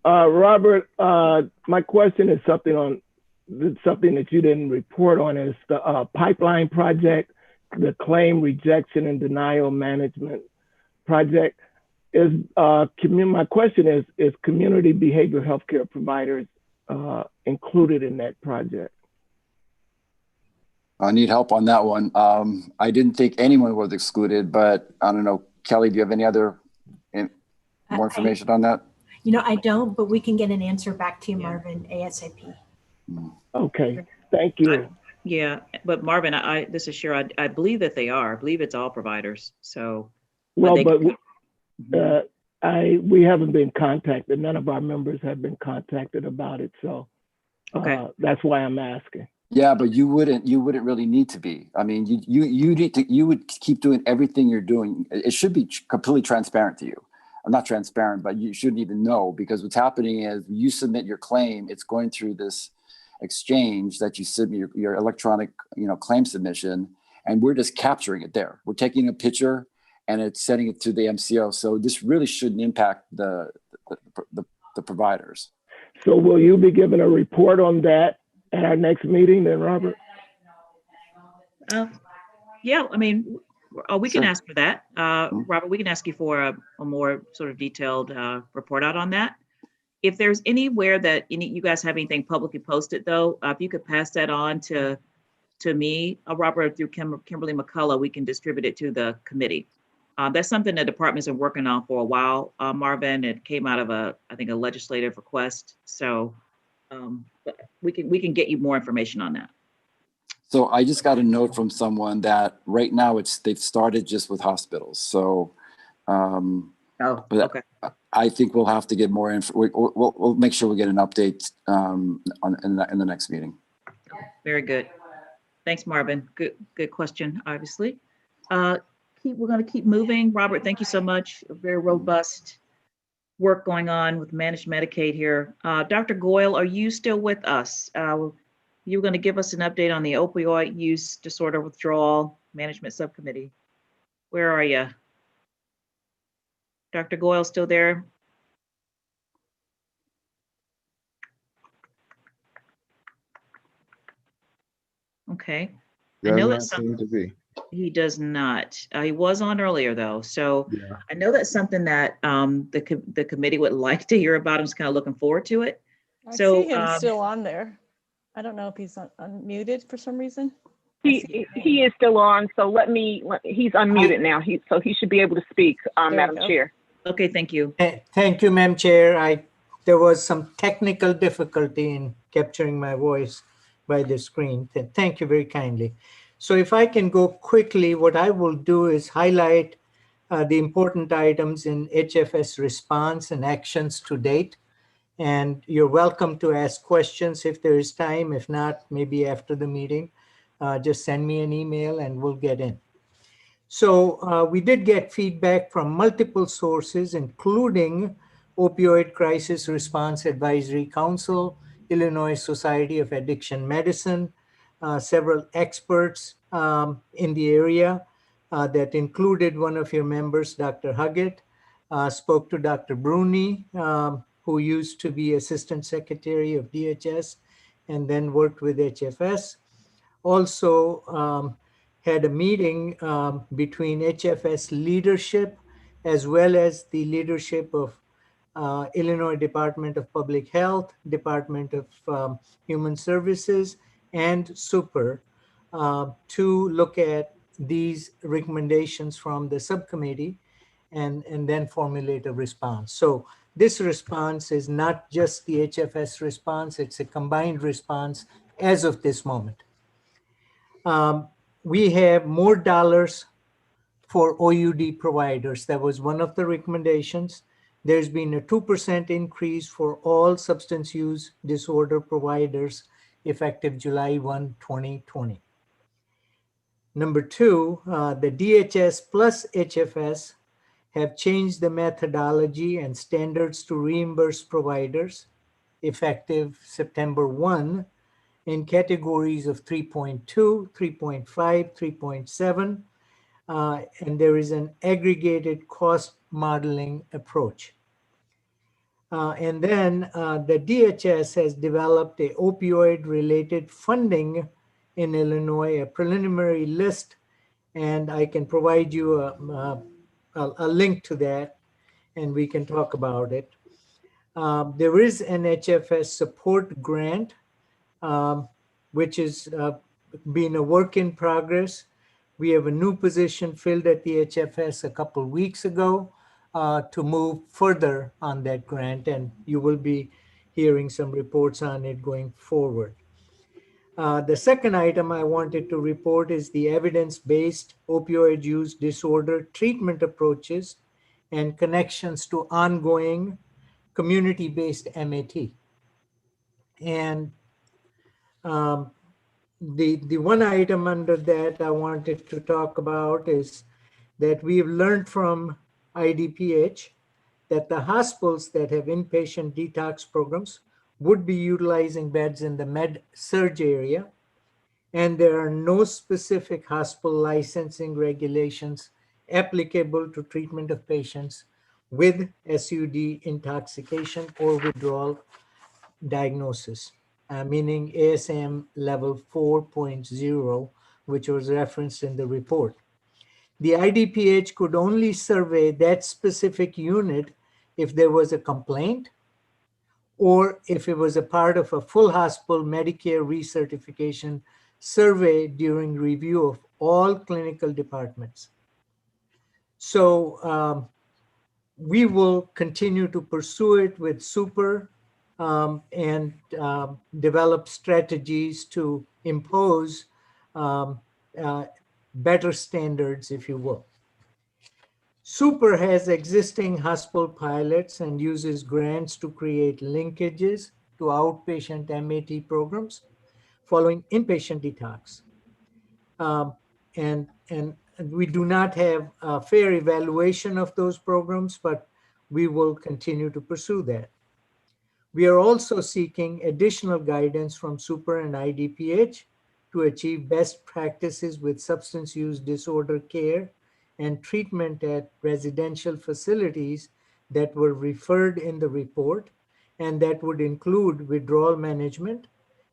Robert, my question is something that you didn't report on, is the pipeline project, the claim rejection and denial management project. My question is community behavioral healthcare providers included in that project? I need help on that one. I didn't think anyone was excluded, but I don't know. Kelly, do you have any other more information on that? I don't, but we can get an answer back to you, Marvin, ASAP. Okay, thank you. Yeah, but Marvin, this is Cheryl. I believe that they are. I believe it's all providers. So, well, we haven't been contacted. None of our members have been contacted about it. So that's why I'm asking. Yeah, but you wouldn't really need to be. I mean, you would keep doing everything you're doing. It should be completely transparent to you. I'm not transparent, but you shouldn't even know, because what's happening is you submit your claim, it's going through this exchange that you submit your electronic, claim submission, and we're just capturing it there. We're taking a picture and it's sending it to the MCO. So this really shouldn't impact the providers. So will you be giving a report on that at our next meeting then, Robert? Yeah, I mean, we can ask for that. Robert, we can ask you for a more sort of detailed report out on that. If there's anywhere that you guys have anything publicly posted, though, if you could pass that on to me, Robert, through Kimberly McCullough, we can distribute it to the committee. That's something the department's been working on for a while, Marvin. It came out of I think a legislative request. So we can get you more information on that. So I just got a note from someone that right now they've started just with hospitals. So, okay. I think we'll have to get more info. We'll make sure we get an update in the next meeting. Very good. Thanks, Marvin. Good question, obviously. We're going to keep moving. Robert, thank you so much. A very robust work going on with managed Medicaid here. Dr. Goyle, are you still with us? You were going to give us an update on the opioid use disorder withdrawal management subcommittee. Where are you? Dr. Goyle still there? Okay. I know that seem to be. He does not. He was on earlier though, so I know that's something that the committee would like to hear about. I'm just kind of looking forward to it. I see him still on there. I don't know if he's unmuted for some reason. He is still on, so he's unmuted now. So he should be able to speak, Madam Chair. Okay, thank you. Thank you, Madam Chair. There was some technical difficulty in capturing my voice by the screen. Thank you very kindly. So if I can go quickly, what I will do is highlight the important items in HFS response and actions to date. And you're welcome to ask questions if there is time. If not, maybe after the meeting, just send me an email and we'll get in. So we did get feedback from multiple sources, including Opioid Crisis Response Advisory Council, Illinois Society of Addiction Medicine, several experts in the area that included one of your members, Dr. Huggett, spoke to Dr. Bruni, who used to be Assistant Secretary of DHS and then worked with HFS. also had a meeting between HFS leadership as well as the leadership of Illinois Department of Public Health, Department of Human Services, and Super to look at these recommendations from the subcommittee and then formulate a response. So this response is not just the HFS response, it's a combined response as of this moment. We have more dollars for OUD providers. That was one of the recommendations. There's been a 2% increase for all substance use disorder providers effective July 1, 2020. Number two, the DHS plus HFS have changed the methodology and standards to reimburse providers effective September 1 in categories of 3.2, 3.5, 3.7, and there is an aggregated cost modeling approach. And then the DHS has developed a opioid-related funding in Illinois, a preliminary list, and I can provide you a link to that, and we can talk about it. There is an HFS support grant, which is been a work in progress. We have a new position filled at the HFS a couple of weeks ago to move further on that grant, and you will be hearing some reports on it going forward. The second item I wanted to report is the evidence-based opioid use disorder treatment approaches and connections to ongoing community-based MAT. And the one item under that I wanted to talk about is that we've learned from IDPH that the hospitals that have inpatient detox programs would be utilizing beds in the med-surg area, and there are no specific hospital licensing regulations applicable to treatment of patients with SUD intoxication or withdrawal diagnosis, meaning ASM level 4.0, which was referenced in the report. The IDPH could only survey that specific unit if there was a complaint or if it was a part of a full hospital Medicare recertification survey during review of all clinical departments. So we will continue to pursue it with Super and develop strategies to impose better standards, if you will. Super has existing hospital pilots and uses grants to create linkages to outpatient MAT programs following inpatient detox. And we do not have a fair evaluation of those programs, but we will continue to pursue that. We are also seeking additional guidance from Super and IDPH to achieve best practices with substance use disorder care and treatment at residential facilities that were referred in the report, and that would include withdrawal management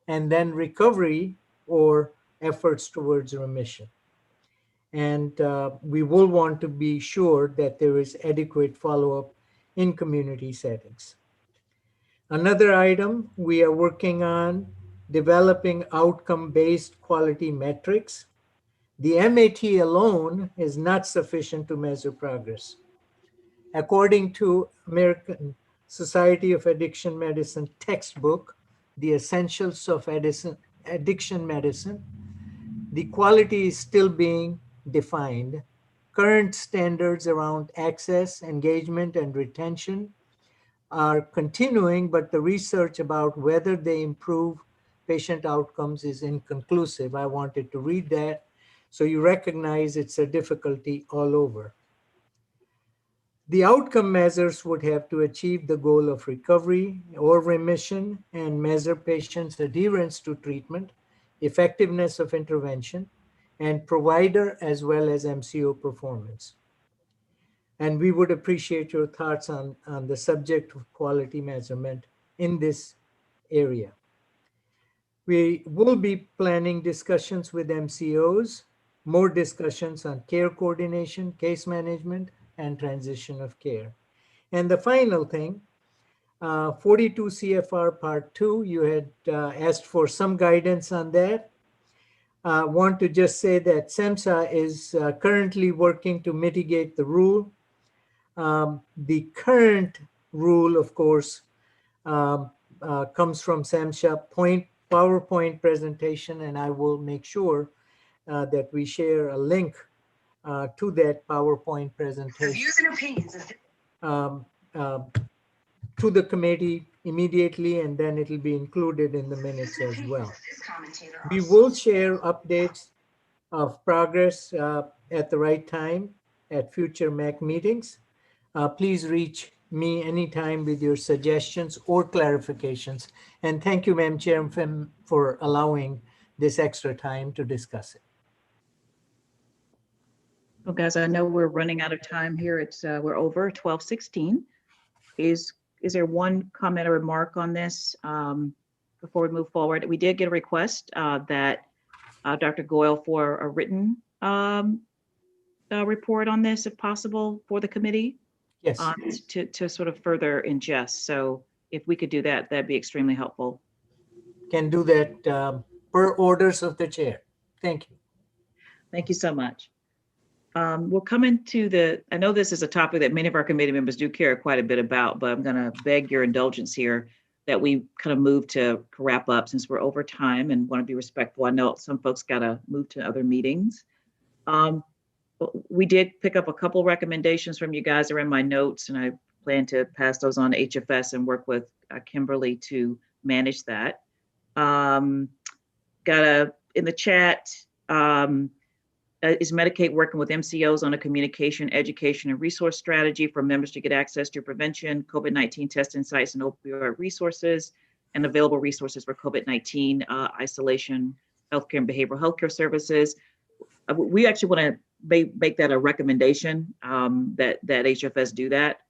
and then recovery or efforts towards remission. And we will want to be sure that there is adequate follow-up in community settings. Another item, we are working on developing outcome-based quality metrics. The MAT alone is not sufficient to measure progress. According to American Society of Addiction Medicine textbook, The Essentials of Addiction Medicine, the quality is still being defined. Current standards around access, engagement, and retention are continuing, but the research about whether they improve patient outcomes is inconclusive. I wanted to read that so you recognize it's a difficulty all over. The outcome measures would have to achieve the goal of recovery or remission and measure patients' adherence to treatment, effectiveness of intervention, and provider as well as MCO performance. And we would appreciate your thoughts on the subject of quality measurement in this area. We will be planning discussions with MCOs, more discussions on care coordination, case management, and transition of care. And the final thing, 42 CFR Part 2, you had asked for some guidance on that. I want to just say that SEMSA is currently working to mitigate the rule. The current rule, of course, comes from SEMSA PowerPoint presentation, and I will make sure that we share a link to that PowerPoint presentation. The views and opinions of to the committee immediately, and then it'll be included in the minutes as well. We will share updates of progress at the right time at future MAC meetings. Please reach me anytime with your suggestions or clarifications. And thank you, Madam Chair, for allowing this extra time to discuss it. Well, guys, I know we're running out of time here. It's we're over 12:16. Is there one comment or remark on this before we move forward? We did get a request that Dr. Goyle for a written report on this, if possible, for the committee. Yes. To sort of further ingest. So if we could do that, that'd be extremely helpful. Can do that per orders of the chair. Thank you. Thank you so much. We're coming to I know this is a topic that many of our committee members do care quite a bit about, but I'm going to beg your indulgence here that we kind of move to wrap up since we're over time and want to be respectful. I know some folks got to move to other meetings. We did pick up a couple recommendations from you guys are in my notes, and I plan to pass those on to HFS and work with Kimberly to manage that. In the chat, is Medicaid working with MCOs on a communication, education, and resource strategy for members to get access to prevention, COVID-19 testing sites, and opioid resources, and available resources for COVID-19 isolation, healthcare, and behavioral healthcare services? We actually want to make that a recommendation that HFS do that.